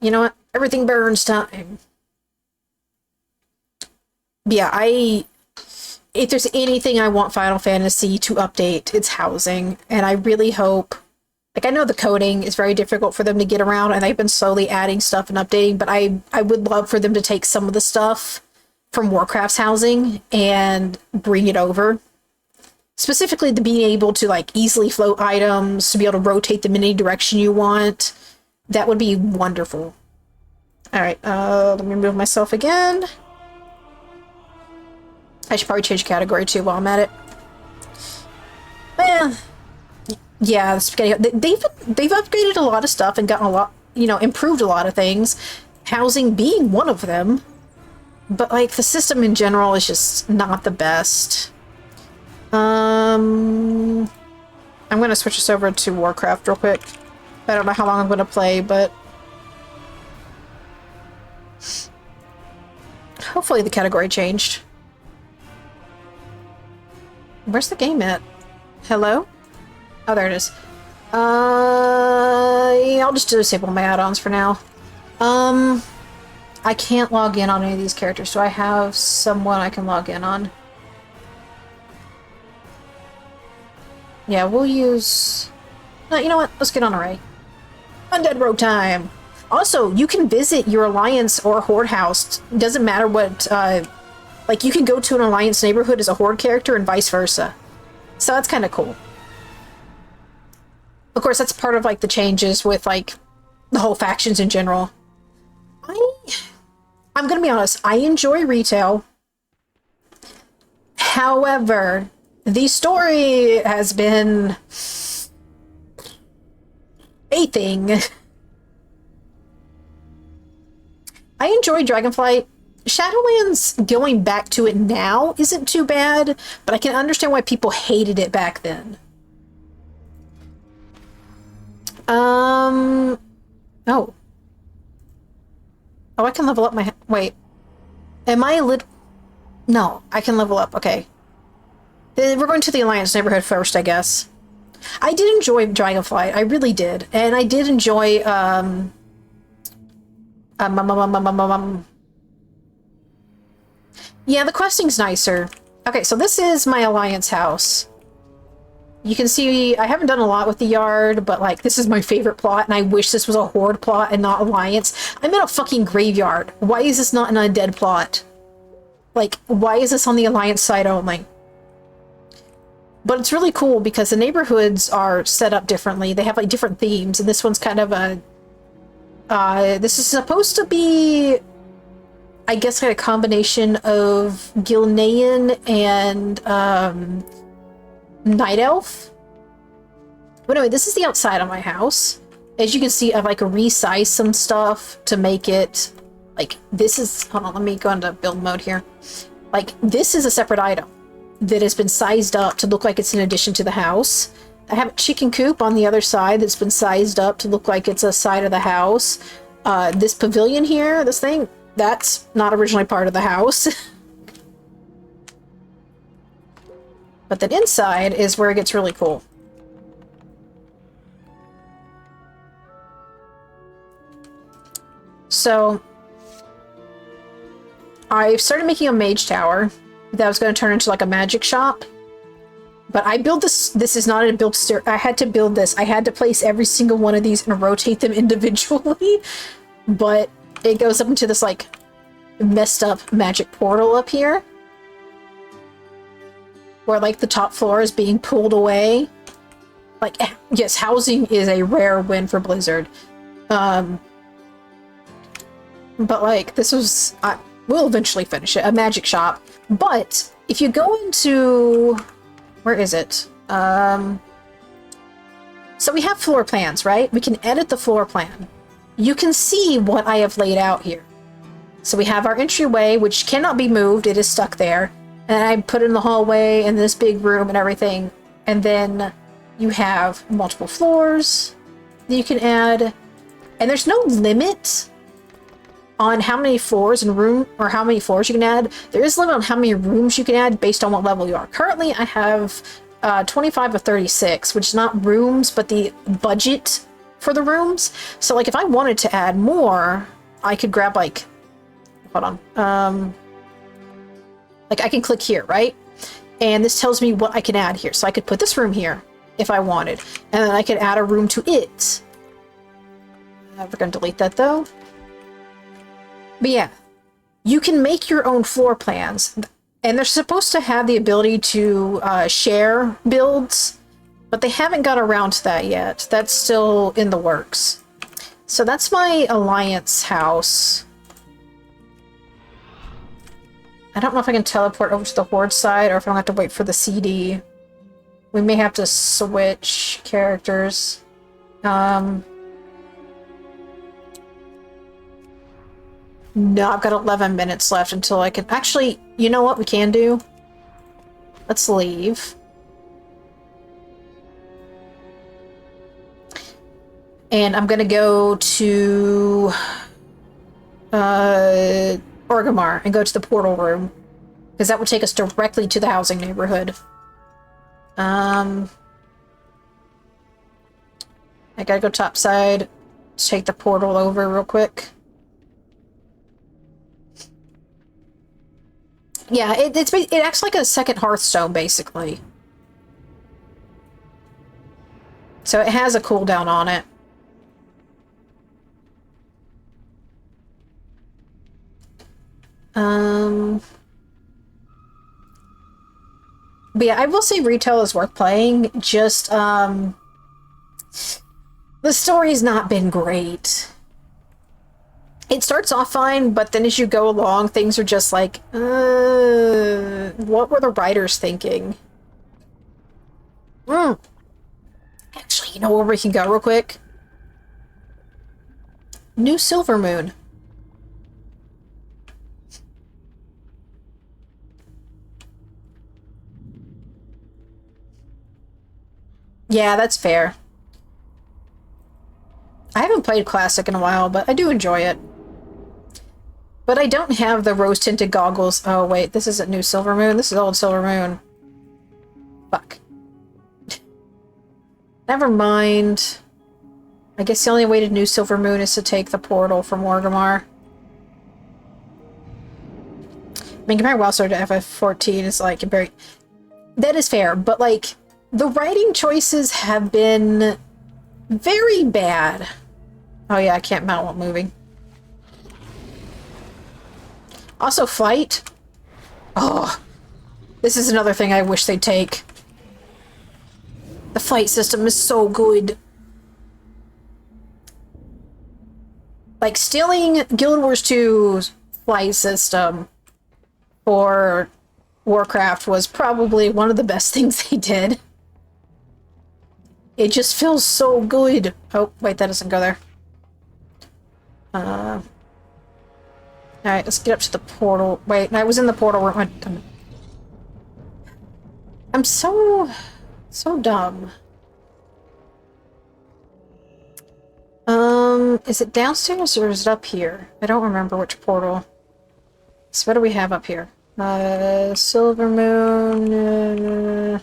S1: You know what? Everything burns time. But yeah, if there's anything I want Final Fantasy to update, it's housing. And I really hope, like, I know the coding is very difficult for them to get around, and they've been slowly adding stuff and updating, but I would love for them to take some of the stuff from Warcraft's housing and bring it over. Specifically to being able to, like, easily float items, to be able to rotate them in any direction you want. That would be wonderful. Alright, let me remove myself again. I should probably change category too while I'm at it. Well, yeah, the spaghetti. They've upgraded a lot of stuff and gotten a lot, you know, improved a lot of things. Housing being one of them, but like the system in general is just not the best. I'm gonna switch us over to Warcraft real quick. I don't know how long I'm gonna play, but hopefully the category changed. Where's the game at? Hello? Oh, there it is. Yeah, I'll just disable my add-ons for now. I can't log in on any of these characters, so I have someone I can log in on. Yeah, we'll use... No, you know what? Let's get on Array. Undead Rogue time! Also, you can visit your Alliance or Horde house. Doesn't matter what, like, you can go to an Alliance neighborhood as a Horde character and vice versa. So that's kind of cool. Of course, that's part of, like, the changes with, like, the whole factions in general. I'm gonna be honest, I enjoy retail. However, the story has been a thing. I enjoy Dragonflight. Shadowlands, going back to it now isn't too bad, but I can understand why people hated it back then. Oh. Oh, I can level up my... Wait. Am I lit... No, I can level up. Okay. We're going to the Alliance neighborhood first, I guess. I did enjoy Dragonflight. I really did. And I did enjoy, yeah, the questing's nicer. Okay, so this is my Alliance house. You can see I haven't done a lot with the yard, but, like, this is my favorite plot, and I wish this was a Horde plot and not Alliance. I'm in a fucking graveyard. Why is this not an undead plot? Like, why is this on the Alliance side only? But it's really cool because the neighborhoods are set up differently. They have, like, different themes, and this one's kind of a... this is supposed to be, I guess, like a combination of Gilnean and, Night Elf. But anyway, this is the outside of my house. As you can see, I've, like, resized some stuff to make it, like, this is... Hold on, let me go into build mode here. Like, this is a separate item that has been sized up to look like it's in addition to the house. I have a chicken coop on the other side that's been sized up to look like it's a side of the house. This pavilion here, this thing, that's not originally part of the house. But then inside is where it gets really cool. So, I started making a mage tower that was going to turn into, like, a magic shop. But I built this. This is not a build stair. I had to build this. I had to place every single one of these and rotate them individually. But it goes up into this, like, messed up magic portal up here. Where, like, the top floor is being pulled away. Like, yes, housing is a rare win for Blizzard. But, like, this was... we'll eventually finish it. A magic shop. But, if you go into... Where is it? So we have floor plans, right? We can edit the floor plan. You can see what I have laid out here. So we have our entryway, which cannot be moved. It is stuck there. And I put in the hallway and this big room and everything. And then you have multiple floors that you can add. And there's no limit on how many floors and room, or how many floors you can add. There is a limit on how many rooms you can add based on what level you are. Currently, I have 25 of 36, which is not rooms, but the budget for the rooms. So, like, if I wanted to add more, I could grab, like, hold on, like, I can click here, right? And this tells me what I can add here. So I could put this room here if I wanted, and then I could add a room to it. We're going to delete that, though. But yeah, you can make your own floor plans, and they're supposed to have the ability to share builds, but they haven't got around to that yet. That's still in the works. So that's my Alliance house. I don't know if I can teleport over to the Horde side, or if I'm going to have to wait for the CD. We may have to switch characters. No, I've got 11 minutes left until I can... Actually, you know what we can do? Let's leave. And I'm gonna go to... Orgrimmar and go to the portal room. Because that would take us directly to the housing neighborhood. I gotta go topside. Take the portal over real quick. Yeah, it acts like a second Hearthstone, basically. So it has a cooldown on it. But yeah, I will say retail is worth playing. Just, The story's not been great. It starts off fine, but then as you go along, things are just like, what were the writers thinking? Actually, you know where we can go real quick? New Silver Moon. Yeah, that's fair. I haven't played Classic in a while, but I do enjoy it. But I don't have the rose-tinted goggles. Oh, wait, this isn't New Silver Moon. This is Old Silver Moon. Fuck. Never mind. I guess the only way to New Silver Moon is to take the portal from Orgrimmar. I mean, comparing WoW to FF14 is like very... That is fair, but like, the writing choices have been very bad. Oh yeah, I can't mount while moving. Also, flight. Oh, this is another thing I wish they'd take. The flight system is so good. Like, stealing Guild Wars 2's flight system for Warcraft was probably one of the best things they did. It just feels so good. Oh, wait, that doesn't go there. Alright, let's get up to the portal. Wait, I was in the portal room. I'm so dumb. Is it downstairs or is it up here? I don't remember which portal. So what do we have up here? Silver Moon...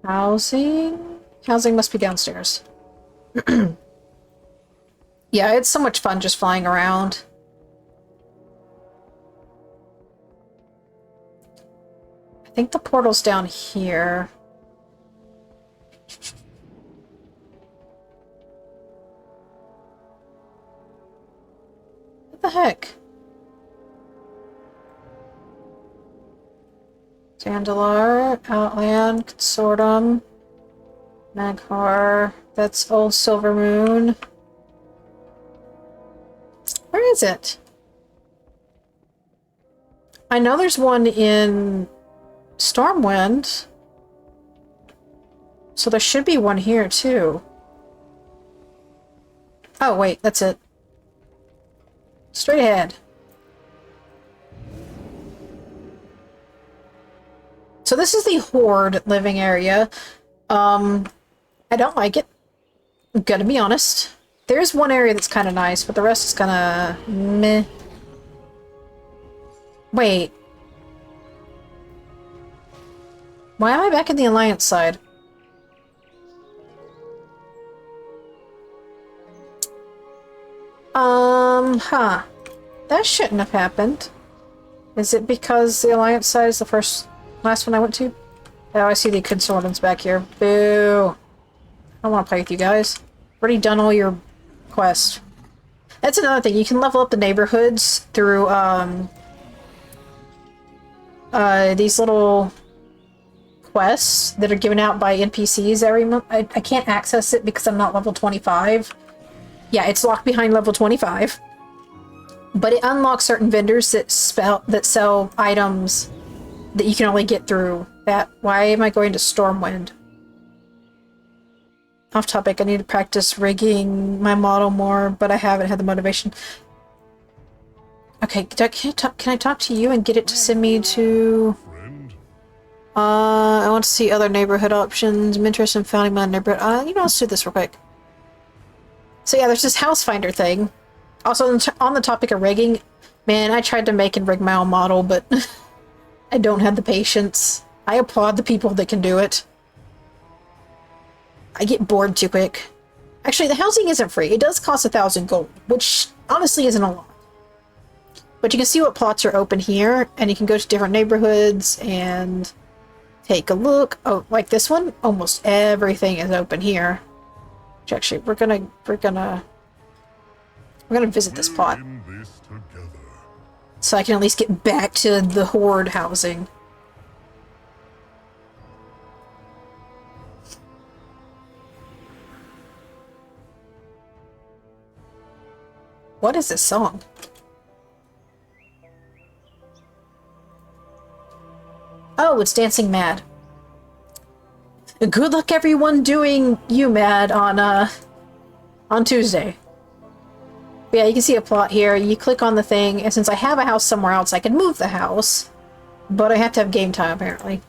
S1: housing? Housing must be downstairs. Yeah, it's so much fun just flying around. I think the portal's down here. What the heck? Zandalar, Outland, Consortium, Maghar, that's Old Silver Moon. Where is it? I know there's one in Stormwind. So there should be one here too. Oh wait, that's it. Straight ahead. So this is the Horde living area. I don't like it. I'm gonna be honest. There's one area that's kind of nice, but the rest is kind of meh. Wait. Why am I back in the Alliance side? Huh. That shouldn't have happened. Is it because the Alliance side is the last one I went to? Oh, I see the Consortiums back here. Boo. I don't want to play with you guys. Already done all your quests. That's another thing. You can level up the neighborhoods through, these little quests that are given out by NPCs every month. I can't access it because I'm not level 25. Yeah, it's locked behind level 25. But it unlocks certain vendors that sell items that you can only get through that. Why am I going to Stormwind? Off topic, I need to practice rigging my model more, but I haven't had the motivation. Okay, can I talk to you and get it to send me to... I want to see other neighborhood options. I'm interested in founding my neighborhood. You know, let's do this real quick. So yeah, there's this house finder thing. Also, on the topic of rigging, man, I tried to make and rig my own model, but I don't have the patience. I applaud the people that can do it. I get bored too quick. Actually, the housing isn't free. It does cost 1,000 gold, which honestly isn't a lot. But you can see what plots are open here, and you can go to different neighborhoods and take a look. Oh, like this one, almost everything is open here. Which actually, we're gonna visit this plot, so I can at least get back to the Horde housing. What is this song? Oh, it's Dancing Mad. Good luck everyone doing you mad on Tuesday. But yeah, you can see a plot here. You click on the thing, and since I have a house somewhere else, I can move the house. But I have to have game time, apparently.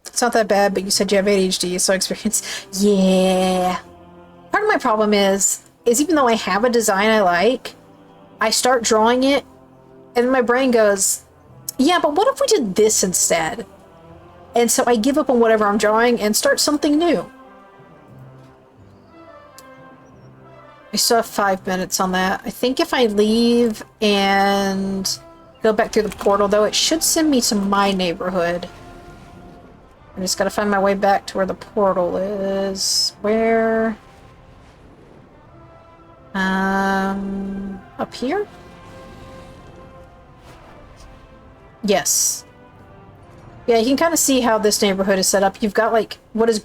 S1: It's not that bad, but you said you have ADHD, so experience. Yeah. Part of my problem is even though I have a design I like, I start drawing it, and my brain goes, yeah, but what if we did this instead? And so I give up on whatever I'm drawing and start something new. I still have 5 minutes on that. I think if I leave and go back through the portal, though, it should send me to my neighborhood. I just gotta find my way back to where the portal is. Where? Up here? Yes. Yeah, you can kind of see how this neighborhood is set up. You've got, like, what is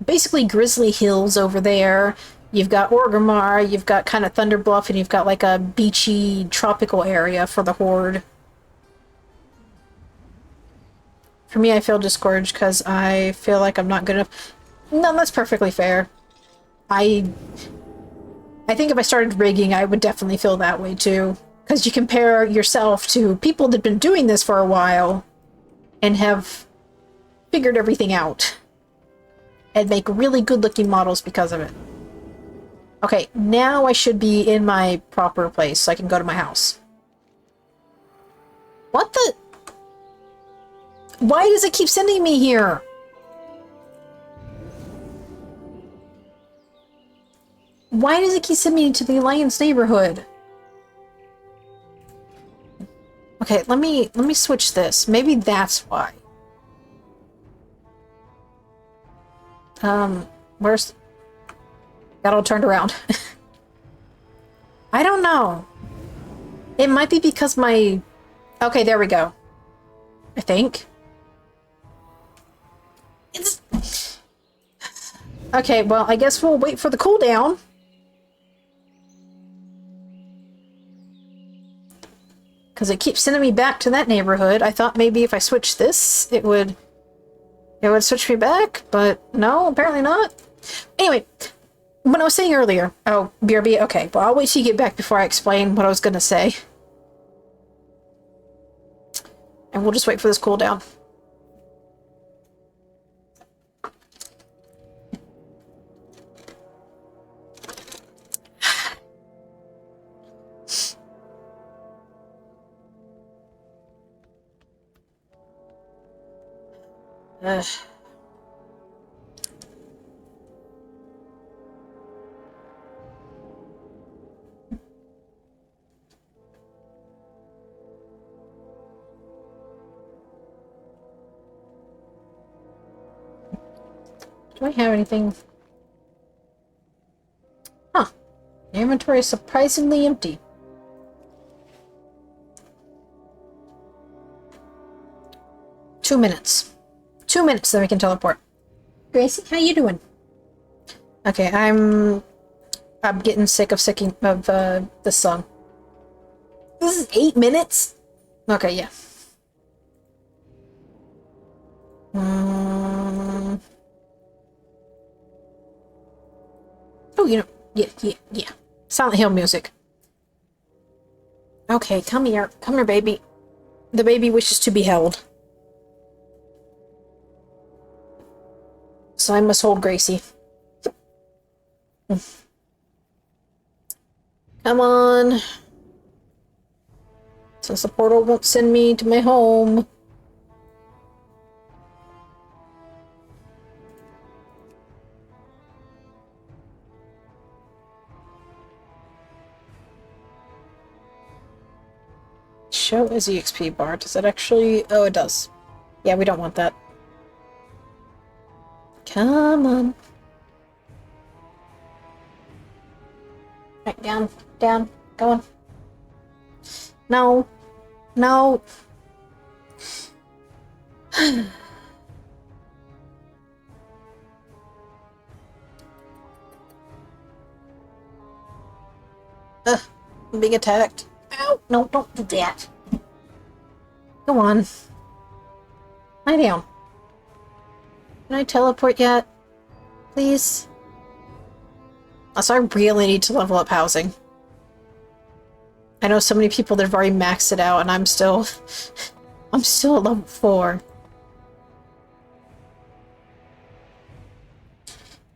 S1: basically Grizzly Hills over there. You've got Orgrimmar, you've got kind of Thunder Bluff, and you've got, like, a beachy, tropical area for the Horde. For me, I feel discouraged because I feel like I'm not good enough. No, that's perfectly fair. I think if I started rigging, I would definitely feel that way, too. Because you compare yourself to people that have been doing this for a while and have figured everything out and make really good-looking models because of it. Okay, now I should be in my proper place so I can go to my house. What the? Why does it keep sending me here? Why does it keep sending me to the Alliance neighborhood? Okay, let me switch this. Maybe that's why. Where's... Got all turned around. I don't know. It might be because my... Okay, there we go. I think. It's... Okay, well, I guess we'll wait for the cooldown. Because it keeps sending me back to that neighborhood. I thought maybe if I switch this, it would switch me back, but no, apparently not. Anyway, when I was saying earlier... Oh, BRB, okay. Well, I'll wait till you get back before I explain what I was going to say. And we'll just wait for this cooldown. Ugh. Do I have anything? Huh. The inventory is surprisingly empty. Two minutes, then we can teleport. Gracie, how you doing? Okay, I'm getting sick of this song. This is 8 minutes? Okay, yeah. Oh, you know, yeah. Silent Hill music. Okay, come here, baby. The baby wishes to be held. So I must hold Gracie. Come on. Since the portal won't send me to my home. Show as EXP bar. Does that actually... Oh, it does. Yeah, we don't want that. Come on. Right, down, go on. No. No. I'm being attacked. Ow! No, don't do that. Go on. Lie down. Can I teleport yet? Please? Also, I really need to level up housing. I know so many people that have already maxed it out, and I'm still... I'm still at level 4.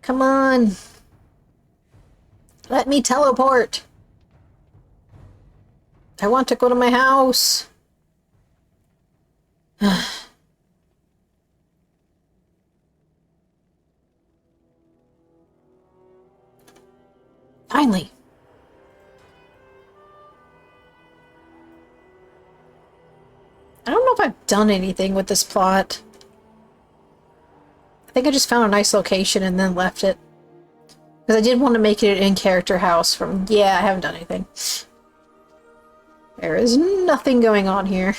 S1: Come on. Let me teleport. I want to go to my house. Finally. I don't know if I've done anything with this plot. I think I just found a nice location and then left it. Because I did want to make it an in-character house from... Yeah, I haven't done anything. There is nothing going on here.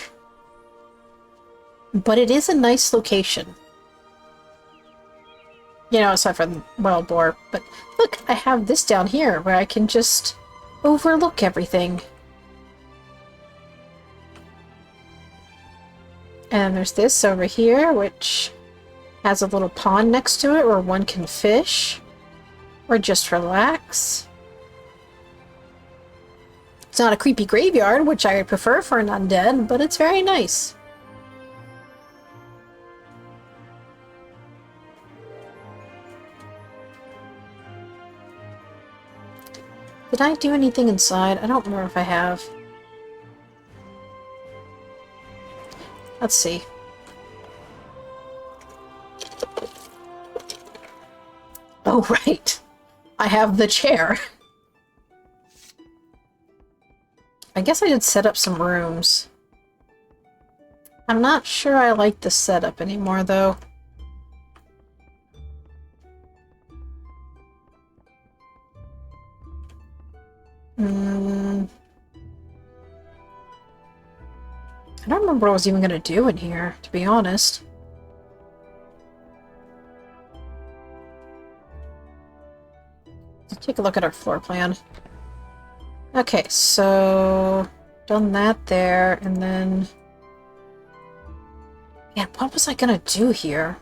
S1: But it is a nice location. You know, aside from Wild Boar. But look, I have this down here where I can just overlook everything. And there's this over here, which has a little pond next to it where one can fish. Or just relax. It's not a creepy graveyard, which I would prefer for an undead, but it's very nice. Did I do anything inside? I don't remember if I have. Let's see. Oh, right. I have the chair. I guess I did set up some rooms. I'm not sure I like the setup anymore, though. I don't remember what I was even going to do in here, to be honest. Let's take a look at our floor plan. Okay, so... done that there, and then... Man, what was I going to do here?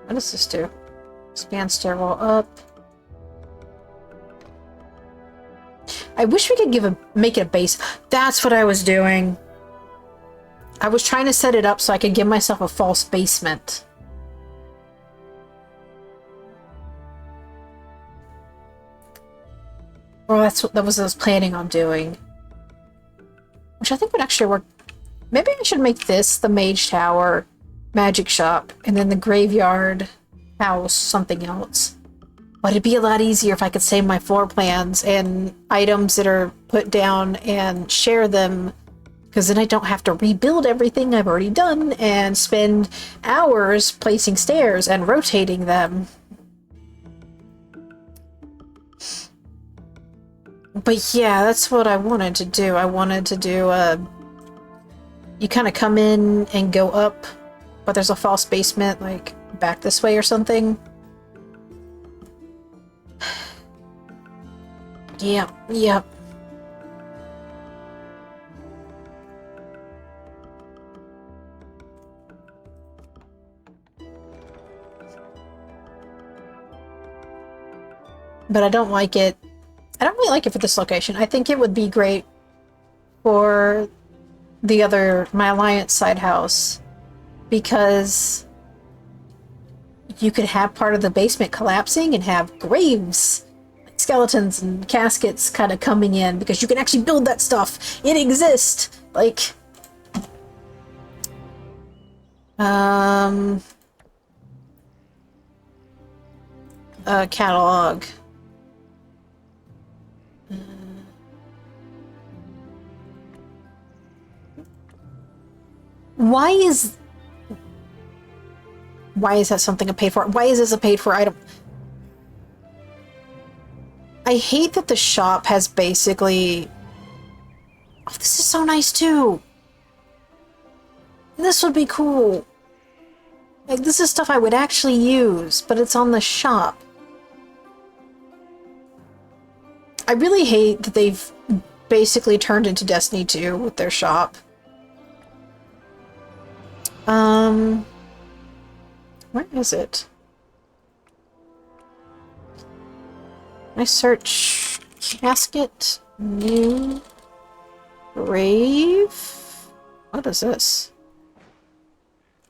S1: What does this do? Expand stairwell up. I wish we could make it a base. That's what I was doing. I was trying to set it up so I could give myself a false basement. Well, that was what I was planning on doing. Which I think would actually work. Maybe I should make this the Mage Tower, Magic Shop, and then the Graveyard House something else. But it'd be a lot easier if I could save my floor plans and items that are put down and share them, because then I don't have to rebuild everything I've already done and spend hours placing stairs and rotating them. But yeah, that's what I wanted to do. I wanted to do you kind of come in and go up, but there's a false basement, like, back this way or something. Yep. But I don't like it. I don't really like it for this location. I think it would be great for my Alliance side house, because you could have part of the basement collapsing and have graves, like skeletons and caskets kind of coming in, because you can actually build that stuff. It exists. Like, catalog. Why is that something I paid for? Why is this a paid for item? I hate that the shop has basically... Oh, this is so nice too. This would be cool. Like, this is stuff I would actually use, but it's on the shop. I really hate that they've basically turned into Destiny 2 with their shop. Where is it? I search casket, new, grave. What is this?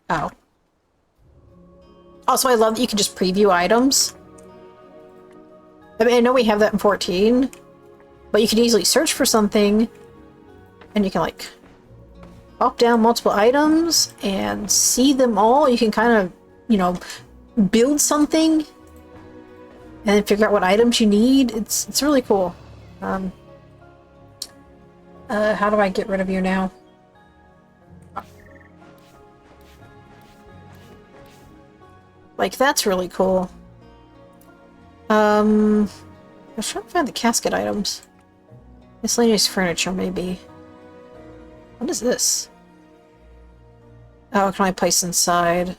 S1: Oh. Also, I love that you can just preview items. I mean, I know we have that in 14, but you can easily search for something, and you can, like, pop down multiple items and see them all. You can kind of, you know, build something and then figure out what items you need. It's really cool. How do I get rid of you now? Like, that's really cool. I was trying to find the casket items. Miscellaneous furniture, maybe. What is this? Oh, can I place inside?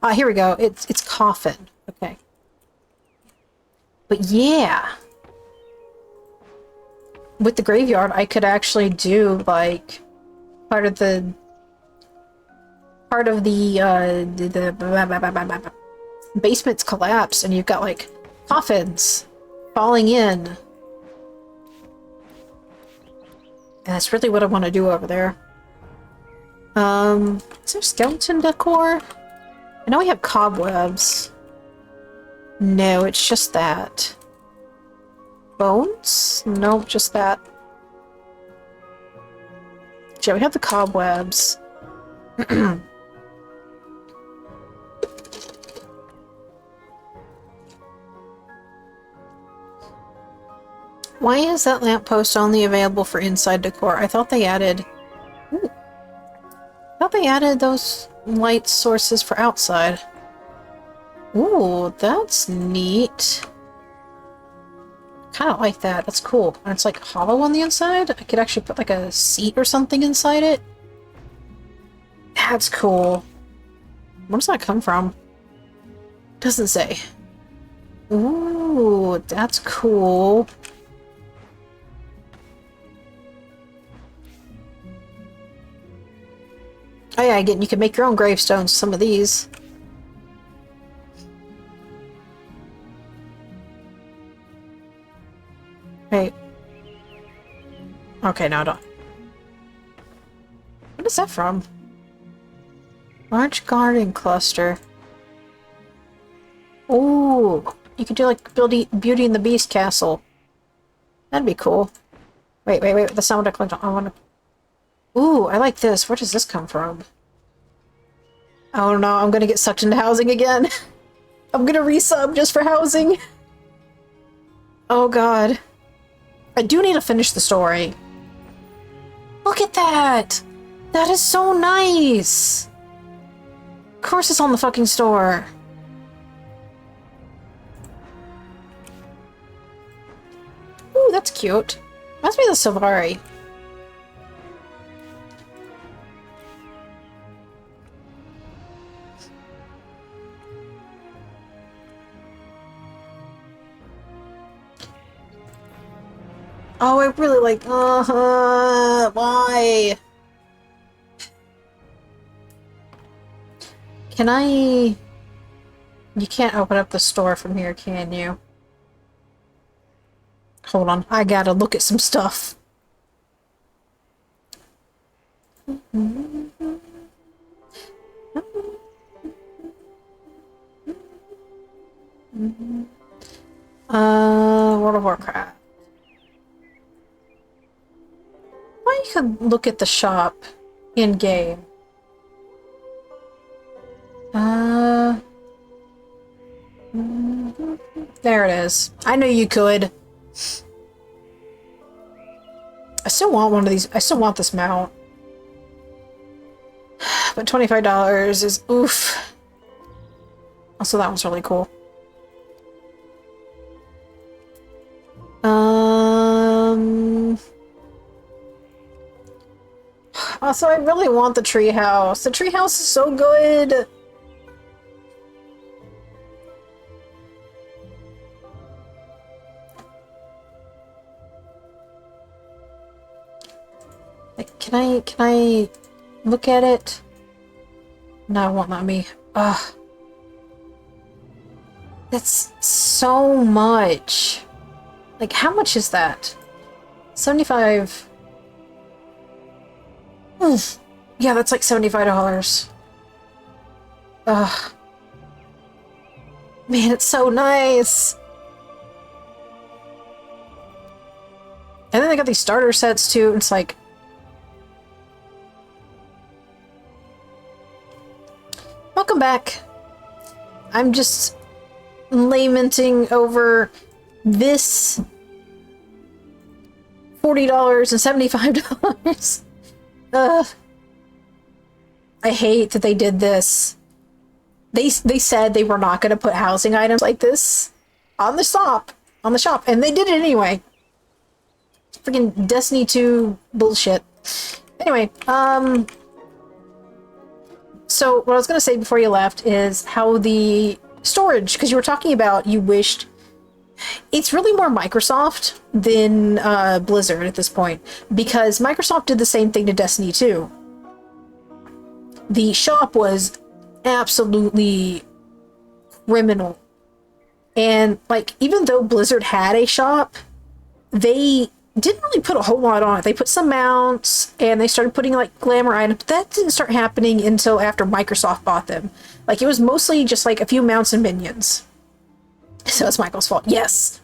S1: Ah, here we go. It's coffin. Okay. But yeah. With the graveyard, I could actually do, like, part of the basement's collapsed, and you've got, like, coffins falling in. And that's really what I want to do over there. Is there skeleton decor? I know we have cobwebs. No, it's just that. Bones? Nope, just that. Yeah, we have the cobwebs. Why is that lamppost only available for inside decor? I thought they added... Ooh. I thought they added those light sources for outside. Ooh, that's neat. Kind of like that. That's cool. And it's like hollow on the inside. I could actually put like a seat or something inside it. That's cool. Where does that come from? Doesn't say. Ooh, that's cool. Oh yeah, again, you can make your own gravestones, some of these. Hey. Okay, no, don't. What is that from? Large garden cluster. Ooh, you could do like Beauty and the Beast castle. That'd be cool. Wait, that's not what I clicked on. I want to... Ooh, I like this. Where does this come from? Oh no, I'm gonna get sucked into housing again. I'm gonna resub just for housing. Oh god. I do need to finish the story. Look at that! That is so nice! Of course it's on the fucking store. Ooh, that's cute. Reminds me of the Safari. Oh, I really like... why? Can I... You can't open up the store from here, can you? Hold on, I gotta look at some stuff. World of Warcraft. Well, you could look at the shop in-game. There it is. I knew you could. I still want one of these. I still want this mount. But $25 is oof. Also, that one's really cool. Also, I really want the treehouse. The treehouse is so good. Like, can I look at it? No, it won't let me. Ugh. That's so much. Like, how much is that? 75. Oof. Yeah, that's like $75. Ugh. Man, it's so nice. And then they got these starter sets too. It's like, welcome back. I'm just lamenting over this $40 and $75. I hate that they did this. They said they were not going to put housing items like this on the shop, and they did it anyway. Freaking Destiny 2 bullshit. Anyway, so what I was going to say before you left is how the storage, because you were talking about you wished, it's really more Microsoft than Blizzard at this point, because Microsoft did the same thing to Destiny 2. The shop was absolutely criminal. And, like, even though Blizzard had a shop, they didn't really put a whole lot on it. They put some mounts, and they started putting, like, glamour items. That didn't start happening until after Microsoft bought them. Like, it was mostly just, like, a few mounts and minions. So it's Michael's fault. Yes.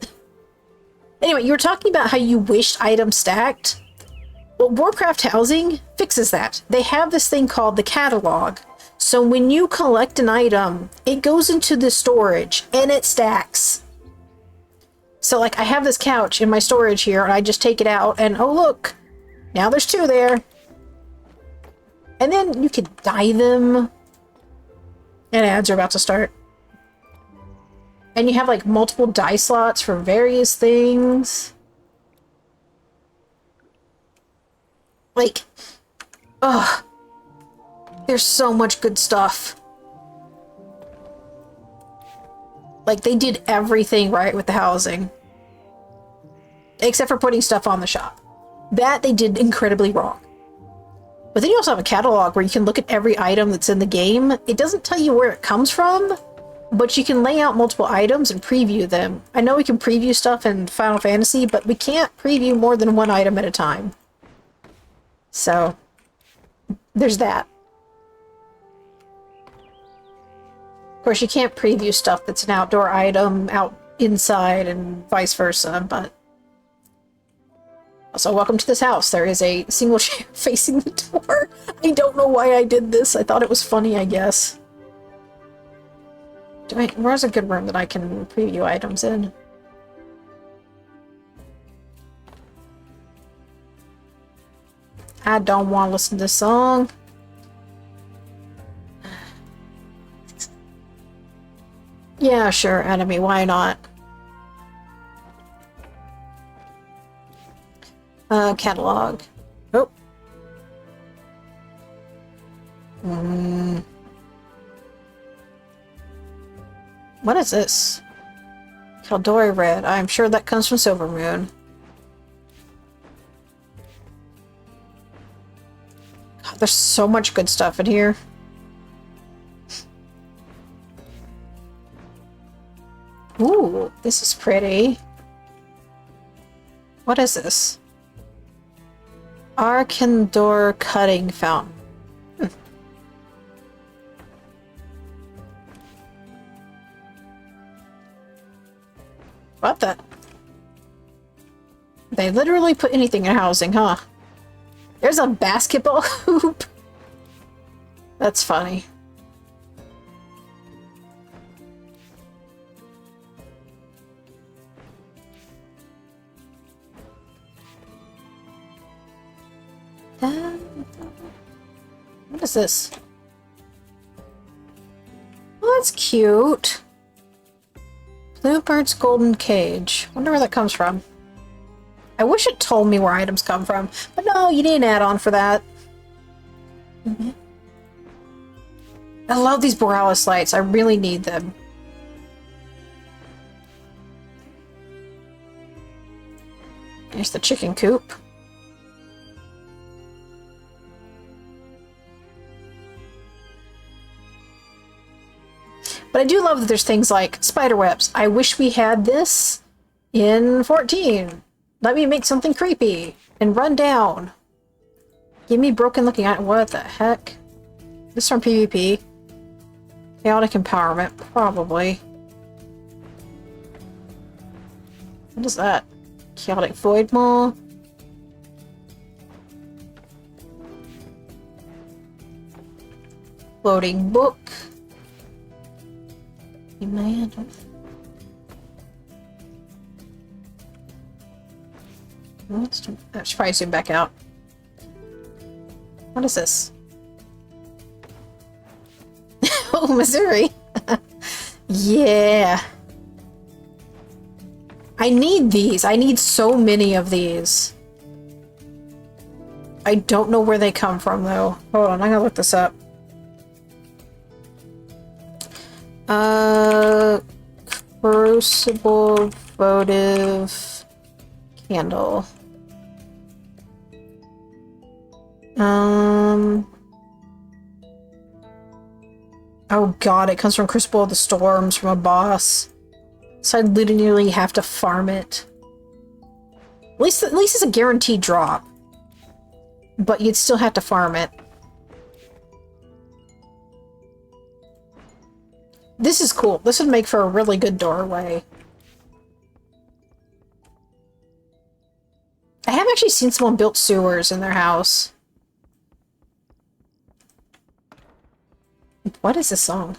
S1: Anyway, you were talking about how you wished items stacked. Well, Warcraft Housing fixes that. They have this thing called the catalog. So when you collect an item, it goes into the storage, and it stacks. So, like, I have this couch in my storage here, and I just take it out, and oh, look, now there's 2 there. And then you can dye them. And ads are about to start. And you have, like, multiple dye slots for various things. Like, ugh. There's so much good stuff. Like, they did everything right with the housing. Except for putting stuff on the shop. That they did incredibly wrong. But then you also have a catalog where you can look at every item that's in the game. It doesn't tell you where it comes from, but you can lay out multiple items and preview them. I know we can preview stuff in Final Fantasy, but we can't preview more than 1 item at a time. So, there's that. Of course, you can't preview stuff that's an outdoor item out inside and vice versa, but... Also, welcome to this house. There is a single chair facing the door. I don't know why I did this. I thought it was funny, I guess. Where's a good room that I can preview items in? I don't want to listen to this song. Yeah, sure, enemy, why not? Catalog. Oh. What is this? Caldori Red. I'm sure that comes from Silvermoon. God, there's so much good stuff in here. Ooh, this is pretty. What is this? Arkandor Cutting Fountain. What the? They literally put anything in housing, huh? There's a basketball hoop. That's funny. What is this? Oh, that's cute. Bluebird's Golden Cage. Wonder where that comes from. I wish it told me where items come from, but no, you need an add-on for that. I love these Borealis lights. I really need them. There's the chicken coop. I do love that there's things like spider webs. I wish we had this in 14. Let me make something creepy and run down. Give me broken looking at what the heck? This from PvP. Chaotic empowerment, probably. What is that? Chaotic void maw. Floating book. Man. I should probably zoom back out. What is this? Oh, Missouri. Yeah. I need these. I need so many of these. I don't know where they come from, though. Hold on, I'm gonna look this up. Crucible votive candle. Oh god, it comes from Crucible of the Storms from a boss. So I literally have to farm it. At least it's a guaranteed drop. But you'd still have to farm it. This is cool. This would make for a really good doorway. I have actually seen someone build sewers in their house. What is this song?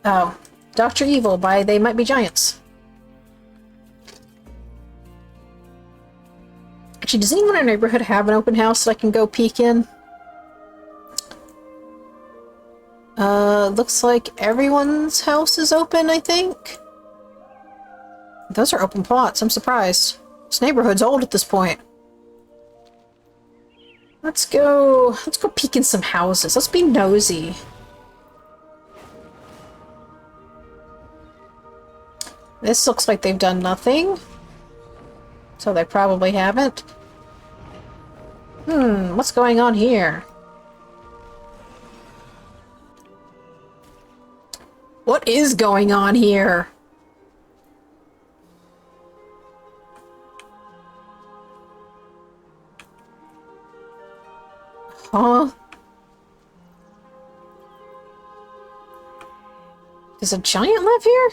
S1: Oh. Dr. Evil by They Might Be Giants. Actually, does anyone in our neighborhood have an open house that I can go peek in? Looks like everyone's house is open, I think. Those are open plots. I'm surprised. This neighborhood's old at this point. Let's go peek in some houses. Let's be nosy. This looks like they've done nothing. So they probably haven't. What's going on here? What is going on here? Huh? Does a giant live here?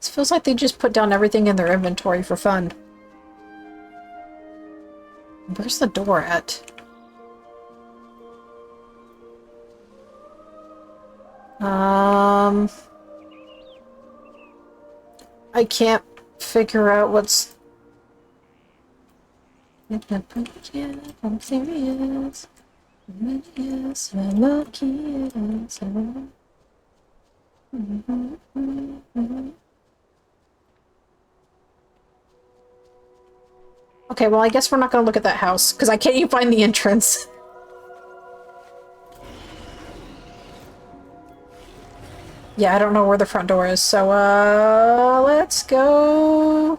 S1: This feels like they just put down everything in their inventory for fun. Where's the door at? I can't figure out what's... I'm serious. Yes, I'm lucky. Okay, well, I guess we're not gonna look at that house, because I can't even find the entrance. Yeah, I don't know where the front door is, so, let's go.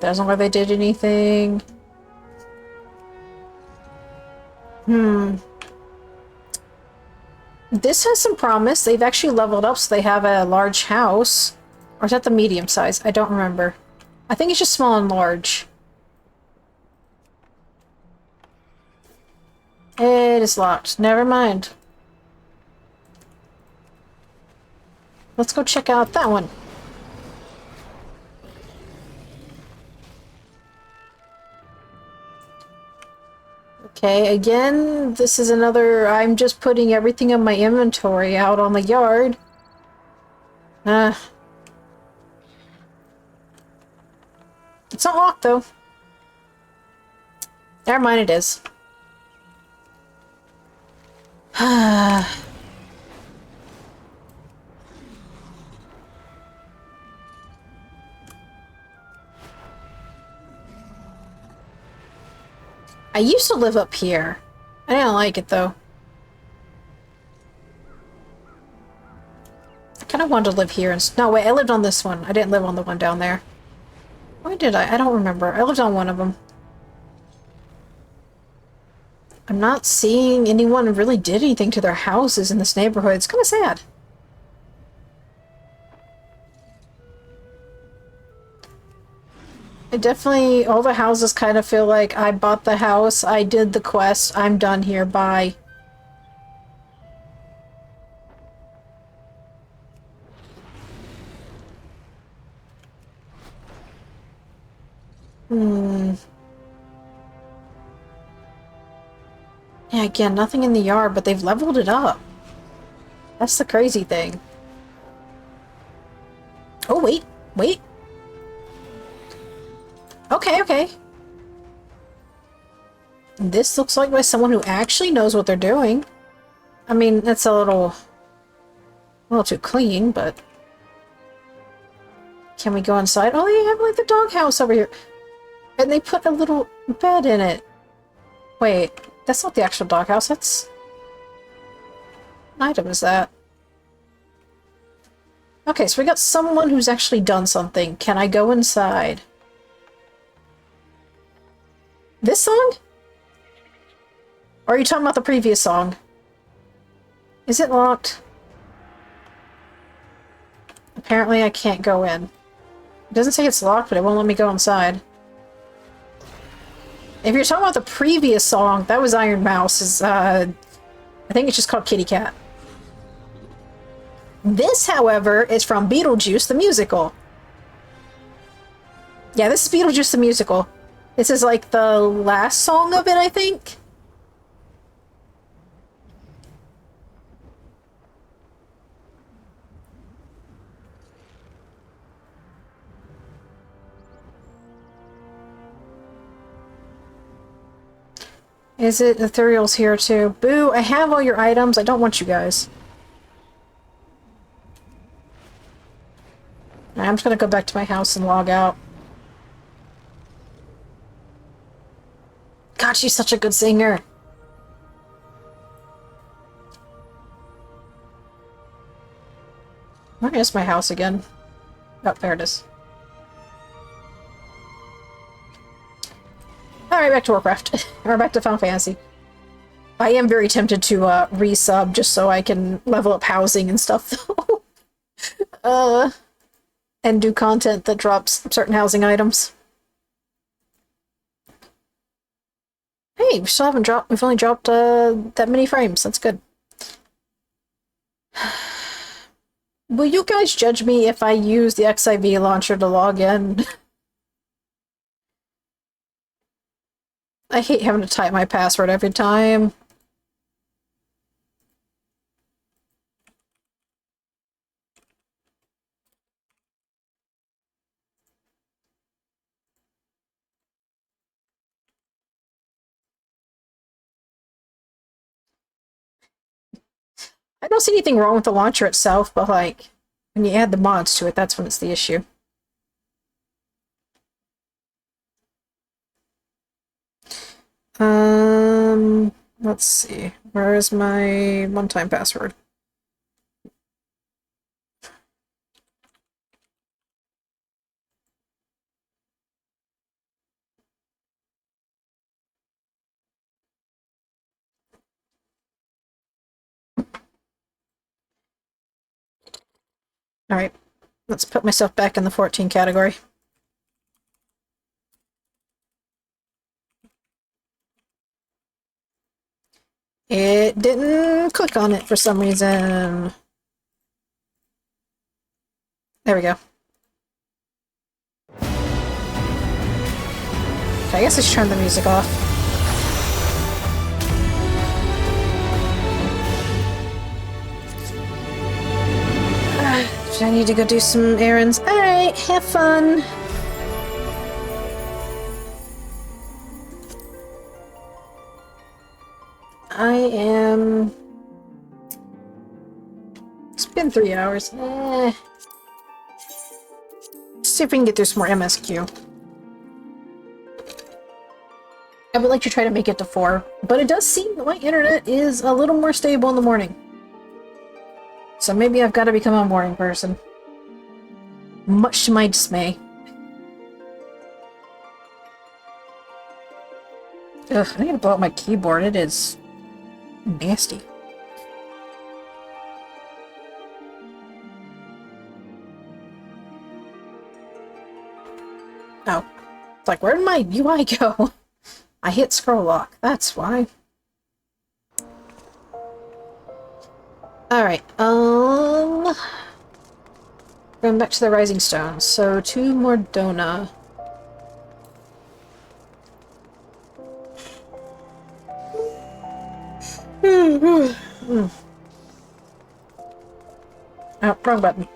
S1: Doesn't look like they did anything. This has some promise. They've actually leveled up, so they have a large house. Or is that the medium size? I don't remember. I think it's just small and large. It is locked. Never mind. Let's go check out that one. Okay, again, this is another... I'm just putting everything in my inventory out on the yard. It's not locked, though. Never mind, it is. I used to live up here. I didn't like it, though. I kind of wanted to live here. No, wait, I lived on this one. I didn't live on the one down there. Why did I? I don't remember. I lived on one of them. I'm not seeing anyone really did anything to their houses in this neighborhood. It's kind of sad. I definitely, all the houses kind of feel like I bought the house, I did the quest, I'm done here, bye. Yeah, again, nothing in the yard, but they've leveled it up. That's the crazy thing. Oh, wait, wait. Okay, okay. This looks like by someone who actually knows what they're doing. I mean, that's a little too clean, but... Can we go inside? Oh, they have, like, the doghouse over here. And they put a little bed in it. Wait, that's not the actual doghouse, that's... What item is that? Okay, so we got someone who's actually done something. Can I go inside? This song? Or are you talking about the previous song? Is it locked? Apparently I can't go in. It doesn't say it's locked, but it won't let me go inside. If you're talking about the previous song, that was Iron Mouse's, I think it's just called Kitty Cat. This, however, is from Beetlejuice the Musical. Yeah, this is Beetlejuice the Musical. This is like the last song of it, I think. Is it Ethereal's here too? Boo, I have all your items. I don't want you guys. Right, I'm just gonna go back to my house and log out. God, she's such a good singer. Where is my house again? Oh, there it is. Alright, back to Warcraft. Or back to Final Fantasy. I am very tempted to resub just so I can level up housing and stuff, though. And do content that drops certain housing items. Hey, we still haven't dropped. We've only dropped that many frames. That's good. Will you guys judge me if I use the XIV launcher to log in? I hate having to type my password every time. I don't see anything wrong with the launcher itself, but like, when you add the mods to it, that's when it's the issue. Let's see. Where is my one-time password? Alright, let's put myself back in the 14 category. It didn't click on it for some reason. There we go. Okay, I guess I should turn the music off. I need to go do some errands. Alright, have fun! I am... It's been 3 hours. Let's see if we can get through some more MSQ. I would like to try to make it to 4, but it does seem that my internet is a little more stable in the morning. So maybe I've got to become a morning person. Much to my dismay. Ugh, I need to blow up my keyboard. It is nasty. Oh. It's like, where did my UI go? I hit scroll lock. That's why. Alright, going back to the Rising Stones. So, 2 more Dona. Oh, wrong button.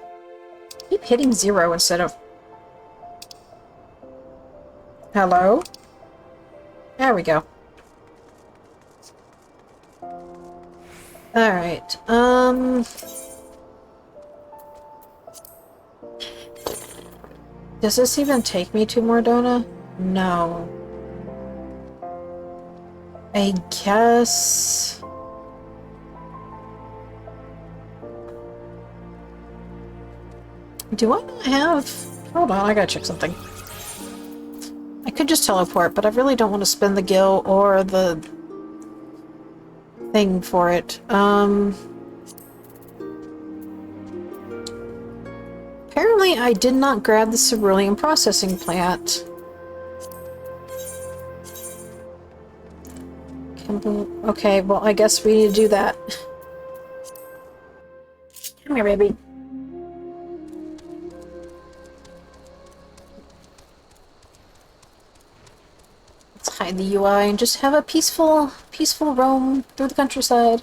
S1: Keep hitting 0 instead of... Hello? There we go. Alright, does this even take me to Mordona? No. I guess... Do I not have... Hold on, I gotta check something. I could just teleport, but I really don't want to spend the gil or the thing for it. Apparently I did not grab the cerulean processing plant. Okay, well, I guess we need to do that. Come here, baby. Let's hide the UI and just have a peaceful roam through the countryside.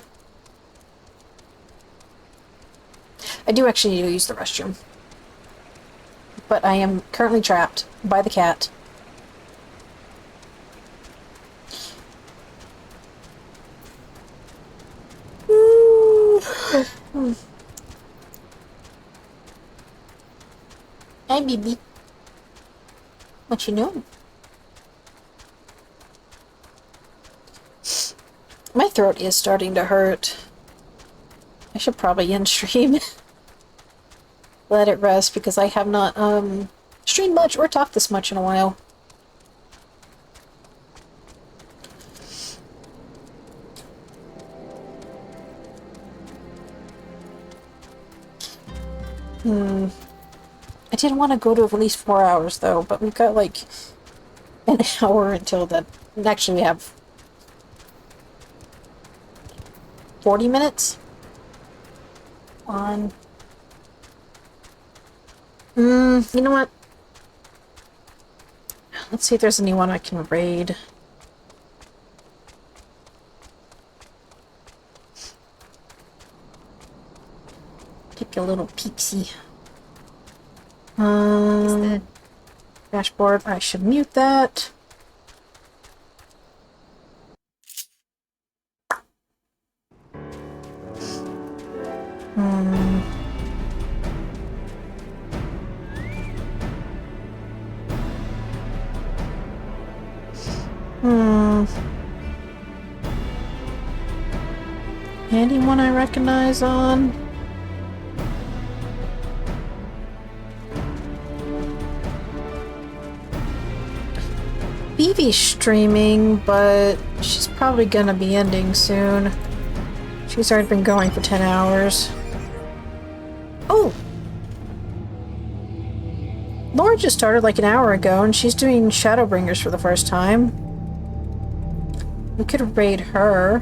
S1: I do actually need to use the restroom. But I am currently trapped by the cat. Hi, baby. What you know? My throat is starting to hurt. I should probably end stream. Let it rest because I have not streamed much or talked this much in a while. I didn't want to go to at least 4 hours though, but we've got like an hour until that. Actually, we have 40 minutes on. You know what? Let's see if there's anyone I can raid. Take a little peeksy. Dashboard. I should mute that. Anyone I recognize on? Vivi's streaming, but she's probably gonna be ending soon. She's already been going for 10 hours. Oh! Laura just started like an hour ago, and she's doing Shadowbringers for the first time. We could raid her.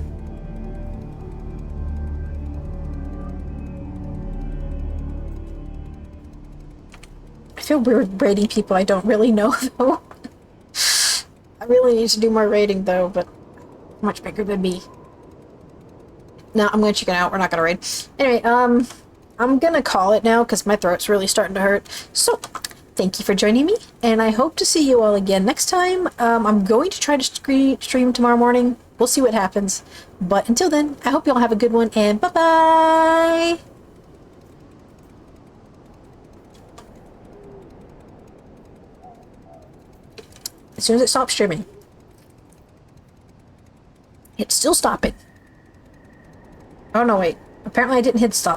S1: I feel weird raiding people I don't really know, though. I really need to do more raiding, though, but much bigger than me. No, I'm gonna chicken out. We're not gonna raid. Anyway, I'm gonna call it now, because my throat's really starting to hurt. So, thank you for joining me, and I hope to see you all again next time. I'm going to try to stream tomorrow morning. We'll see what happens. But until then, I hope you all have a good one, and bye-bye! As soon as it stops streaming. It's still stopping. Oh no, wait. Apparently I didn't hit stop.